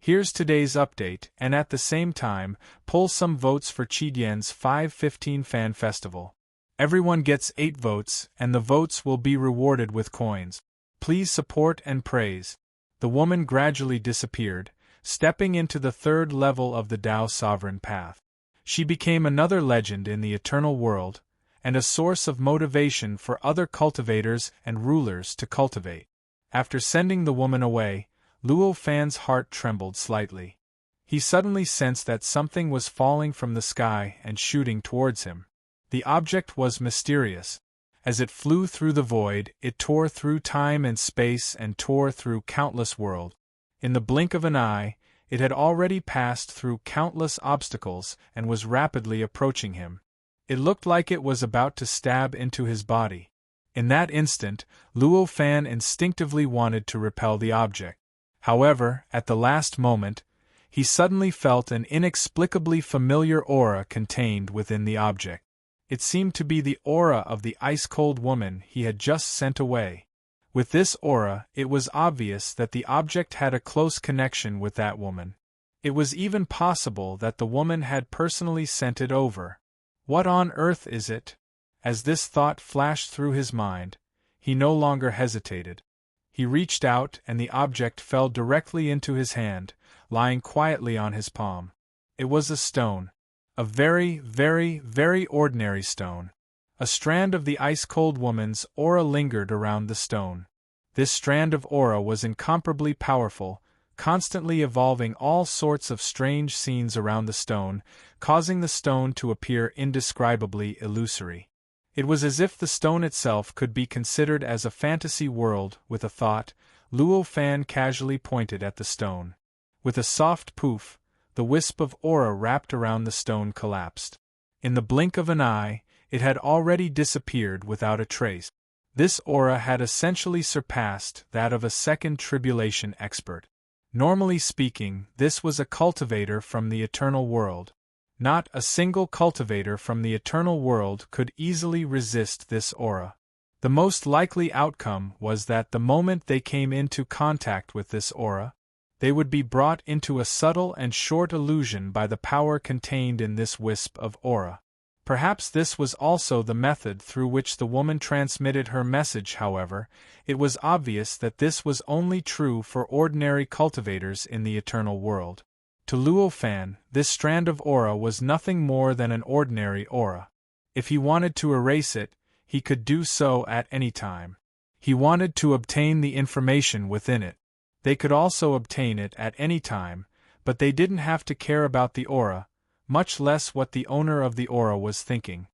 Here's today's update, and at the same time, poll some votes for Chidian's 515 Fan Festival. Everyone gets 8 votes, and the votes will be rewarded with coins. Please support and praise. The woman gradually disappeared, stepping into the 3rd level of the Tao Sovereign Path. She became another legend in the eternal world, and a source of motivation for other cultivators and rulers to cultivate. After sending the woman away, Luo Fan's heart trembled slightly. He suddenly sensed that something was falling from the sky and shooting towards him. The object was mysterious. As it flew through the void, it tore through time and space and tore through countless worlds. In the blink of an eye, it had already passed through countless obstacles and was rapidly approaching him. It looked like it was about to stab into his body. In that instant, Luo Fan instinctively wanted to repel the object. However, at the last moment, he suddenly felt an inexplicably familiar aura contained within the object. It seemed to be the aura of the ice-cold woman he had just sent away. With this aura, it was obvious that the object had a close connection with that woman. It was even possible that the woman had personally sent it over. What on earth is it? As this thought flashed through his mind, he no longer hesitated. He reached out and the object fell directly into his hand, lying quietly on his palm. It was a stone. A very, very, very ordinary stone. A strand of the ice-cold woman's aura lingered around the stone. This strand of aura was incomparably powerful, constantly evolving all sorts of strange scenes around the stone, causing the stone to appear indescribably illusory. It was as if the stone itself could be considered as a fantasy world. With a thought, Luo Fan casually pointed at the stone. With a soft poof, the wisp of aura wrapped around the stone collapsed. In the blink of an eye, it had already disappeared without a trace. This aura had essentially surpassed that of a second tribulation expert. Normally speaking, this was a cultivator from the eternal world. Not a single cultivator from the eternal world could easily resist this aura. The most likely outcome was that the moment they came into contact with this aura, they would be brought into a subtle and short illusion by the power contained in this wisp of aura. Perhaps this was also the method through which the woman transmitted her message. However, it was obvious that this was only true for ordinary cultivators in the eternal world. To Luo Fan, this strand of aura was nothing more than an ordinary aura. If he wanted to erase it, he could do so at any time. He wanted to obtain the information within it. They could also obtain it at any time, but they didn't have to care about the aura, much less what the owner of the aura was thinking.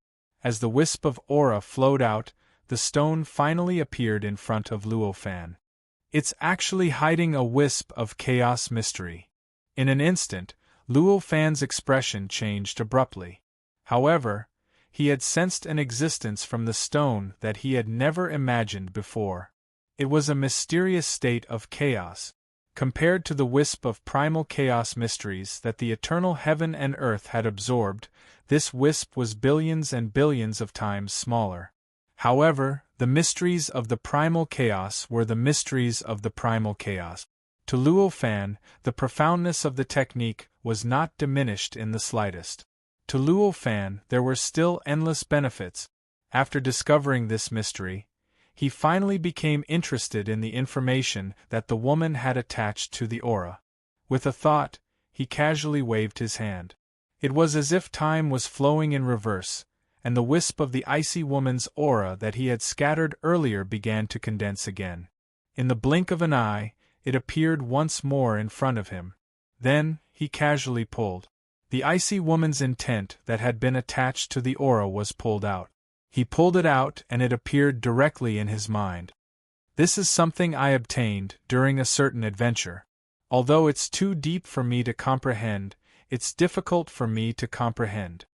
As the wisp of aura flowed out, the stone finally appeared in front of Luo Fan. It's actually hiding a wisp of chaos mystery. In an instant, Luo Fan's expression changed abruptly. However, he had sensed an existence from the stone that he had never imagined before. It was a mysterious state of chaos. Compared to the wisp of primal chaos mysteries that the eternal heaven and earth had absorbed, this wisp was billions and billions of times smaller. However, the mysteries of the primal chaos were the mysteries of the primal chaos. To Luo Fan, the profoundness of the technique was not diminished in the slightest. To Luo Fan, there were still endless benefits. After discovering this mystery, he finally became interested in the information that the woman had attached to the aura. With a thought, he casually waved his hand. It was as if time was flowing in reverse, and the wisp of the icy woman's aura that he had scattered earlier began to condense again. In the blink of an eye, it appeared once more in front of him. Then, he casually pulled. The icy woman's intent that had been attached to the aura was pulled out. He pulled it out and it appeared directly in his mind. This is something I obtained during a certain adventure. Although it's too deep for me to comprehend, it's difficult for me to comprehend.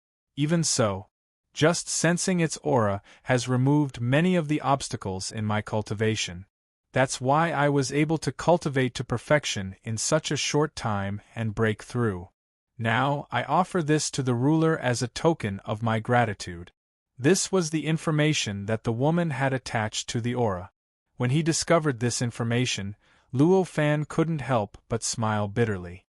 Even so, just sensing its aura has removed many of the obstacles in my cultivation. That's why I was able to cultivate to perfection in such a short time and break through. Now, I offer this to the ruler as a token of my gratitude. This was the information that the woman had attached to the aura. When he discovered this information, Luo Fan couldn't help but smile bitterly.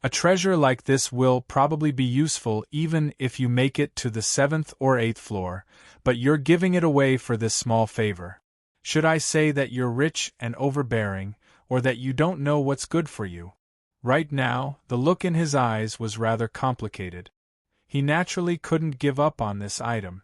A treasure like this will probably be useful even if you make it to the 7th or 8th floor, but you're giving it away for this small favor. Should I say that you're rich and overbearing, or that you don't know what's good for you? Right now, the look in his eyes was rather complicated. He naturally couldn't give up on this item.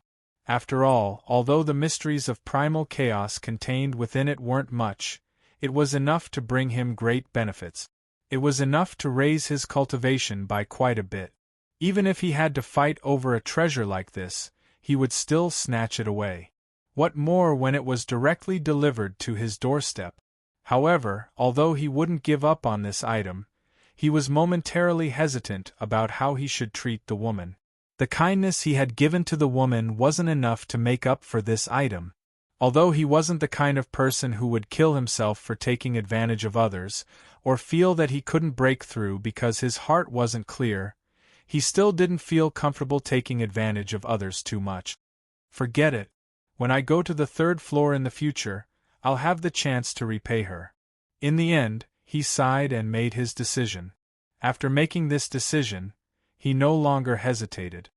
After all, although the mysteries of primal chaos contained within it weren't much, it was enough to bring him great benefits. It was enough to raise his cultivation by quite a bit. Even if he had to fight over a treasure like this, he would still snatch it away. What more when it was directly delivered to his doorstep? However, although he wouldn't give up on this item, he was momentarily hesitant about how he should treat the woman. The kindness he had given to the woman wasn't enough to make up for this item. Although he wasn't the kind of person who would kill himself for taking advantage of others, or feel that he couldn't break through because his heart wasn't clear, he still didn't feel comfortable taking advantage of others too much. Forget it. When I go to the 3rd floor in the future, I'll have the chance to repay her. In the end, he sighed and made his decision. After making this decision, he no longer hesitated.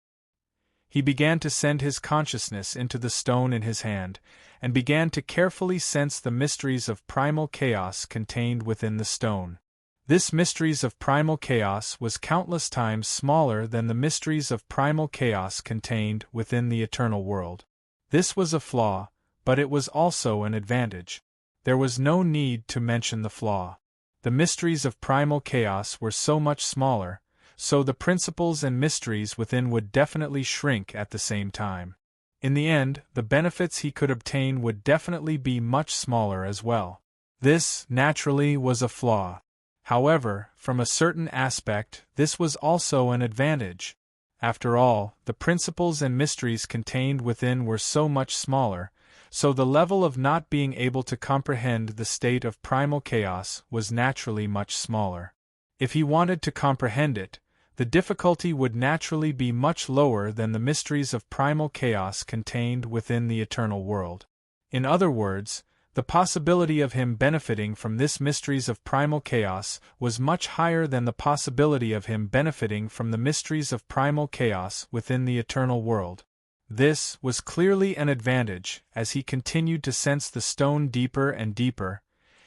He began to send his consciousness into the stone in his hand, and began to carefully sense the mysteries of primal chaos contained within the stone. This mysteries of primal chaos was countless times smaller than the mysteries of primal chaos contained within the eternal world. This was a flaw, but it was also an advantage. There was no need to mention the flaw. The mysteries of primal chaos were so much smaller, so the principles and mysteries within would definitely shrink at the same time. In the end, the benefits he could obtain would definitely be much smaller as well. This, naturally, was a flaw. However, from a certain aspect, this was also an advantage. After all, the principles and mysteries contained within were so much smaller, so the level of not being able to comprehend the state of primal chaos was naturally much smaller. If he wanted to comprehend it, the difficulty would naturally be much lower than the mysteries of primal chaos contained within the eternal world. In other words, the possibility of him benefiting from this mysteries of primal chaos was much higher than the possibility of him benefiting from the mysteries of primal chaos within the eternal world. This was clearly an advantage. As he continued to sense the stone deeper and deeper,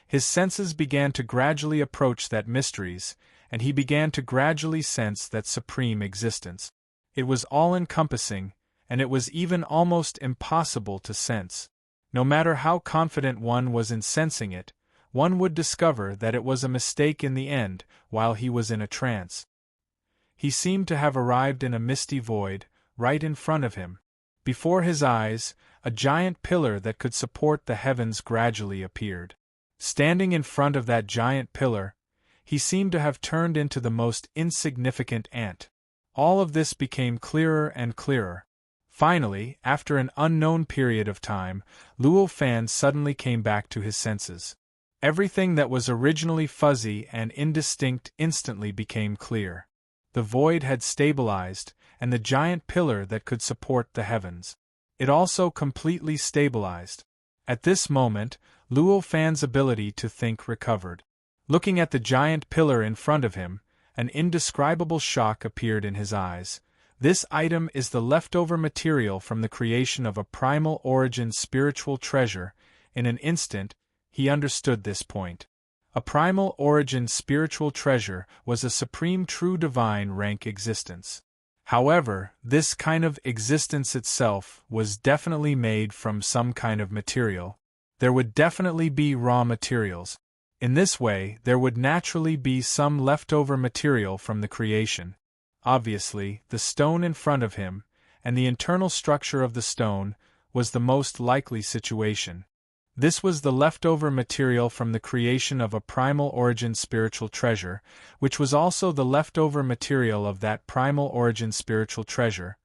his senses began to gradually approach that mysteries, and he began to gradually sense that supreme existence. It was all-encompassing, and it was even almost impossible to sense. No matter how confident one was in sensing it, one would discover that it was a mistake in the end, while he was in a trance. He seemed to have arrived in a misty void, right in front of him. Before his eyes, a giant pillar that could support the heavens gradually appeared. Standing in front of that giant pillar, he seemed to have turned into the most insignificant ant. All of this became clearer and clearer. Finally, after an unknown period of time, Luo Fan suddenly came back to his senses. Everything that was originally fuzzy and indistinct instantly became clear. The void had stabilized, and the giant pillar that could support the heavens. It also completely stabilized. At this moment, Luo Fan's ability to think recovered. Looking at the giant pillar in front of him, an indescribable shock appeared in his eyes. This item is the leftover material from the creation of a primal origin spiritual treasure. In an instant, he understood this point. A primal origin spiritual treasure was a supreme true divine rank existence. However, this kind of existence itself was definitely made from some kind of material. There would definitely be raw materials. In this way, there would naturally be some leftover material from the creation. Obviously, the stone in front of him, and the internal structure of the stone, was the most likely situation. This was the leftover material from the creation of a primal origin spiritual treasure, which was also the leftover material of that primal origin spiritual treasure.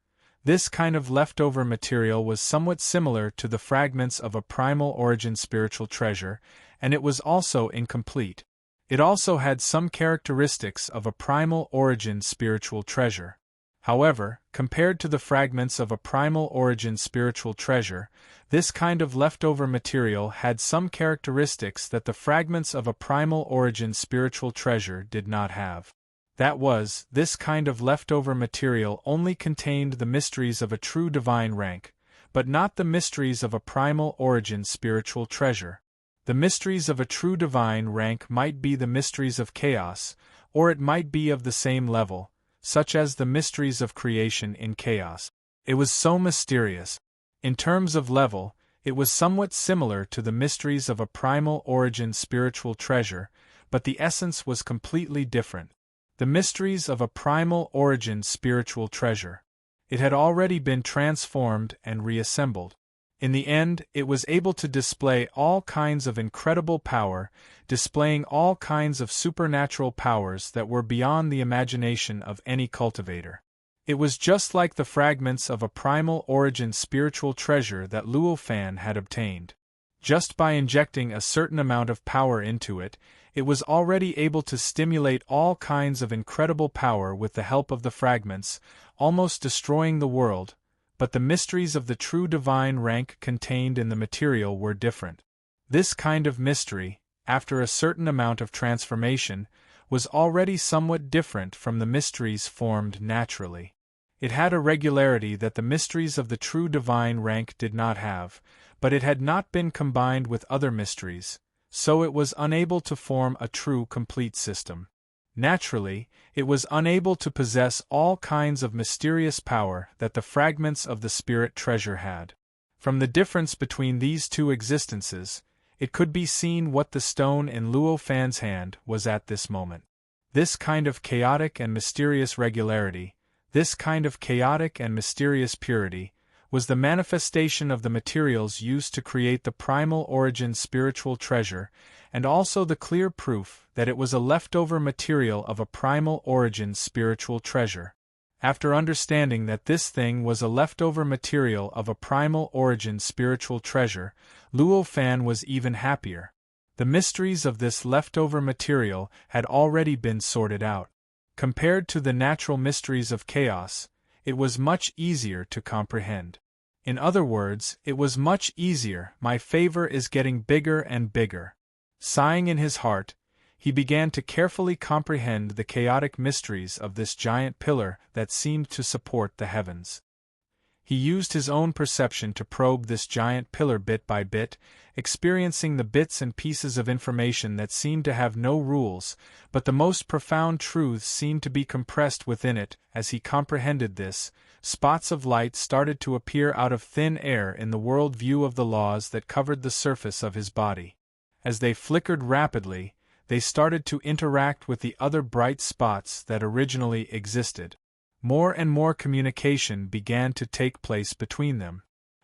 This kind of leftover material was somewhat similar to the fragments of a primal origin spiritual treasure, and it was also incomplete. It also had some characteristics of a primal origin spiritual treasure. However, compared to the fragments of a primal origin spiritual treasure, this kind of leftover material had some characteristics that the fragments of a primal origin spiritual treasure did not have. That was, this kind of leftover material only contained the mysteries of a true divine rank, but not the mysteries of a primal origin spiritual treasure. The mysteries of a true divine rank might be the mysteries of chaos, or it might be of the same level, such as the mysteries of creation in chaos. It was so mysterious. In terms of level, it was somewhat similar to the mysteries of a primal origin spiritual treasure, but the essence was completely different. The mysteries of a primal origin spiritual treasure. It had already been transformed and reassembled. In the end, it was able to display all kinds of incredible power, displaying all kinds of supernatural powers that were beyond the imagination of any cultivator. It was just like the fragments of a primal origin spiritual treasure that Luo Fan had obtained. Just by injecting a certain amount of power into it, it was already able to stimulate all kinds of incredible power with the help of the fragments, almost destroying the world, but the mysteries of the true divine rank contained in the material were different. This kind of mystery, after a certain amount of transformation, was already somewhat different from the mysteries formed naturally. It had a regularity that the mysteries of the true divine rank did not have, but it had not been combined with other mysteries, so it was unable to form a true complete system. Naturally, it was unable to possess all kinds of mysterious power that the fragments of the spirit treasure had. From the difference between these two existences, it could be seen what the stone in Luo Fan's hand was at this moment. This kind of chaotic and mysterious regularity, this kind of chaotic and mysterious purity, was the manifestation of the materials used to create the primal origin spiritual treasure, and also the clear proof that it was a leftover material of a primal origin spiritual treasure. After understanding that this thing was a leftover material of a primal origin spiritual treasure, Luo Fan was even happier. The mysteries of this leftover material had already been sorted out. Compared to the natural mysteries of chaos, it was much easier to comprehend. In other words, it was much easier. My favor is getting bigger and bigger. Sighing in his heart, he began to carefully comprehend the chaotic mysteries of this giant pillar that seemed to support the heavens. He used his own perception to probe this giant pillar bit by bit, experiencing the bits and pieces of information that seemed to have no rules, but the most profound truths seemed to be compressed within it. As he comprehended this, spots of light started to appear out of thin air in the world view of the laws that covered the surface of his body. As they flickered rapidly, they started to interact with the other bright spots that originally existed. More and more communication began to take place between them.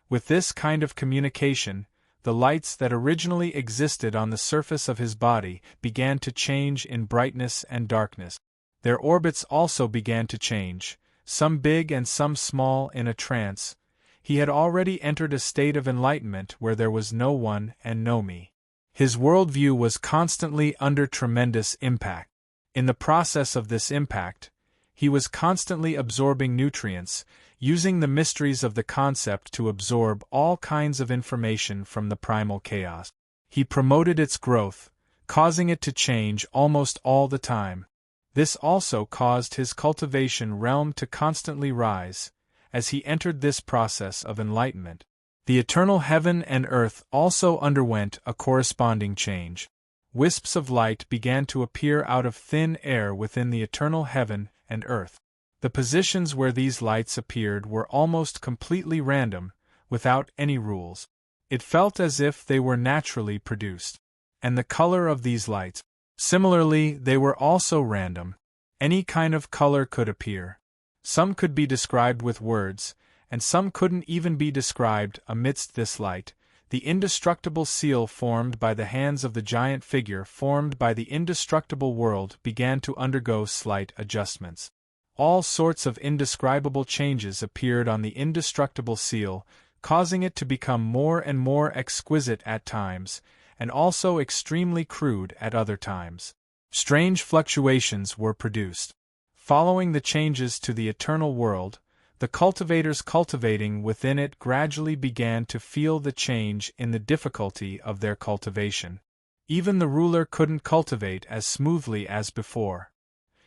With this kind of communication, the lights that originally existed on the surface of his body began to change in brightness and darkness. Their orbits also began to change, some big and some small in a trance. He had already entered a state of enlightenment where there was no one and no me. His worldview was constantly under tremendous impact. In the process of this impact, he was constantly absorbing nutrients, using the mysteries of the concept to absorb all kinds of information from the primal chaos. He promoted its growth, causing it to change almost all the time. This also caused his cultivation realm to constantly rise. As he entered this process of enlightenment, the eternal heaven and earth also underwent a corresponding change. Wisps of light began to appear out of thin air within the eternal heaven and earth. The positions where these lights appeared were almost completely random, without any rules. It felt as if they were naturally produced. And the color of these lights, similarly, they were also random. Any kind of color could appear. Some could be described with words, and some couldn't even be described. Amidst this light, the indestructible seal formed by the hands of the giant figure formed by the indestructible world began to undergo slight adjustments. all sorts of indescribable changes appeared on the indestructible seal, causing it to become more and more exquisite at times, and also extremely crude at other times. Strange fluctuations were produced. Following the changes to the eternal world, the cultivators cultivating within it gradually began to feel the change in the difficulty of their cultivation. Even the ruler couldn't cultivate as smoothly as before.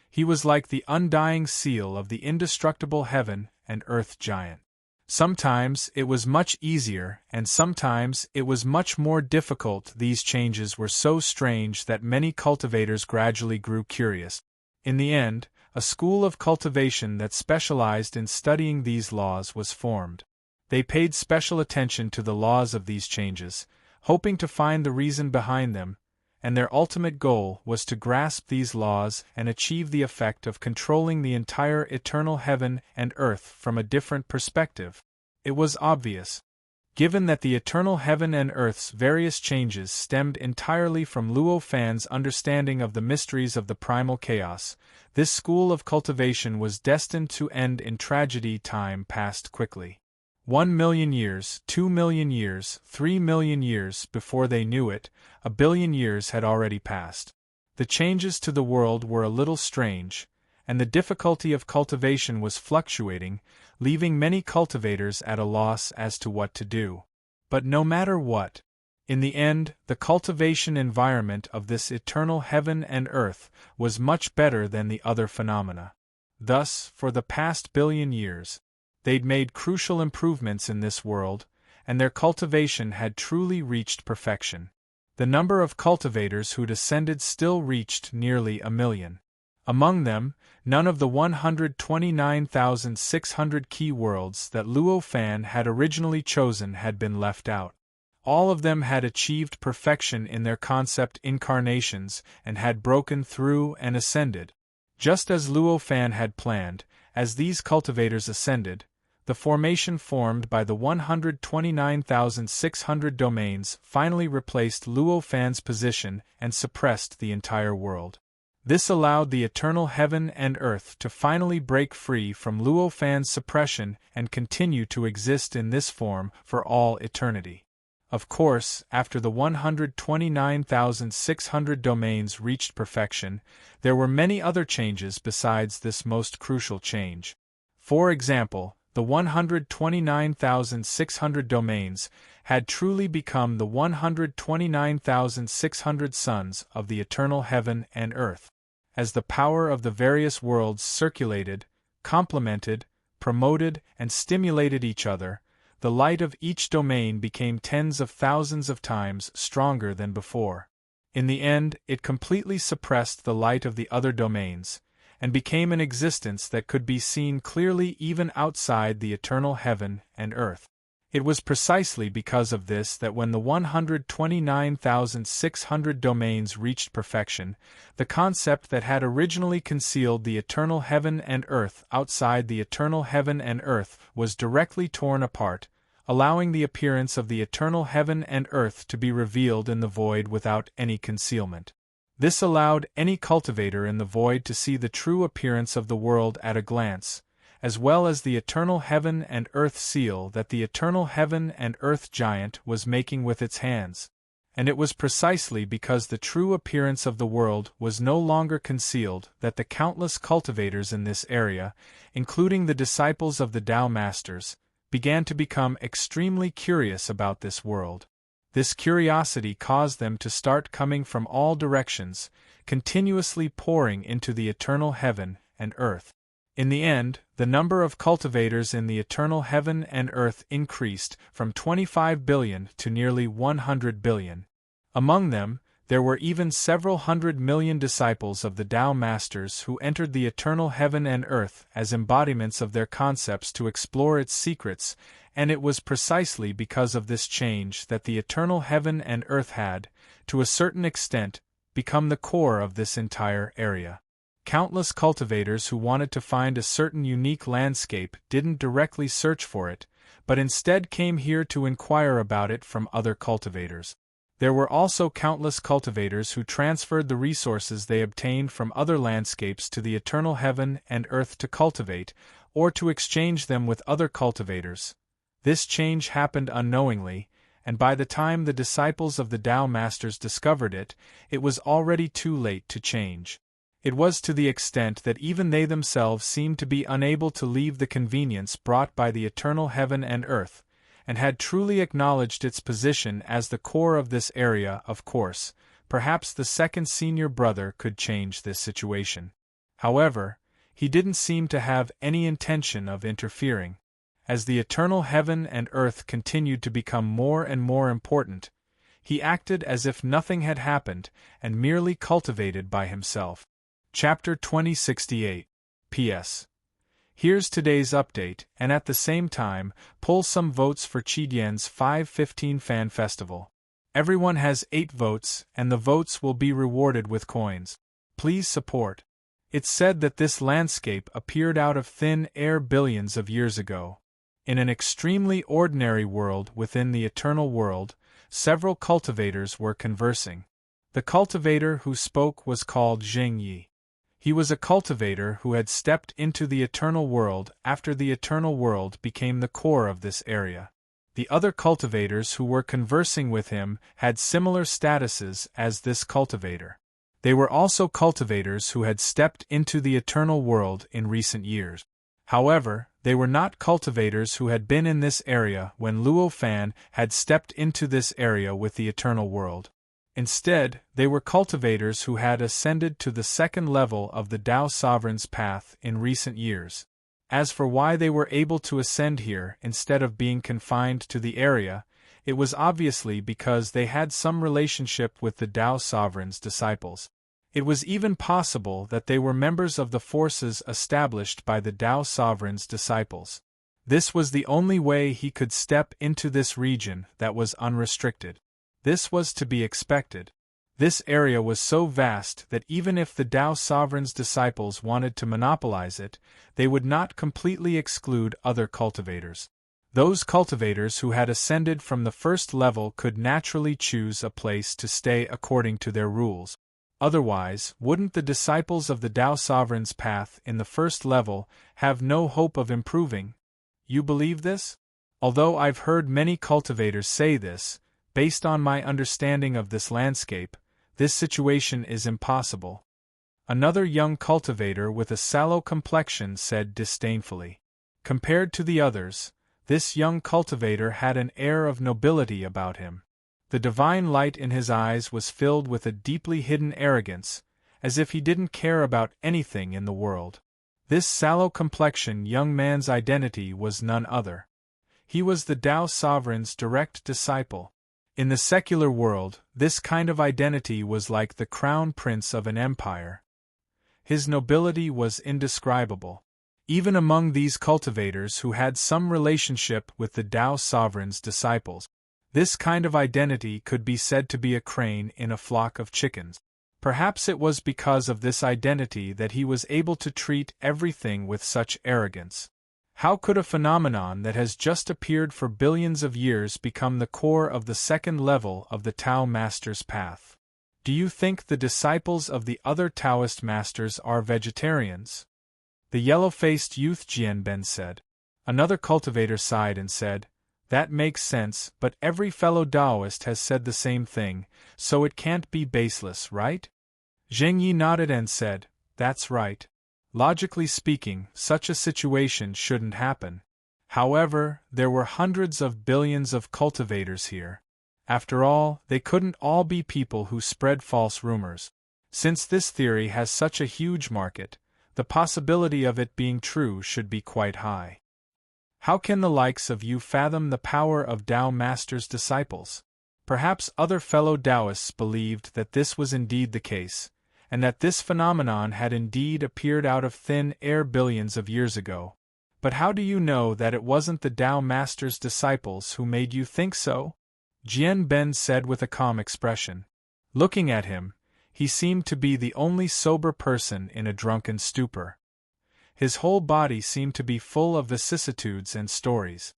He was like the undying seal of the indestructible heaven and earth giant. Sometimes it was much easier, and sometimes it was much more difficult. These changes were so strange that many cultivators gradually grew curious. In the end, a school of cultivation that specialized in studying these laws was formed. They paid special attention to the laws of these changes, hoping to find the reason behind them, and their ultimate goal was to grasp these laws and achieve the effect of controlling the entire eternal heaven and earth from a different perspective. It was obvious. Given that the eternal heaven and earth's various changes stemmed entirely from Luo Fan's understanding of the mysteries of the primal chaos, this school of cultivation was destined to end in tragedy. Time passed quickly. 1 million years, 2 million years, 3 million years, before they knew it, 1 billion years had already passed. The changes to the world were a little strange, and the difficulty of cultivation was fluctuating, leaving many cultivators at a loss as to what to do. But no matter what, in the end, the cultivation environment of this eternal heaven and earth was much better than the other phenomena. Thus, for the past billion years, they'd made crucial improvements in this world, and their cultivation had truly reached perfection. The number of cultivators who'd ascended still reached nearly 1 million. Among them, none of the 129,600 key worlds that Luo Fan had originally chosen had been left out. All of them had achieved perfection in their concept incarnations and had broken through and ascended. Just as Luo Fan had planned, as these cultivators ascended, the formation formed by the 129,600 domains finally replaced Luo Fan's position and suppressed the entire world. This allowed the eternal heaven and earth to finally break free from Luo Fan's suppression and continue to exist in this form for all eternity. Of course, after the 129,600 domains reached perfection, there were many other changes besides this most crucial change. For example, the 129,600 domains had truly become the 129,600 sons of the eternal heaven and earth. As the power of the various worlds circulated, complemented, promoted, and stimulated each other, the light of each domain became tens of thousands of times stronger than before. In the end, it completely suppressed the light of the other domains, and became an existence that could be seen clearly even outside the eternal heaven and earth. It was precisely because of this that when the 129,600 domains reached perfection, the concept that had originally concealed the eternal heaven and earth outside the eternal heaven and earth was directly torn apart, allowing the appearance of the eternal heaven and earth to be revealed in the void without any concealment. This allowed any cultivator in the void to see the true appearance of the world at a glance, as well as the eternal heaven and earth seal that the eternal heaven and earth giant was making with its hands. And it was precisely because the true appearance of the world was no longer concealed that the countless cultivators in this area, including the disciples of the Tao Masters, began to become extremely curious about this world. This curiosity caused them to start coming from all directions, continuously pouring into the eternal heaven and earth. In the end, the number of cultivators in the eternal heaven and earth increased from 25 billion to nearly 100 billion. Among them, there were even several 100 million disciples of the Tao Masters who entered the eternal heaven and earth as embodiments of their concepts to explore its secrets, and it was precisely because of this change that the eternal heaven and earth had, to a certain extent, become the core of this entire area. Countless cultivators who wanted to find a certain unique landscape didn't directly search for it, but instead came here to inquire about it from other cultivators. There were also countless cultivators who transferred the resources they obtained from other landscapes to the eternal heaven and earth to cultivate, or to exchange them with other cultivators. This change happened unknowingly, and by the time the disciples of the Tao Masters discovered it, it was already too late to change. It was to the extent that even they themselves seemed to be unable to leave the convenience brought by the eternal heaven and earth, and had truly acknowledged its position as the core of this area. Of course, perhaps the second senior brother could change this situation. However, he didn't seem to have any intention of interfering. As the eternal heaven and earth continued to become more and more important, he acted as if nothing had happened and merely cultivated by himself. Chapter 2068. P.S. Here's today's update, and at the same time, pull some votes for Chidian's 515 Fan Festival. Everyone has 8 votes, and the votes will be rewarded with coins. Please support. It's said that this landscape appeared out of thin air billions of years ago. In an extremely ordinary world within the eternal world, several cultivators were conversing. The cultivator who spoke was called Zheng Yi. He was a cultivator who had stepped into the eternal world after the eternal world became the core of this area. The other cultivators who were conversing with him had similar statuses as this cultivator. They were also cultivators who had stepped into the eternal world in recent years. However, they were not cultivators who had been in this area when Luo Fan had stepped into this area with the eternal world. Instead, they were cultivators who had ascended to the second level of the Tao Sovereign's path in recent years. As for why they were able to ascend here instead of being confined to the area, it was obviously because they had some relationship with the Tao Sovereign's disciples. It was even possible that they were members of the forces established by the Tao Sovereign's disciples. This was the only way he could step into this region that was unrestricted. This was to be expected. This area was so vast that even if the Tao Sovereign's disciples wanted to monopolize it, they would not completely exclude other cultivators. Those cultivators who had ascended from the first level could naturally choose a place to stay according to their rules. Otherwise, wouldn't the disciples of the Tao Sovereign's path in the first level have no hope of improving? You believe this? Although I've heard many cultivators say this, based on my understanding of this landscape, this situation is impossible. Another young cultivator with a sallow complexion said disdainfully. Compared to the others, this young cultivator had an air of nobility about him. The divine light in his eyes was filled with a deeply hidden arrogance, as if he didn't care about anything in the world. This sallow-complexioned young man's identity was none other. He was the Tao Sovereign's direct disciple. In the secular world, this kind of identity was like the crown prince of an empire. His nobility was indescribable. Even among these cultivators who had some relationship with the Tao Sovereign's disciples, this kind of identity could be said to be a crane in a flock of chickens. Perhaps it was because of this identity that he was able to treat everything with such arrogance. How could a phenomenon that has just appeared for billions of years become the core of the second level of the Tao Master's path? Do you think the disciples of the other Taoist masters are vegetarians? The yellow-faced youth Jianben said. Another cultivator sighed and said, "That makes sense, but every fellow Taoist has said the same thing, so it can't be baseless, right?" Zheng Yi nodded and said, "That's right. Logically speaking, such a situation shouldn't happen. However, there were hundreds of billions of cultivators here. After all, they couldn't all be people who spread false rumors. Since this theory has such a huge market, the possibility of it being true should be quite high. How can the likes of you fathom the power of Tao Master's disciples? Perhaps other fellow Taoists believed that this was indeed the case, and that this phenomenon had indeed appeared out of thin air billions of years ago. But how do you know that it wasn't the Tao Master's disciples who made you think so?" Jian Ben said with a calm expression. Looking at him, he seemed to be the only sober person in a drunken stupor. His whole body seemed to be full of vicissitudes and stories.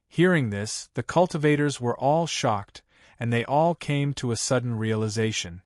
Hearing this, the cultivators were all shocked, and they all came to a sudden realization.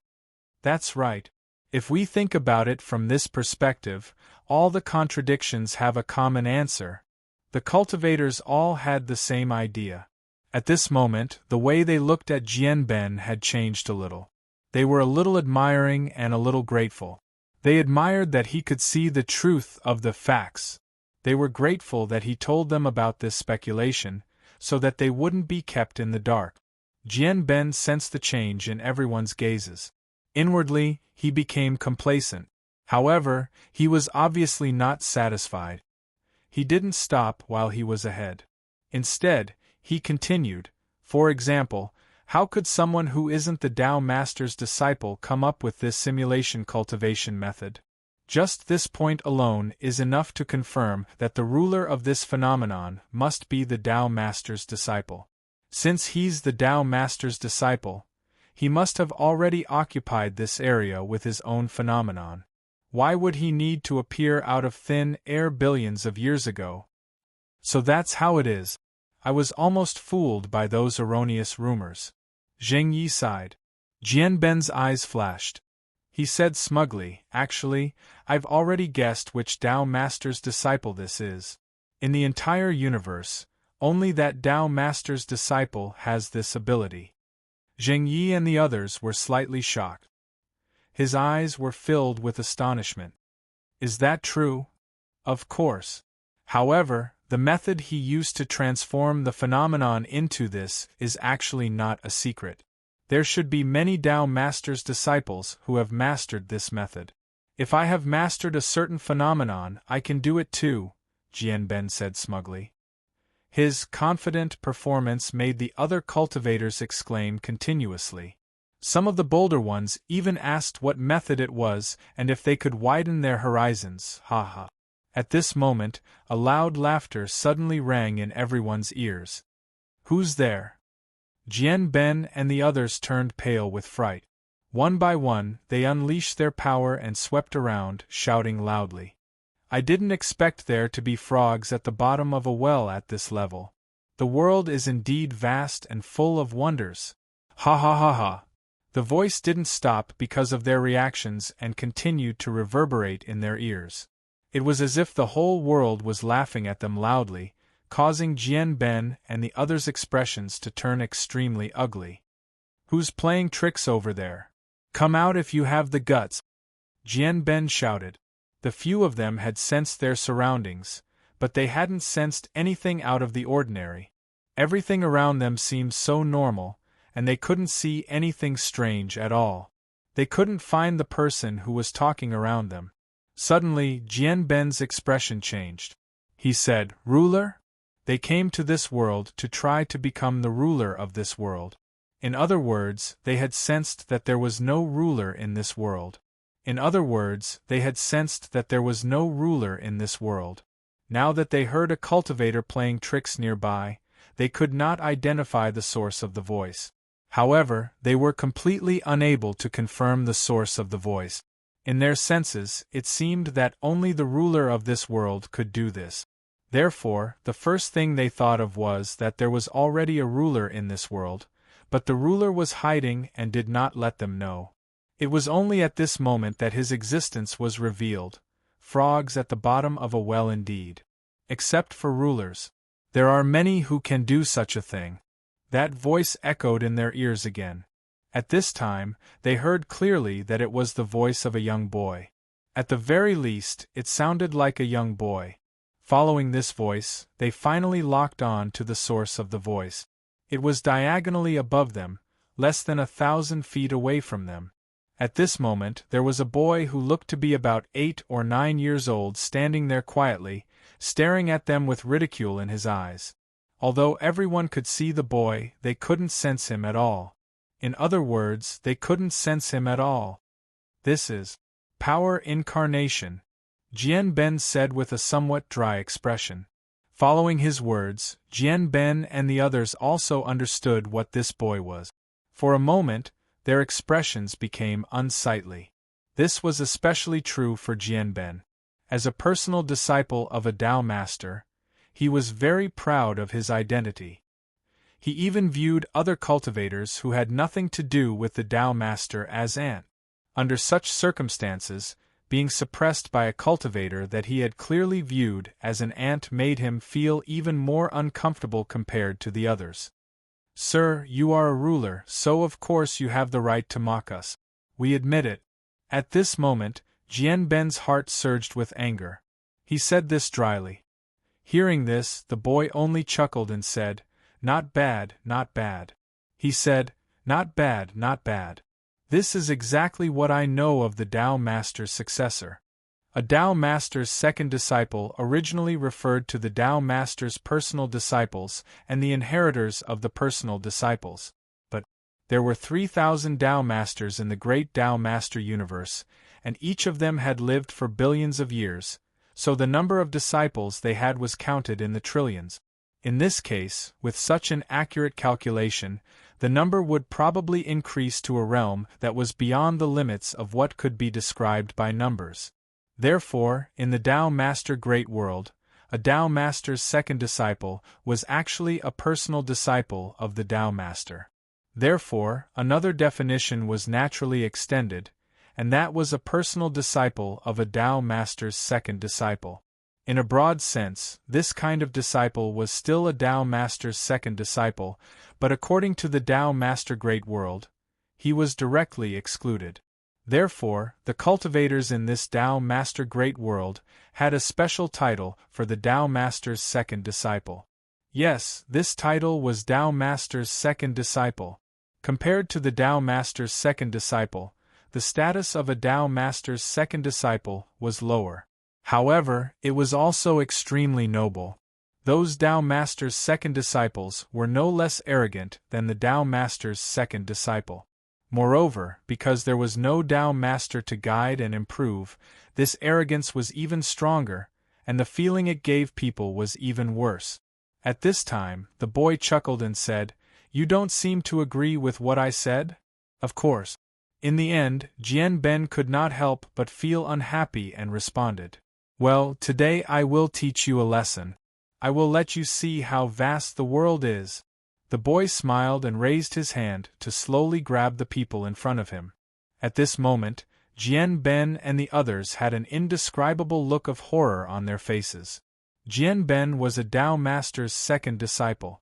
That's right. If we think about it from this perspective, all the contradictions have a common answer. The cultivators all had the same idea. At this moment, the way they looked at Jianben had changed a little. They were a little admiring and a little grateful. They admired that he could see the truth of the facts. They were grateful that he told them about this speculation, so that they wouldn't be kept in the dark. Jianben sensed the change in everyone's gazes. Inwardly, he became complacent. However, he was obviously not satisfied. He didn't stop while he was ahead. Instead, he continued, for example, how could someone who isn't the Tao Master's disciple come up with this simulation cultivation method? Just this point alone is enough to confirm that the ruler of this phenomenon must be the Tao Master's disciple. Since he's the Tao Master's disciple, he must have already occupied this area with his own phenomenon. Why would he need to appear out of thin air billions of years ago? So that's how it is. I was almost fooled by those erroneous rumors. Zheng Yi sighed. Jianben's eyes flashed. He said smugly, actually, I've already guessed which Tao Master's disciple this is. In the entire universe, only that Tao Master's disciple has this ability. Zheng Yi and the others were slightly shocked. His eyes were filled with astonishment. Is that true? Of course. However, the method he used to transform the phenomenon into this is actually not a secret. There should be many Tao Master's disciples who have mastered this method. If I have mastered a certain phenomenon, I can do it too, Jianben said smugly. His confident performance made the other cultivators exclaim continuously. Some of the bolder ones even asked what method it was and if they could widen their horizons, ha. At this moment, a loud laughter suddenly rang in everyone's ears. Who's there? Jianben and the others turned pale with fright. One by one, they unleashed their power and swept around, shouting loudly. I didn't expect there to be frogs at the bottom of a well at this level. The world is indeed vast and full of wonders. Ha. The voice didn't stop because of their reactions and continued to reverberate in their ears. It was as if the whole world was laughing at them loudly, causing Jianben and the others' expressions to turn extremely ugly. Who's playing tricks over there? Come out if you have the guts! Jianben shouted. The few of them had sensed their surroundings, but they hadn't sensed anything out of the ordinary. Everything around them seemed so normal, and they couldn't see anything strange at all. They couldn't find the person who was talking around them. Suddenly, Jianben's expression changed. He said, Ruler? They came to this world to try to become the ruler of this world. In other words, they had sensed that there was no ruler in this world. Now that they heard a cultivator playing tricks nearby, they could not identify the source of the voice. However, they were completely unable to confirm the source of the voice. In their senses, it seemed that only the ruler of this world could do this. Therefore, the first thing they thought of was that there was already a ruler in this world, but the ruler was hiding and did not let them know. It was only at this moment that his existence was revealed. Frogs at the bottom of a well indeed. Except for rulers. There are many who can do such a thing. That voice echoed in their ears again. At this time, they heard clearly that it was the voice of a young boy. At the very least, it sounded like a young boy. Following this voice, they finally locked on to the source of the voice. It was diagonally above them, less than 1,000 feet away from them. At this moment, there was a boy who looked to be about 8 or 9 years old standing there quietly, staring at them with ridicule in his eyes. Although everyone could see the boy, they couldn't sense him at all. In other words, they couldn't sense him at all. This is power incarnation, Jianben said with a somewhat dry expression. Following his words, Jianben and the others also understood what this boy was. For a moment, their expressions became unsightly. This was especially true for Jianben. As a personal disciple of a Tao Master, he was very proud of his identity. He even viewed other cultivators who had nothing to do with the Tao Master as ant. Under such circumstances, being suppressed by a cultivator that he had clearly viewed as an ant made him feel even more uncomfortable compared to the others. "Sir, you are a ruler, so of course you have the right to mock us. We admit it." At this moment, Jian Ben's heart surged with anger. He said this dryly. Hearing this, the boy only chuckled and said, "Not bad, not bad." He said, "Not bad, not bad. This is exactly what I know of the Tao Master's successor." A Tao Master's second disciple originally referred to the Tao Master's personal disciples and the inheritors of the personal disciples. But there were 3,000 Tao Masters in the great Tao Master universe, and each of them had lived for billions of years, so the number of disciples they had was counted in the trillions. In this case, with such an accurate calculation, the number would probably increase to a realm that was beyond the limits of what could be described by numbers. Therefore, in the Tao Master Great World, a Tao Master's second disciple was actually a personal disciple of the Tao Master. Therefore, another definition was naturally extended, and that was a personal disciple of a Tao Master's second disciple. In a broad sense, this kind of disciple was still a Tao Master's second disciple, but according to the Tao Master Great World, he was directly excluded. Therefore, the cultivators in this Tao Master Great World had a special title for the Tao Master's second disciple. Yes, this title was Tao Master's second disciple. Compared to the Tao Master's second disciple, the status of a Tao Master's second disciple was lower. However, it was also extremely noble. Those Tao Master's second disciples were no less arrogant than the Tao Master's second disciple. Moreover, because there was no Tao Master to guide and improve, this arrogance was even stronger, and the feeling it gave people was even worse. At this time, the boy chuckled and said, "You don't seem to agree with what I said?" Of course. In the end, Jian Ben could not help but feel unhappy and responded, "Well, today I will teach you a lesson. I will let you see how vast the world is." The boy smiled and raised his hand to slowly grab the people in front of him. At this moment, Jian Ben and the others had an indescribable look of horror on their faces. Jian Ben was a Tao Master's second disciple.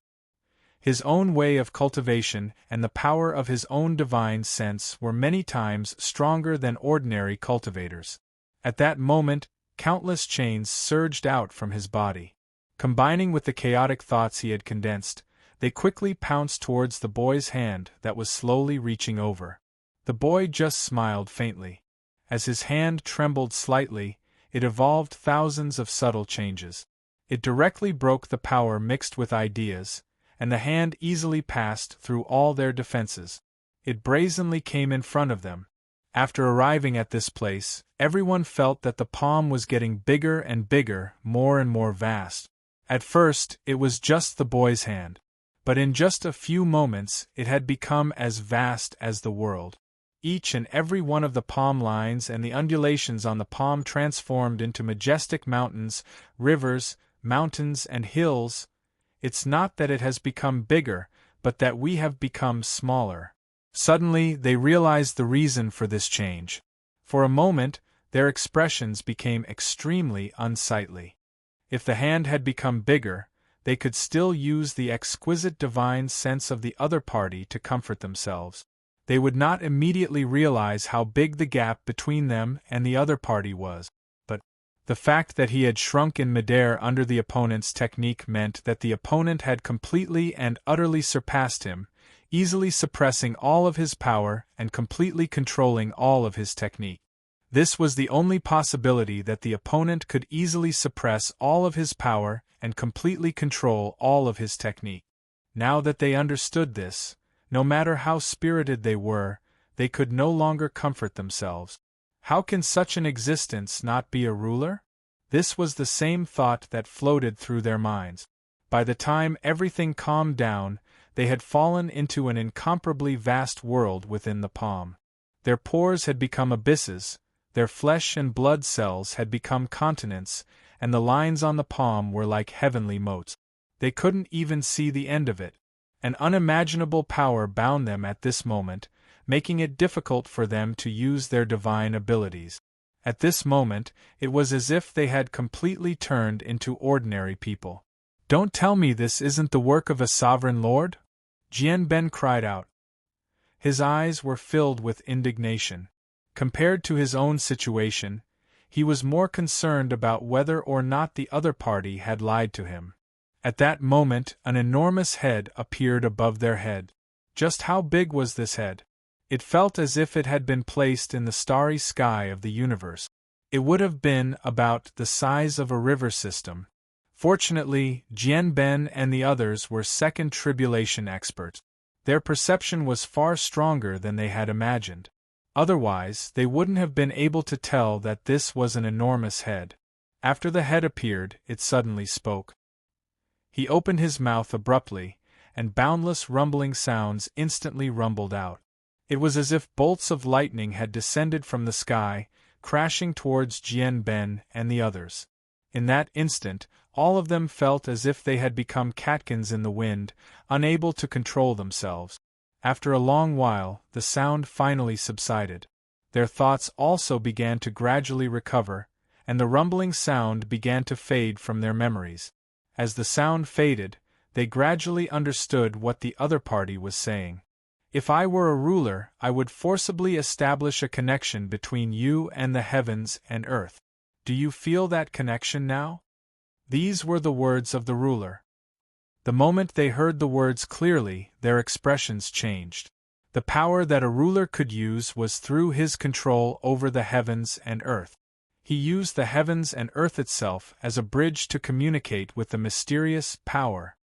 His own way of cultivation and the power of his own divine sense were many times stronger than ordinary cultivators. At that moment, countless chains surged out from his body. Combining with the chaotic thoughts he had condensed, they quickly pounced towards the boy's hand that was slowly reaching over. The boy just smiled faintly. As his hand trembled slightly, it evolved thousands of subtle changes. It directly broke the power mixed with ideas, and the hand easily passed through all their defenses. It brazenly came in front of them. After arriving at this place, everyone felt that the palm was getting bigger and bigger, more and more vast. At first, it was just the boy's hand. But in just a few moments it had become as vast as the world. Each and every one of the palm lines and the undulations on the palm transformed into majestic mountains, rivers, mountains and hills. It's not that it has become bigger, but that we have become smaller. Suddenly they realized the reason for this change. For a moment, their expressions became extremely unsightly. If the hand had become bigger, they could still use the exquisite divine sense of the other party to comfort themselves. They would not immediately realize how big the gap between them and the other party was. But the fact that he had shrunk in midair under the opponent's technique meant that the opponent had completely and utterly surpassed him, easily suppressing all of his power and completely controlling all of his technique. This was the only possibility that the opponent could easily suppress all of his power and completely control all of his technique. Now that they understood this, no matter how spirited they were, they could no longer comfort themselves. How can such an existence not be a ruler? This was the same thought that floated through their minds. By the time everything calmed down, they had fallen into an incomparably vast world within the palm. Their pores had become abysses, their flesh and blood cells had become continents, and the lines on the palm were like heavenly moats. They couldn't even see the end of it. An unimaginable power bound them at this moment, making it difficult for them to use their divine abilities. At this moment, it was as if they had completely turned into ordinary people. "Don't tell me this isn't the work of a sovereign lord?" Jian Ben cried out. His eyes were filled with indignation. Compared to his own situation, he was more concerned about whether or not the other party had lied to him. At that moment, an enormous head appeared above their head. Just how big was this head? It felt as if it had been placed in the starry sky of the universe. It would have been about the size of a river system. Fortunately, Jian Ben and the others were second tribulation experts. Their perception was far stronger than they had imagined. Otherwise, they wouldn't have been able to tell that this was an enormous head. After the head appeared, it suddenly spoke. He opened his mouth abruptly, and boundless rumbling sounds instantly rumbled out. It was as if bolts of lightning had descended from the sky, crashing towards Jian Ben and the others. In that instant, all of them felt as if they had become catkins in the wind, unable to control themselves. After a long while, the sound finally subsided. Their thoughts also began to gradually recover, and the rumbling sound began to fade from their memories. As the sound faded, they gradually understood what the other party was saying. "If I were a ruler, I would forcibly establish a connection between you and the heavens and earth. Do you feel that connection now?" These were the words of the ruler. The moment they heard the words clearly, their expressions changed. The power that a ruler could use was through his control over the heavens and earth. He used the heavens and earth itself as a bridge to communicate with the mysterious power.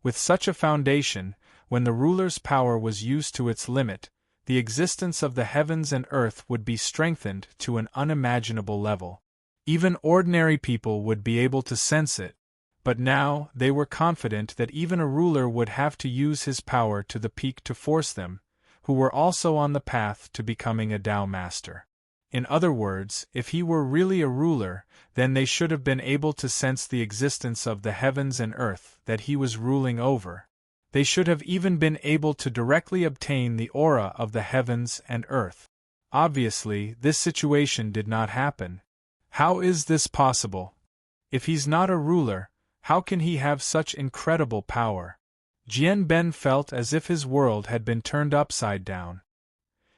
With such a foundation, when the ruler's power was used to its limit, the existence of the heavens and earth would be strengthened to an unimaginable level. Even ordinary people would be able to sense it, but now they were confident that even a ruler would have to use his power to the peak to force them, who were also on the path to becoming a Tao master. In other words, if he were really a ruler, then they should have been able to sense the existence of the heavens and earth that he was ruling over. They should have even been able to directly obtain the aura of the heavens and earth. Obviously, this situation did not happen. How is this possible? If he's not a ruler, how can he have such incredible power? Jian Ben felt as if his world had been turned upside down.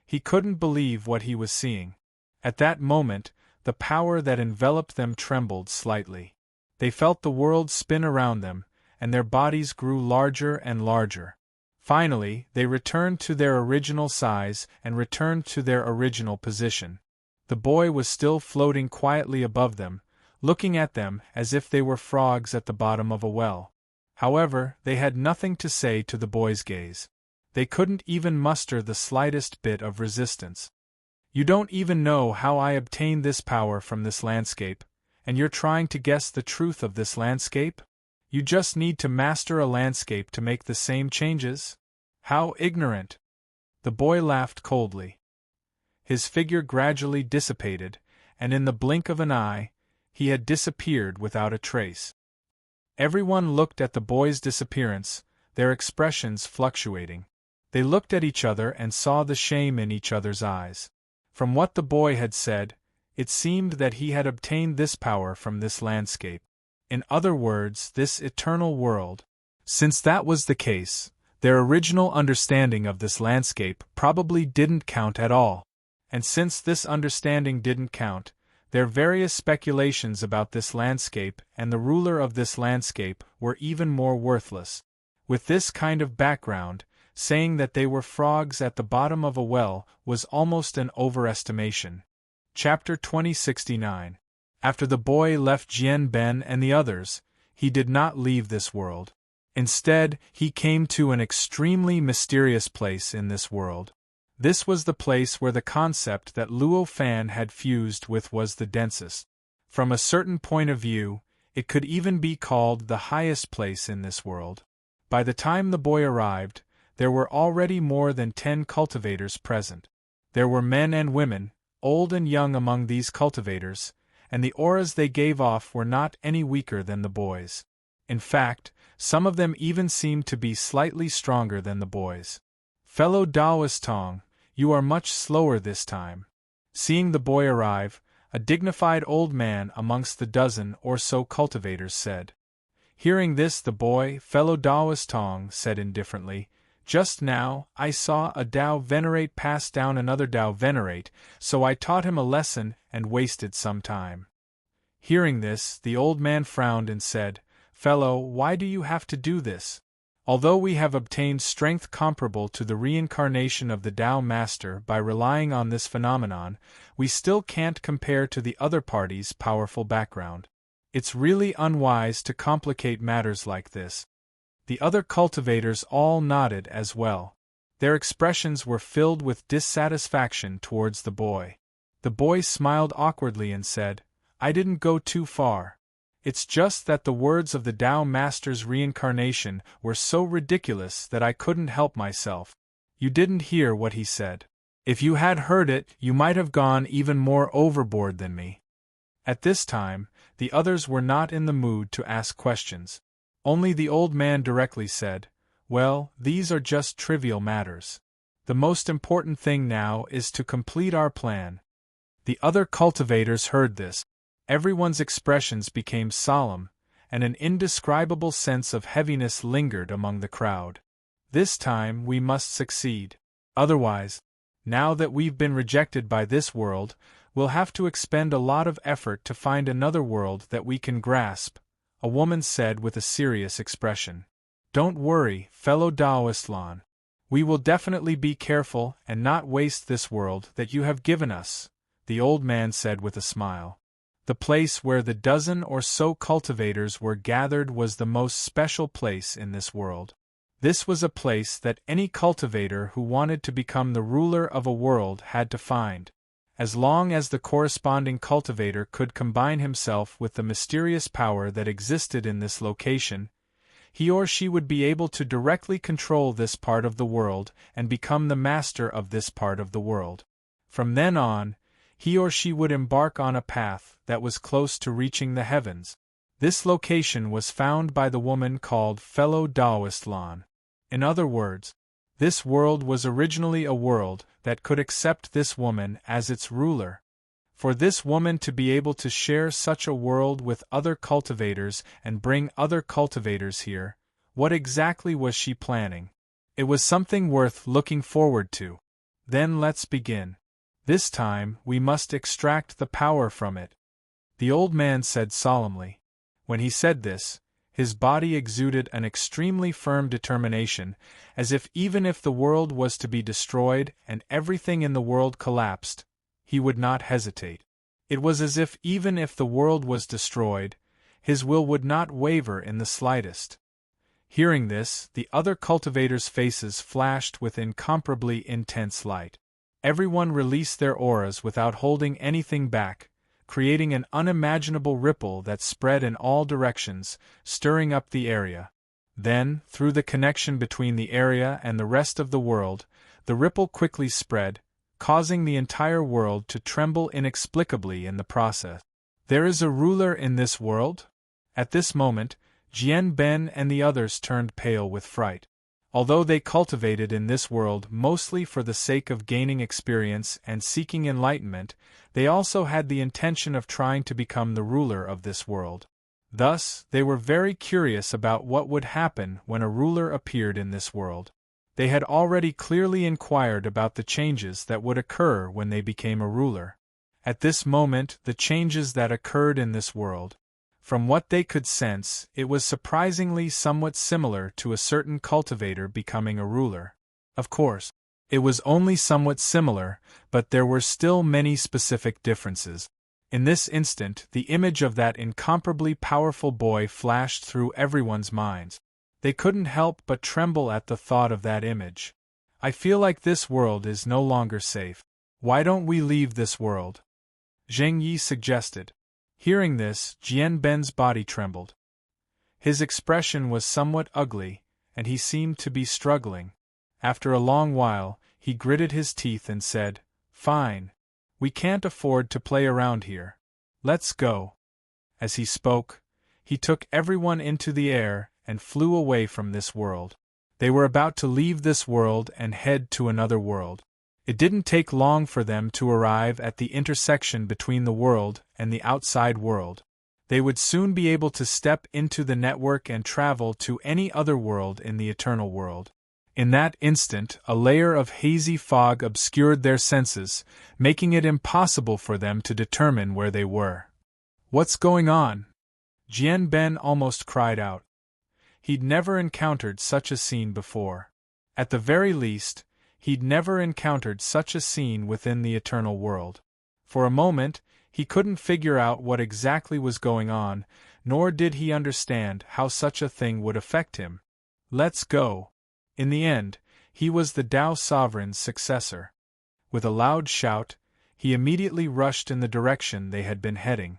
He couldn't believe what he was seeing. At that moment, the power that enveloped them trembled slightly. They felt the world spin around them, and their bodies grew larger and larger. Finally, they returned to their original size and returned to their original position. The boy was still floating quietly above them, looking at them as if they were frogs at the bottom of a well. However, they had nothing to say to the boy's gaze. They couldn't even muster the slightest bit of resistance. "You don't even know how I obtained this power from this landscape, and you're trying to guess the truth of this landscape? You just need to master a landscape to make the same changes? How ignorant!" The boy laughed coldly. His figure gradually dissipated, and in the blink of an eye, he had disappeared without a trace. Everyone looked at the boy's disappearance, their expressions fluctuating. They looked at each other and saw the shame in each other's eyes. From what the boy had said, it seemed that he had obtained this power from this landscape. In other words, this eternal world. Since that was the case, their original understanding of this landscape probably didn't count at all. And since this understanding didn't count, their various speculations about this landscape and the ruler of this landscape were even more worthless. With this kind of background, saying that they were frogs at the bottom of a well was almost an overestimation. Chapter 2069. After the boy left Jian Ben and the others, he did not leave this world. Instead, he came to an extremely mysterious place in this world. This was the place where the concept that Luo Fan had fused with was the densest. From a certain point of view, it could even be called the highest place in this world. By the time the boy arrived, there were already more than 10 cultivators present. There were men and women, old and young among these cultivators, and the auras they gave off were not any weaker than the boy's. In fact, Some of them even seemed to be slightly stronger than the boys. "Fellow Taoist Tong, you are much slower this time." Seeing the boy arrive, a dignified old man amongst the dozen or so cultivators said. Hearing this, the boy, "Fellow Taoist Tong," said indifferently, "Just now, I saw a Tao venerate pass down another Tao venerate, so I taught him a lesson and wasted some time." Hearing this, the old man frowned and said, "Fellow, why do you have to do this? Although we have obtained strength comparable to the reincarnation of the Tao Master by relying on this phenomenon, we still can't compare to the other party's powerful background. It's really unwise to complicate matters like this." The other cultivators all nodded as well. Their expressions were filled with dissatisfaction towards the boy. The boy smiled awkwardly and said, "I didn't go too far. It's just that the words of the Tao Master's reincarnation were so ridiculous that I couldn't help myself." "You didn't hear what he said. If you had heard it, you might have gone even more overboard than me." At this time, the others were not in the mood to ask questions. Only the old man directly said, "Well, these are just trivial matters. The most important thing now is to complete our plan." The other cultivators heard this. Everyone's expressions became solemn, and an indescribable sense of heaviness lingered among the crowd. "This time we must succeed. Otherwise, now that we've been rejected by this world, we'll have to expend a lot of effort to find another world that we can grasp," a woman said with a serious expression. "Don't worry, fellow Taoist Lan. We will definitely be careful and not waste this world that you have given us," the old man said with a smile. The place where the dozen or so cultivators were gathered was the most special place in this world. This was a place that any cultivator who wanted to become the ruler of a world had to find. As long as the corresponding cultivator could combine himself with the mysterious power that existed in this location, he or she would be able to directly control this part of the world and become the master of this part of the world. From then on, he or she would embark on a path that was close to reaching the heavens. This location was found by the woman called Fellow Taoist Lan. In other words, this world was originally a world that could accept this woman as its ruler. For this woman to be able to share such a world with other cultivators and bring other cultivators here, what exactly was she planning? It was something worth looking forward to. Then let's begin. This time, we must extract the power from it," the old man said solemnly. When he said this, his body exuded an extremely firm determination, as if even if the world was to be destroyed and everything in the world collapsed, he would not hesitate. It was as if even if the world was destroyed, his will would not waver in the slightest. Hearing this, the other cultivators' faces flashed with incomparably intense light. Everyone released their auras without holding anything back, creating an unimaginable ripple that spread in all directions, stirring up the area. Then, through the connection between the area and the rest of the world, the ripple quickly spread, causing the entire world to tremble inexplicably in the process. "There is a ruler in this world?" At this moment, Jian Ben and the others turned pale with fright. Although they cultivated in this world mostly for the sake of gaining experience and seeking enlightenment, they also had the intention of trying to become the ruler of this world. Thus, they were very curious about what would happen when a ruler appeared in this world. They had already clearly inquired about the changes that would occur when they became a ruler. At this moment, the changes that occurred in this world, from what they could sense, it was surprisingly somewhat similar to a certain cultivator becoming a ruler. Of course, it was only somewhat similar, but there were still many specific differences. In this instant, the image of that incomparably powerful boy flashed through everyone's minds. They couldn't help but tremble at the thought of that image. "I feel like this world is no longer safe. Why don't we leave this world?" Zheng Yi suggested. Hearing this, Jian Ben's body trembled. His expression was somewhat ugly, and he seemed to be struggling. After a long while, he gritted his teeth and said, "Fine. We can't afford to play around here. Let's go." As he spoke, he took everyone into the air and flew away from this world. They were about to leave this world and head to another world. It didn't take long for them to arrive at the intersection between the world and the outside world. They would soon be able to step into the network and travel to any other world in the eternal world. In that instant, a layer of hazy fog obscured their senses, making it impossible for them to determine where they were. "What's going on?" Jian Ben almost cried out. He'd never encountered such a scene before. At the very least, he'd never encountered such a scene within the eternal world. For a moment, he couldn't figure out what exactly was going on, nor did he understand how such a thing would affect him. Let's go. In the end, he was the Tao Sovereign's successor. With a loud shout, he immediately rushed in the direction they had been heading.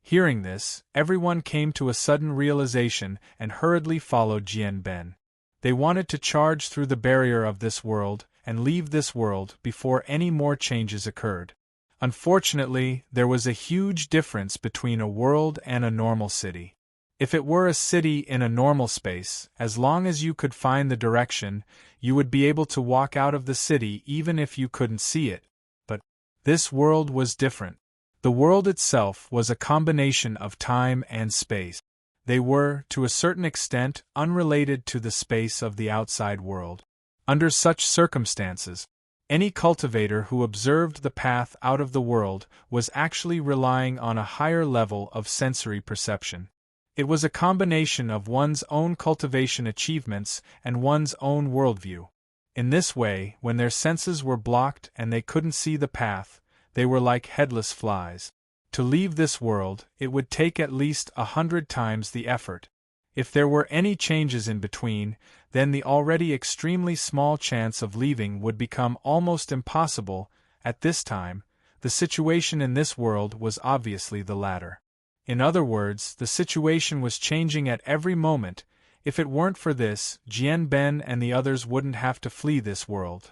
Hearing this, everyone came to a sudden realization and hurriedly followed Jian Ben. They wanted to charge through the barrier of this world and leave this world before any more changes occurred. Unfortunately, there was a huge difference between a world and a normal city. If it were a city in a normal space, as long as you could find the direction, you would be able to walk out of the city even if you couldn't see it. But this world was different. The world itself was a combination of time and space. They were, to a certain extent, unrelated to the space of the outside world. Under such circumstances, any cultivator who observed the path out of the world was actually relying on a higher level of sensory perception. It was a combination of one's own cultivation achievements and one's own worldview. In this way, when their senses were blocked and they couldn't see the path, they were like headless flies. To leave this world, it would take at least 100 times the effort. If there were any changes in between, then the already extremely small chance of leaving would become almost impossible. At this time, the situation in this world was obviously the latter. In other words, the situation was changing at every moment. If it weren't for this, Jian Ben and the others wouldn't have to flee this world.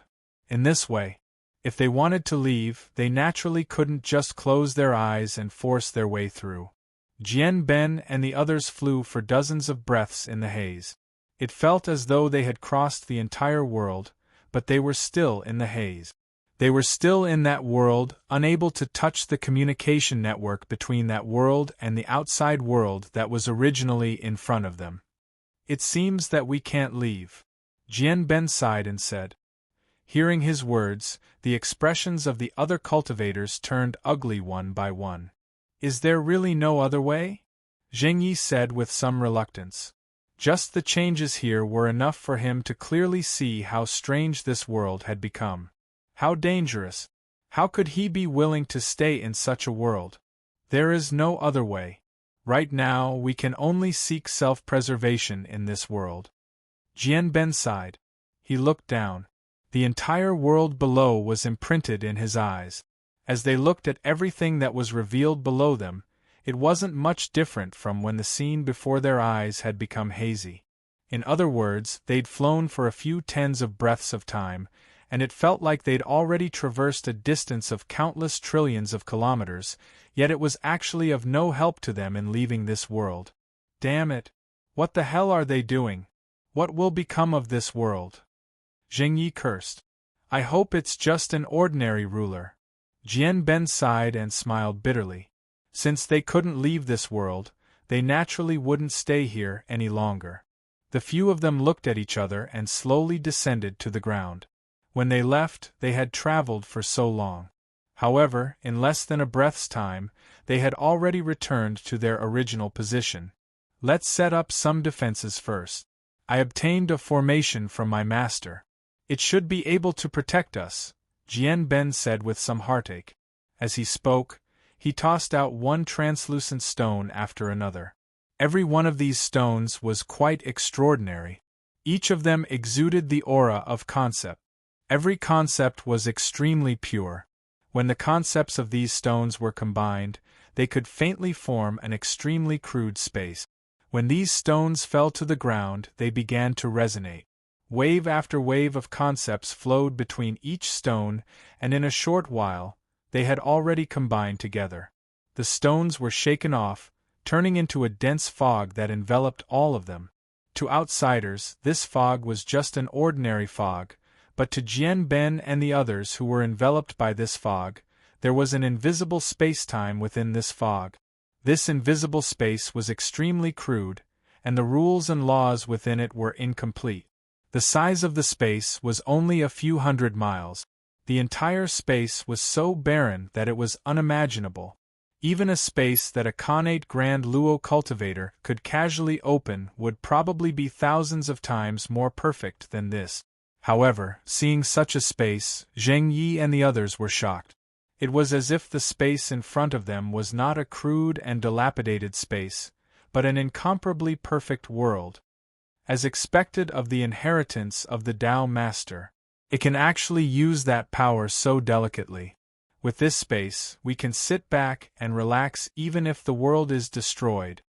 In this way, if they wanted to leave, they naturally couldn't just close their eyes and force their way through. Jian Ben and the others flew for dozens of breaths in the haze. It felt as though they had crossed the entire world, but they were still in the haze. They were still in that world, unable to touch the communication network between that world and the outside world that was originally in front of them. "It seems that we can't leave." Jian Ben sighed and said. Hearing his words, the expressions of the other cultivators turned ugly one by one. "Is there really no other way?" Zheng Yi said with some reluctance. Just the changes here were enough for him to clearly see how strange this world had become. How dangerous. How could he be willing to stay in such a world? There is no other way. Right now we can only seek self-preservation in this world. Jian Ben sighed. He looked down. The entire world below was imprinted in his eyes. As they looked at everything that was revealed below them, it wasn't much different from when the scene before their eyes had become hazy. In other words, they'd flown for a few tens of breaths of time, and it felt like they'd already traversed a distance of countless trillions of kilometers, yet it was actually of no help to them in leaving this world. Damn it! What the hell are they doing? What will become of this world? Zheng Yi cursed. I hope it's just an ordinary ruler. Jian Ben sighed and smiled bitterly. Since they couldn't leave this world, they naturally wouldn't stay here any longer. The few of them looked at each other and slowly descended to the ground. When they left, they had traveled for so long. However, in less than a breath's time, they had already returned to their original position. Let's set up some defenses first. I obtained a formation from my master. It should be able to protect us, Jian Ben said with some heartache. As he spoke, he tossed out one translucent stone after another. Every one of these stones was quite extraordinary. Each of them exuded the aura of concept. Every concept was extremely pure. When the concepts of these stones were combined, they could faintly form an extremely crude space. When these stones fell to the ground, they began to resonate. Wave after wave of concepts flowed between each stone, and in a short while, they had already combined together. The stones were shaken off, turning into a dense fog that enveloped all of them. To outsiders, this fog was just an ordinary fog, but to Jian Ben and the others who were enveloped by this fog, there was an invisible space-time within this fog. This invisible space was extremely crude, and the rules and laws within it were incomplete. The size of the space was only a few hundred miles. The entire space was so barren that it was unimaginable. Even a space that a connate Grand Luo cultivator could casually open would probably be thousands of times more perfect than this. However, seeing such a space, Zheng Yi and the others were shocked. It was as if the space in front of them was not a crude and dilapidated space, but an incomparably perfect world. As expected of the inheritance of the Tao Master, it can actually use that power so delicately. With this space, we can sit back and relax even if the world is destroyed.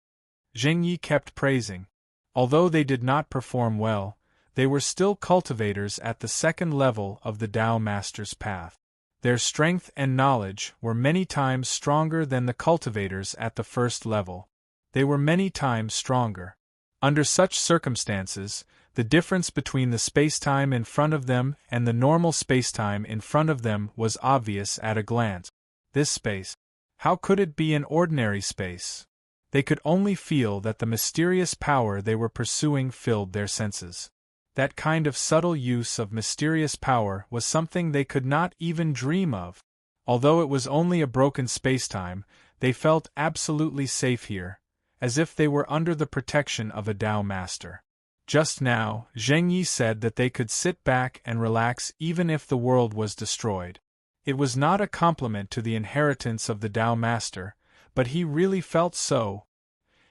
Zheng Yi kept praising. Although they did not perform well, they were still cultivators at the second level of the Tao Master's path. Their strength and knowledge were many times stronger than the cultivators at the first level. They were many times stronger. Under such circumstances, the difference between the spacetime in front of them and the normal spacetime in front of them was obvious at a glance. This space. How could it be an ordinary space? They could only feel that the mysterious power they were pursuing filled their senses. That kind of subtle use of mysterious power was something they could not even dream of. Although it was only a broken spacetime, they felt absolutely safe here, as if they were under the protection of a Tao Master. Just now, Zheng Yi said that they could sit back and relax even if the world was destroyed. It was not a compliment to the inheritance of the Tao Master, but he really felt so.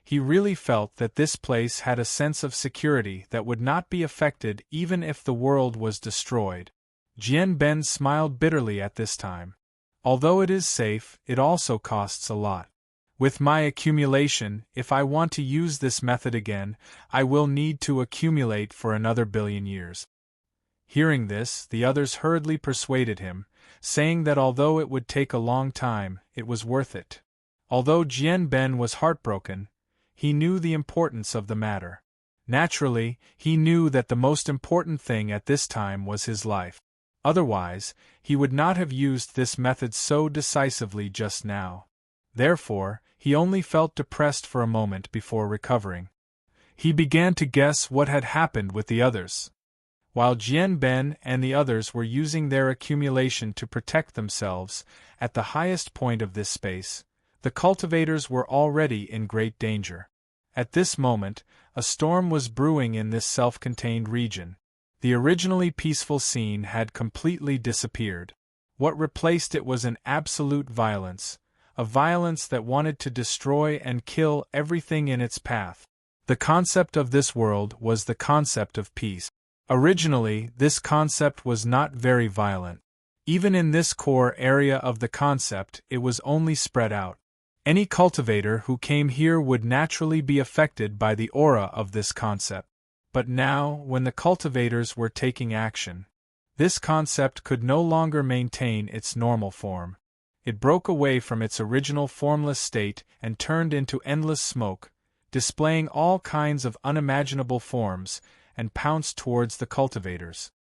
He really felt that this place had a sense of security that would not be affected even if the world was destroyed. Jian Ben smiled bitterly at this time. Although it is safe, it also costs a lot. With my accumulation, if I want to use this method again, I will need to accumulate for another billion years. Hearing this, the others hurriedly persuaded him, saying that although it would take a long time, it was worth it. Although Jian Ben was heartbroken, he knew the importance of the matter. Naturally, he knew that the most important thing at this time was his life. Otherwise, he would not have used this method so decisively just now. Therefore, he only felt depressed for a moment before recovering. He began to guess what had happened with the others. While Jian Ben and the others were using their accumulation to protect themselves at the highest point of this space, the cultivators were already in great danger. At this moment, a storm was brewing in this self-contained region. The originally peaceful scene had completely disappeared. What replaced it was an absolute violence, a violence that wanted to destroy and kill everything in its path. The concept of this world was the concept of peace. Originally, this concept was not very violent. Even in this core area of the concept, it was only spread out. Any cultivator who came here would naturally be affected by the aura of this concept. But now, when the cultivators were taking action, this concept could no longer maintain its normal form. It broke away from its original formless state and turned into endless smoke, displaying all kinds of unimaginable forms, and pounced towards the cultivators.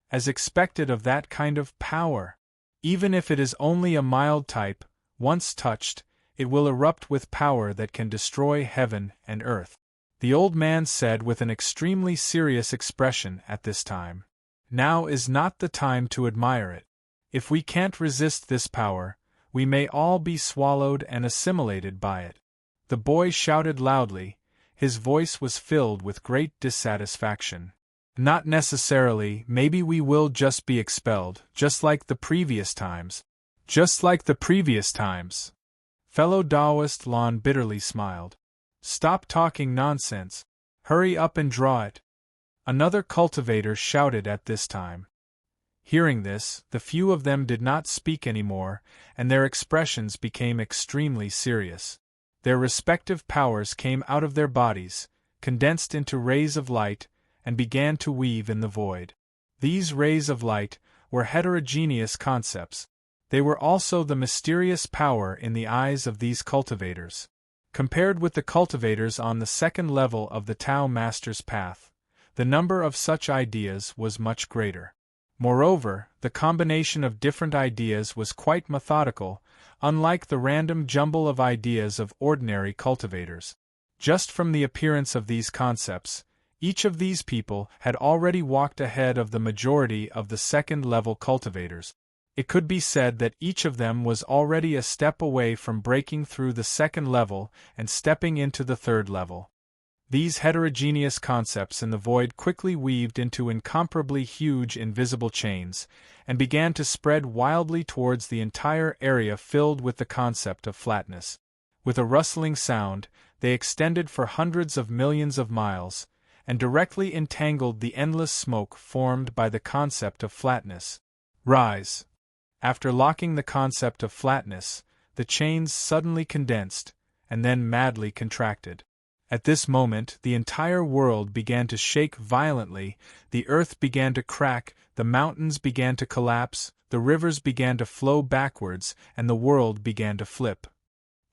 As expected of that kind of power, even if it is only a mild type, once touched, it will erupt with power that can destroy heaven and earth. The old man said with an extremely serious expression at this time. Now is not the time to admire it. If we can't resist this power, we may all be swallowed and assimilated by it. The boy shouted loudly, his voice was filled with great dissatisfaction. Not necessarily, maybe we will just be expelled, just like the previous times. Just like the previous times. Fellow Taoist Lon bitterly smiled. Stop talking nonsense. Hurry up and draw it. Another cultivator shouted at this time. Hearing this, the few of them did not speak anymore, and their expressions became extremely serious. Their respective powers came out of their bodies, condensed into rays of light, and began to weave in the void. These rays of light were heterogeneous concepts. They were also the mysterious power in the eyes of these cultivators. Compared with the cultivators on the second level of the Tao Master's path, the number of such ideas was much greater. Moreover, the combination of different ideas was quite methodical, unlike the random jumble of ideas of ordinary cultivators. Just from the appearance of these concepts, each of these people had already walked ahead of the majority of the second-level cultivators. It could be said that each of them was already a step away from breaking through the second level and stepping into the third level. These heterogeneous concepts in the void quickly weaved into incomparably huge invisible chains, and began to spread wildly towards the entire area filled with the concept of flatness. With a rustling sound, they extended for hundreds of millions of miles, and directly entangled the endless smoke formed by the concept of flatness. Rise. After locking the concept of flatness, the chains suddenly condensed, and then madly contracted. At this moment, the entire world began to shake violently, the earth began to crack, the mountains began to collapse, the rivers began to flow backwards, and the world began to flip.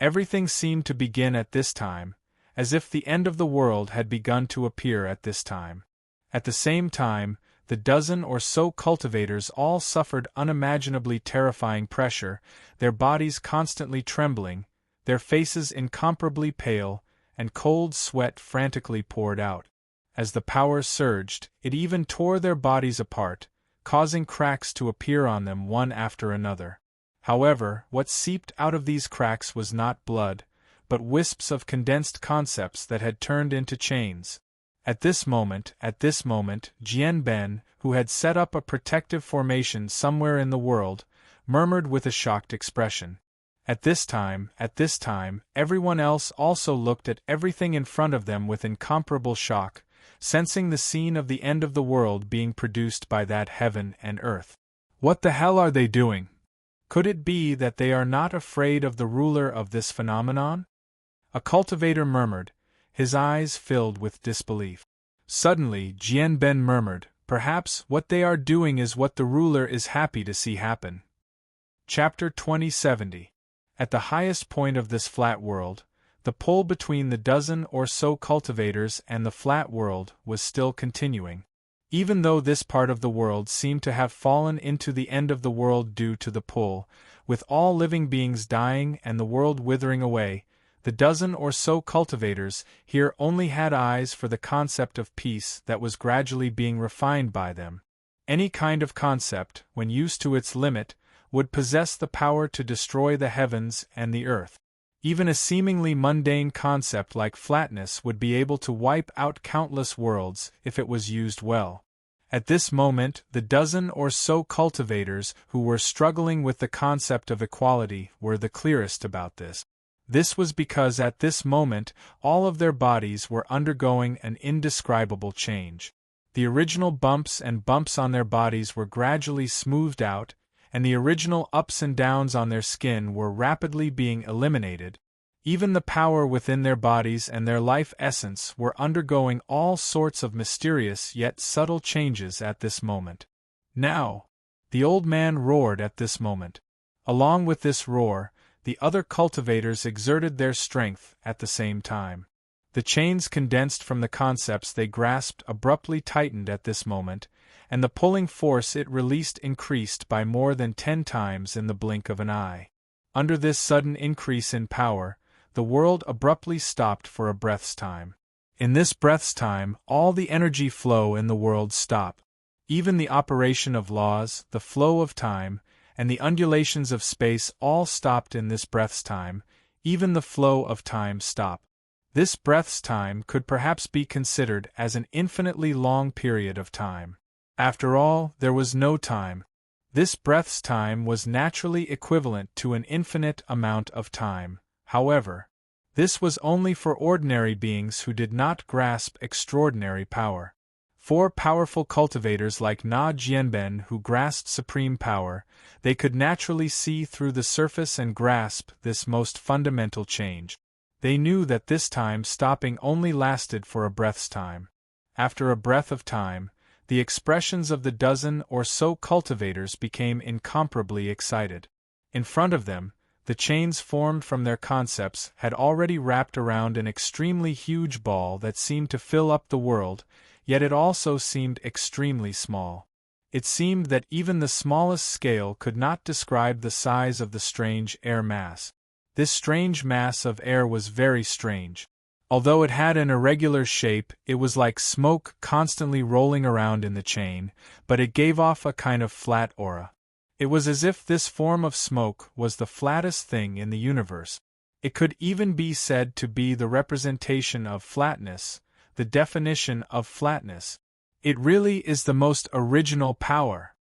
Everything seemed to begin at this time, as if the end of the world had begun to appear at this time. At the same time, the dozen or so cultivators all suffered unimaginably terrifying pressure, their bodies constantly trembling, their faces incomparably pale, and cold sweat frantically poured out. As the power surged, it even tore their bodies apart, causing cracks to appear on them one after another. However, what seeped out of these cracks was not blood, but wisps of condensed concepts that had turned into chains. At this moment, Jian Ben, who had set up a protective formation somewhere in the world, murmured with a shocked expression. At this time, everyone else also looked at everything in front of them with incomparable shock, sensing the scene of the end of the world being produced by that heaven and earth. What the hell are they doing? Could it be that they are not afraid of the ruler of this phenomenon? A cultivator murmured, his eyes filled with disbelief. Suddenly, Jian Ben murmured, perhaps what they are doing is what the ruler is happy to see happen. Chapter 2070. At the highest point of this flat world, the pull between the dozen or so cultivators and the flat world was still continuing. Even though this part of the world seemed to have fallen into the end of the world due to the pull, with all living beings dying and the world withering away, the dozen or so cultivators here only had eyes for the concept of peace that was gradually being refined by them. Any kind of concept, when used to its limit, would possess the power to destroy the heavens and the earth. Even a seemingly mundane concept like flatness would be able to wipe out countless worlds if it was used well. At this moment, the dozen or so cultivators who were struggling with the concept of equality were the clearest about this. This was because at this moment all of their bodies were undergoing an indescribable change. The original bumps on their bodies were gradually smoothed out, and the original ups and downs on their skin were rapidly being eliminated. Even the power within their bodies and their life essence were undergoing all sorts of mysterious yet subtle changes at this moment. Now! The old man roared at this moment. Along with this roar, the other cultivators exerted their strength at the same time. The chains condensed from the concepts they grasped abruptly tightened at this moment, and the pulling force it released increased by more than 10 times in the blink of an eye. Under this sudden increase in power, the world abruptly stopped for a breath's time. In this breath's time, all the energy flow in the world stopped. Even the operation of laws, the flow of time, and the undulations of space all stopped in this breath's time, even the flow of time stopped. This breath's time could perhaps be considered as an infinitely long period of time. After all, there was no time. This breath's time was naturally equivalent to an infinite amount of time. However, this was only for ordinary beings who did not grasp extraordinary power. For powerful cultivators like Na Jianben who grasped supreme power, they could naturally see through the surface and grasp this most fundamental change. They knew that this time stopping only lasted for a breath's time. After a breath of time, the expressions of the dozen or so cultivators became incomparably excited. In front of them, The chains formed from their concepts had already wrapped around an extremely huge ball that seemed to fill up the world, yet it also seemed extremely small. It seemed that even the smallest scale could not describe the size of the strange air mass. This strange mass of air was very strange. Although it had an irregular shape, it was like smoke constantly rolling around in the chain, but it gave off a kind of flat aura. It was as if this form of smoke was the flattest thing in the universe. It could even be said to be the representation of flatness, the definition of flatness. It really is the most original power.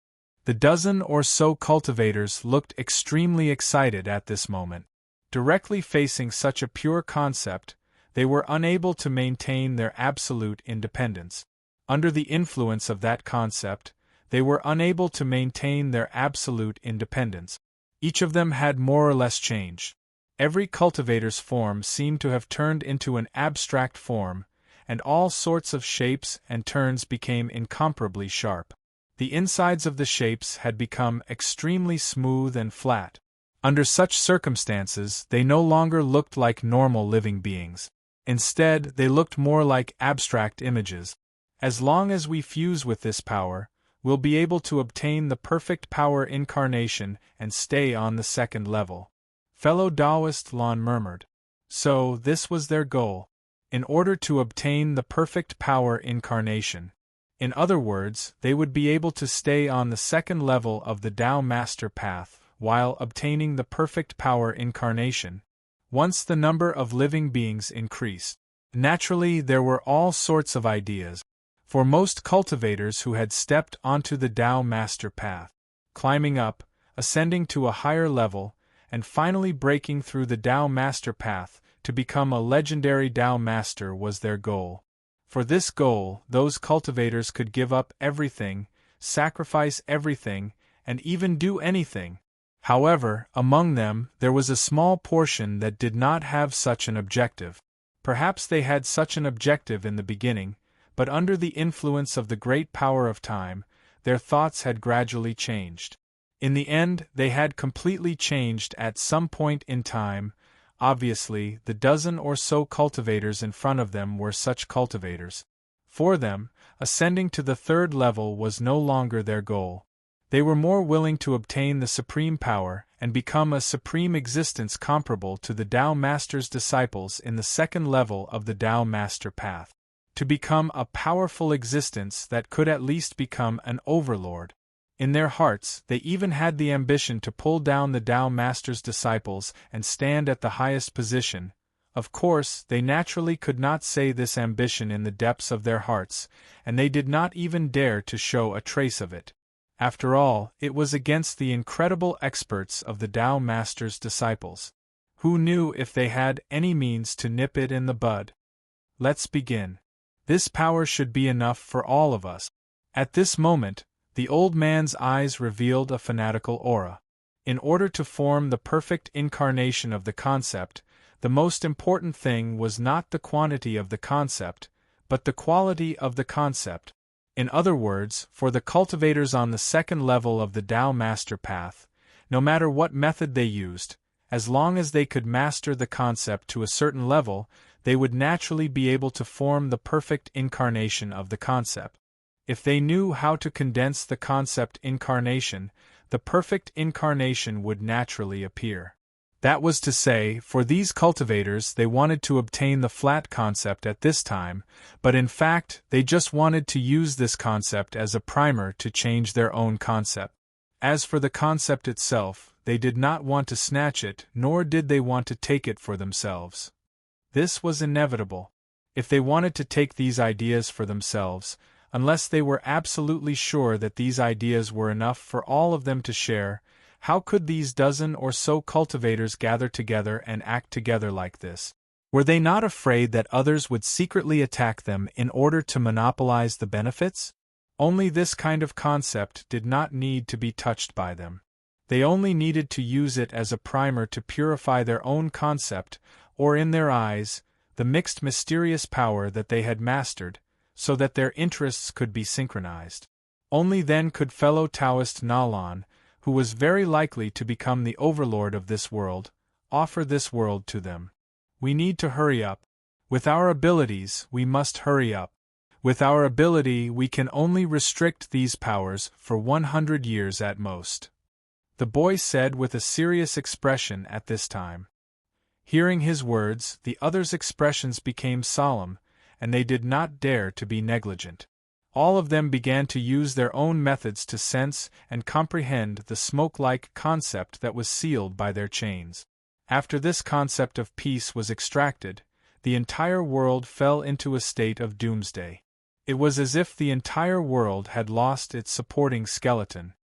The dozen or so cultivators looked extremely excited at this moment. Directly facing such a pure concept, they were unable to maintain their absolute independence. Under the influence of that concept, they were unable to maintain their absolute independence. Each of them had more or less changed. Every cultivator's form seemed to have turned into an abstract form, and all sorts of shapes and turns became incomparably sharp. The insides of the shapes had become extremely smooth and flat. Under such circumstances, they no longer looked like normal living beings. Instead, they looked more like abstract images. As long as we fuse with this power, we'll be able to obtain the perfect power incarnation and stay on the second level. Fellow Taoist Lon murmured. So, this was their goal. In order to obtain the perfect power incarnation. In other words, they would be able to stay on the second level of the Tao Master Path, while obtaining the perfect power incarnation. Once the number of living beings increased. Naturally, there were all sorts of ideas. For most cultivators who had stepped onto the Tao Master Path, climbing up, ascending to a higher level, and finally breaking through the Tao Master Path to become a legendary Tao Master was their goal. For this goal, those cultivators could give up everything, sacrifice everything, and even do anything. However, among them, there was a small portion that did not have such an objective. Perhaps they had such an objective in the beginning, but under the influence of the great power of time, their thoughts had gradually changed. In the end, they had completely changed at some point in time. Obviously, the dozen or so cultivators in front of them were such cultivators. For them, ascending to the third level was no longer their goal. They were more willing to obtain the supreme power and become a supreme existence comparable to the Tao Master's disciples in the second level of the Tao Master Path. To become a powerful existence that could at least become an overlord. In their hearts, they even had the ambition to pull down the Tao Master's disciples and stand at the highest position. Of course, they naturally could not say this ambition in the depths of their hearts, and they did not even dare to show a trace of it. After all, it was against the incredible experts of the Tao Master's disciples. Who knew if they had any means to nip it in the bud? Let's begin. This power should be enough for all of us. At this moment, the old man's eyes revealed a fanatical aura. In order to form the perfect incarnation of the concept, the most important thing was not the quantity of the concept, but the quality of the concept. In other words, for the cultivators on the second level of the Tao Master Path, no matter what method they used, as long as they could master the concept to a certain level, they would naturally be able to form the perfect incarnation of the concept. If they knew how to condense the concept incarnation, the perfect incarnation would naturally appear. That was to say, for these cultivators they wanted to obtain the flat concept at this time, but in fact they just wanted to use this concept as a primer to change their own concept. As for the concept itself, they did not want to snatch it, nor did they want to take it for themselves. This was inevitable. If they wanted to take these ideas for themselves, unless they were absolutely sure that these ideas were enough for all of them to share, how could these dozen or so cultivators gather together and act together like this? Were they not afraid that others would secretly attack them in order to monopolize the benefits? Only this kind of concept did not need to be touched by them. They only needed to use it as a primer to purify their own concept, or in their eyes, the mixed mysterious power that they had mastered, so that their interests could be synchronized. Only then could fellow Taoist Nalan, who was very likely to become the overlord of this world, offer this world to them. We need to hurry up. With our abilities, we must hurry up. With our ability, we can only restrict these powers for 100 years at most. The boy said with a serious expression at this time. Hearing his words, the others' expressions became solemn, and they did not dare to be negligent. All of them began to use their own methods to sense and comprehend the smoke-like concept that was sealed by their chains. After this concept of peace was extracted, the entire world fell into a state of doomsday. It was as if the entire world had lost its supporting skeleton.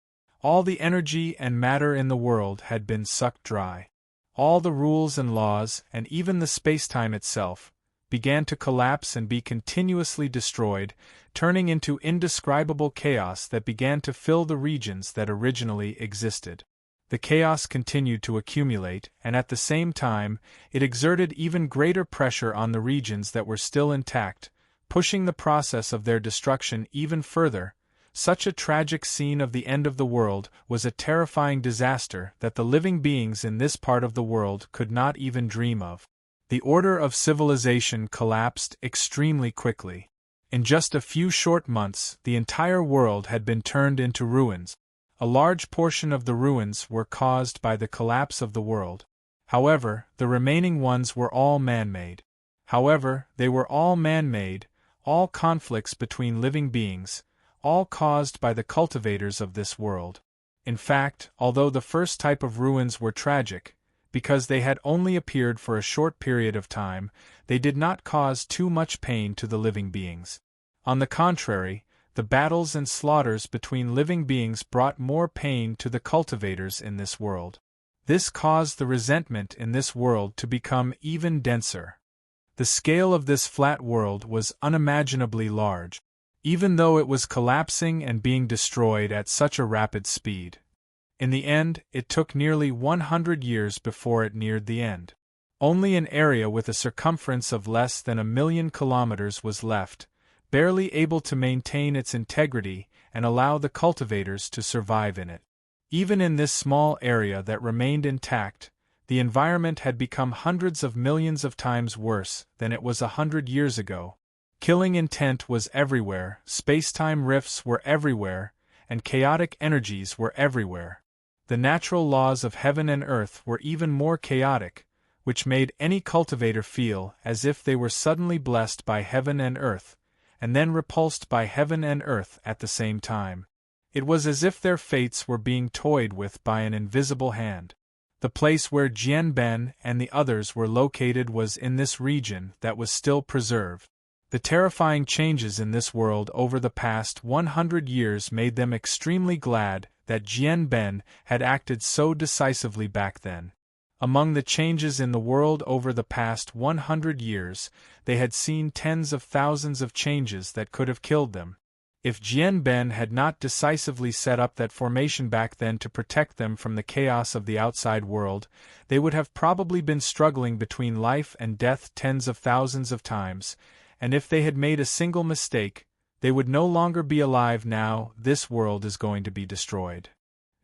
All the energy and matter in the world had been sucked dry. All the rules and laws, and even the space-time itself, began to collapse and be continuously destroyed, turning into indescribable chaos that began to fill the regions that originally existed. The chaos continued to accumulate, and at the same time, it exerted even greater pressure on the regions that were still intact, pushing the process of their destruction even further. Such a tragic scene of the end of the world was a terrifying disaster that the living beings in this part of the world could not even dream of. The order of civilization collapsed extremely quickly. In just a few short months, the entire world had been turned into ruins. A large portion of the ruins were caused by the collapse of the world. However, the remaining ones were all man-made. All conflicts between living beings, all caused by the cultivators of this world. In fact, although the first type of ruins were tragic, because they had only appeared for a short period of time, they did not cause too much pain to the living beings. On the contrary, the battles and slaughters between living beings brought more pain to the cultivators in this world. This caused the resentment in this world to become even denser. The scale of this flat world was unimaginably large, even though it was collapsing and being destroyed at such a rapid speed. In the end, it took nearly 100 years before it neared the end. Only an area with a circumference of less than 1,000,000 kilometers was left, barely able to maintain its integrity and allow the cultivators to survive in it. Even in this small area that remained intact, the environment had become hundreds of millions of times worse than it was 100 years ago. Killing intent was everywhere, space-time rifts were everywhere, and chaotic energies were everywhere. The natural laws of heaven and earth were even more chaotic, which made any cultivator feel as if they were suddenly blessed by heaven and earth, and then repulsed by heaven and earth at the same time. It was as if their fates were being toyed with by an invisible hand. The place where Jian Ben and the others were located was in this region that was still preserved. The terrifying changes in this world over the past 100 years made them extremely glad that Jian Ben had acted so decisively back then. Among the changes in the world over the past 100 years, they had seen tens of thousands of changes that could have killed them. If Jian Ben had not decisively set up that formation back then to protect them from the chaos of the outside world, they would have probably been struggling between life and death tens of thousands of times, and if they had made a single mistake, they would no longer be alive now. This world is going to be destroyed.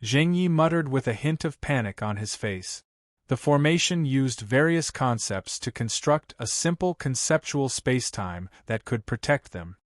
Zheng Yi muttered with a hint of panic on his face. The formation used various concepts to construct a simple conceptual space-time that could protect them.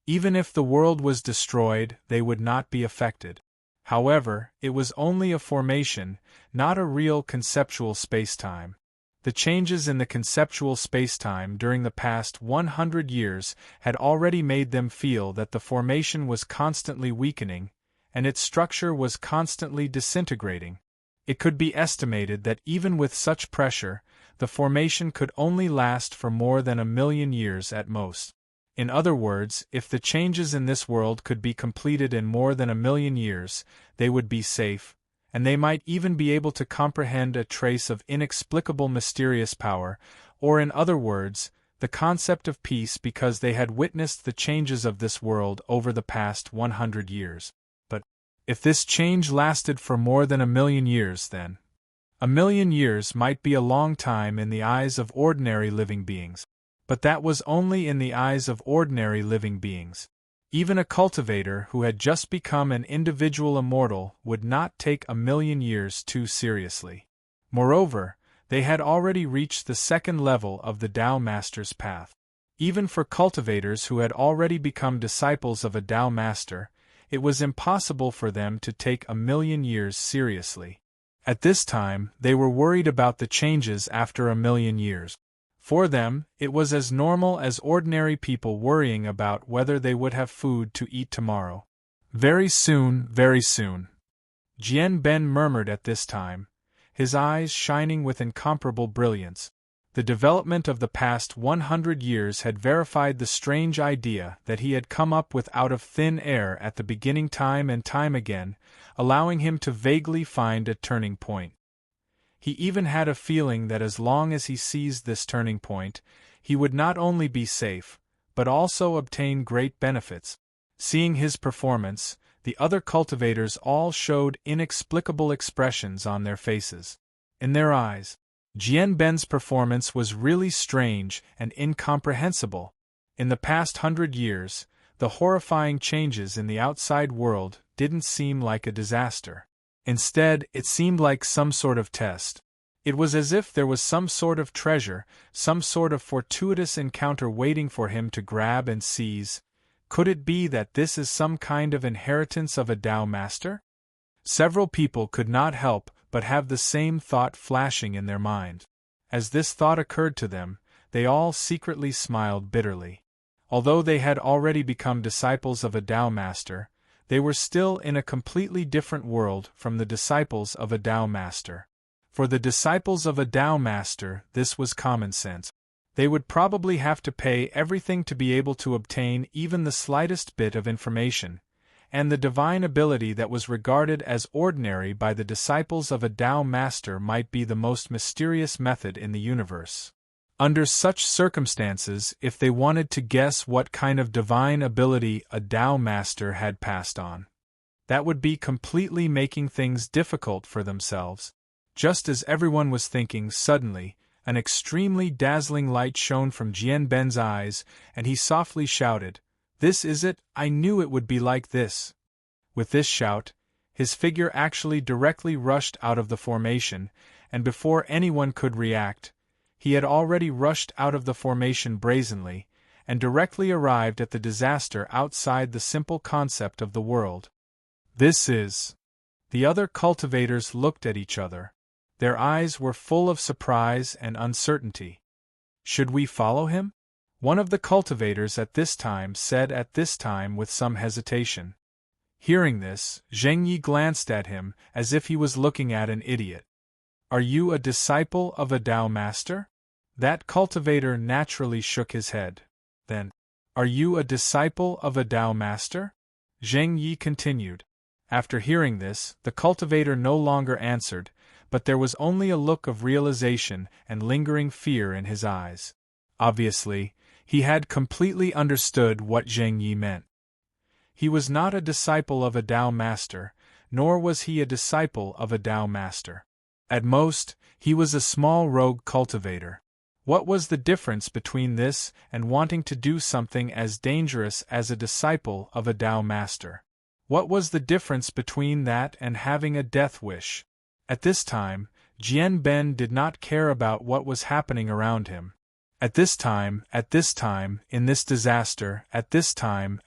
Even if the world was destroyed, they would not be affected. However, it was only a formation, not a real conceptual space-time. The changes in the conceptual space-time during the past 100 years had already made them feel that the formation was constantly weakening, and its structure was constantly disintegrating. It could be estimated that even with such pressure, the formation could only last for more than 1,000,000 years at most. In other words, if the changes in this world could be completed in more than 1,000,000 years, they would be safe, and they might even be able to comprehend a trace of inexplicable mysterious power, or in other words, the concept of peace, because they had witnessed the changes of this world over the past 100 years. But if this change lasted for more than 1,000,000 years, then 1,000,000 years might be a long time in the eyes of ordinary living beings. But that was only in the eyes of ordinary living beings. Even a cultivator who had just become an individual immortal would not take 1,000,000 years too seriously. Moreover, they had already reached the second level of the Tao Master's path. Even for cultivators who had already become disciples of a Tao Master, it was impossible for them to take 1,000,000 years seriously. At this time, they were worried about the changes after 1,000,000 years. For them, it was as normal as ordinary people worrying about whether they would have food to eat tomorrow. Very soon, very soon. Jian Ben murmured at this time, his eyes shining with incomparable brilliance. The development of the past 100 years had verified the strange idea that he had come up with out of thin air at the beginning time and time again, allowing him to vaguely find a turning point. He even had a feeling that as long as he seized this turning point, he would not only be safe, but also obtain great benefits. Seeing his performance, the other cultivators all showed inexplicable expressions on their faces. In their eyes, Jian Ben's performance was really strange and incomprehensible. In the past 100 years, the horrifying changes in the outside world didn't seem like a disaster. Instead, it seemed like some sort of test. It was as if there was some sort of treasure, some sort of fortuitous encounter waiting for him to grab and seize. Could it be that this is some kind of inheritance of a Tao Master? Several people could not help but have the same thought flashing in their mind. As this thought occurred to them, they all secretly smiled bitterly. Although they had already become disciples of a Tao Master, they were still in a completely different world from the disciples of a Tao Master. For the disciples of a Tao Master, this was common sense. They would probably have to pay everything to be able to obtain even the slightest bit of information, and the divine ability that was regarded as ordinary by the disciples of a Tao Master might be the most mysterious method in the universe. Under such circumstances, if they wanted to guess what kind of divine ability a Tao Master had passed on, that would be completely making things difficult for themselves. Just as everyone was thinking, suddenly, an extremely dazzling light shone from Jian Ben's eyes, and he softly shouted, "This is it, I knew it would be like this." With this shout, his figure actually directly rushed out of the formation, and before anyone could react, he had already rushed out of the formation brazenly, and directly arrived at the disaster outside the simple concept of the world. This is... The other cultivators looked at each other. Their eyes were full of surprise and uncertainty. "Should we follow him?" One of the cultivators at this time said with some hesitation. Hearing this, Zheng Yi glanced at him as if he was looking at an idiot. "Are you a disciple of a Tao Master?" That cultivator naturally shook his head. Then, "Are you a disciple of a Tao Master?" Zheng Yi continued. After hearing this, the cultivator no longer answered, but there was only a look of realization and lingering fear in his eyes. Obviously, he had completely understood what Zheng Yi meant. He was not a disciple of a Tao Master, nor was he a disciple of a Tao Master. At most, he was a small rogue cultivator. What was the difference between this and wanting to do something as dangerous as a disciple of a Tao Master? What was the difference between that and having a death wish? At this time, Jian Ben did not care about what was happening around him. At this time, in this disaster, at this time,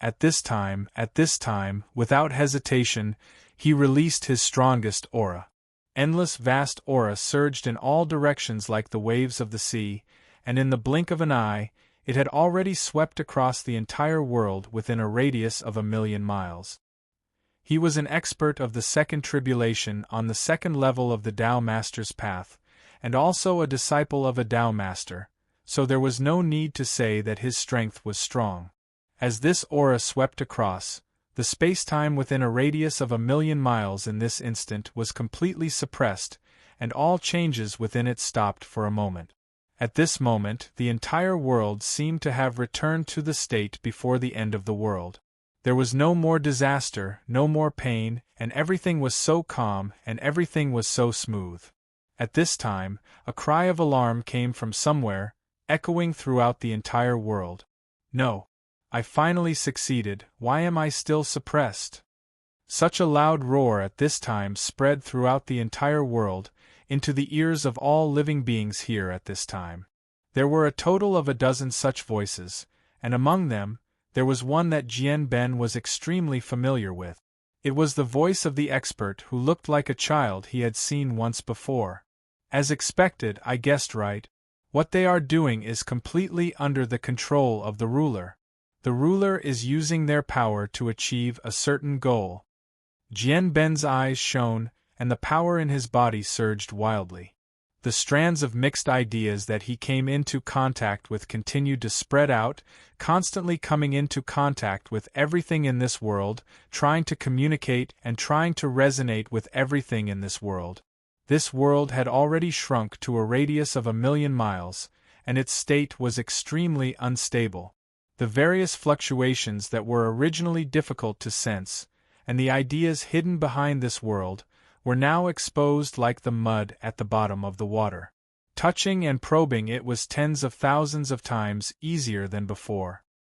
without hesitation, he released his strongest aura. Endless vast aura surged in all directions like the waves of the sea, and in the blink of an eye, it had already swept across the entire world within a radius of 1,000,000 miles. He was an expert of the second tribulation on the second level of the Tao Master's path, and also a disciple of a Tao Master, so there was no need to say that his strength was strong. As this aura swept across, the space-time within a radius of 1,000,000 miles in this instant was completely suppressed, and all changes within it stopped for a moment. At this moment, the entire world seemed to have returned to the state before the end of the world. There was no more disaster, no more pain, and everything was so calm and everything was so smooth. At this time, a cry of alarm came from somewhere, echoing throughout the entire world. "No! I finally succeeded, why am I still suppressed? Such a loud roar at this time spread throughout the entire world, into the ears of all living beings here at this time. There were a total of 12 such voices, and among them, there was one that Jian Ben was extremely familiar with. It was the voice of the expert who looked like a child he had seen once before. As expected, I guessed right. What they are doing is completely under the control of the ruler. The ruler is using their power to achieve a certain goal. Jian Ben's eyes shone, and the power in his body surged wildly. The strands of mixed ideas that he came into contact with continued to spread out, constantly coming into contact with everything in this world, trying to communicate and trying to resonate with everything in this world. This world had already shrunk to a radius of 1,000,000 miles, and its state was extremely unstable. The various fluctuations that were originally difficult to sense, and the ideas hidden behind this world, were now exposed like the mud at the bottom of the water. Touching and probing it was tens of thousands of times easier than before.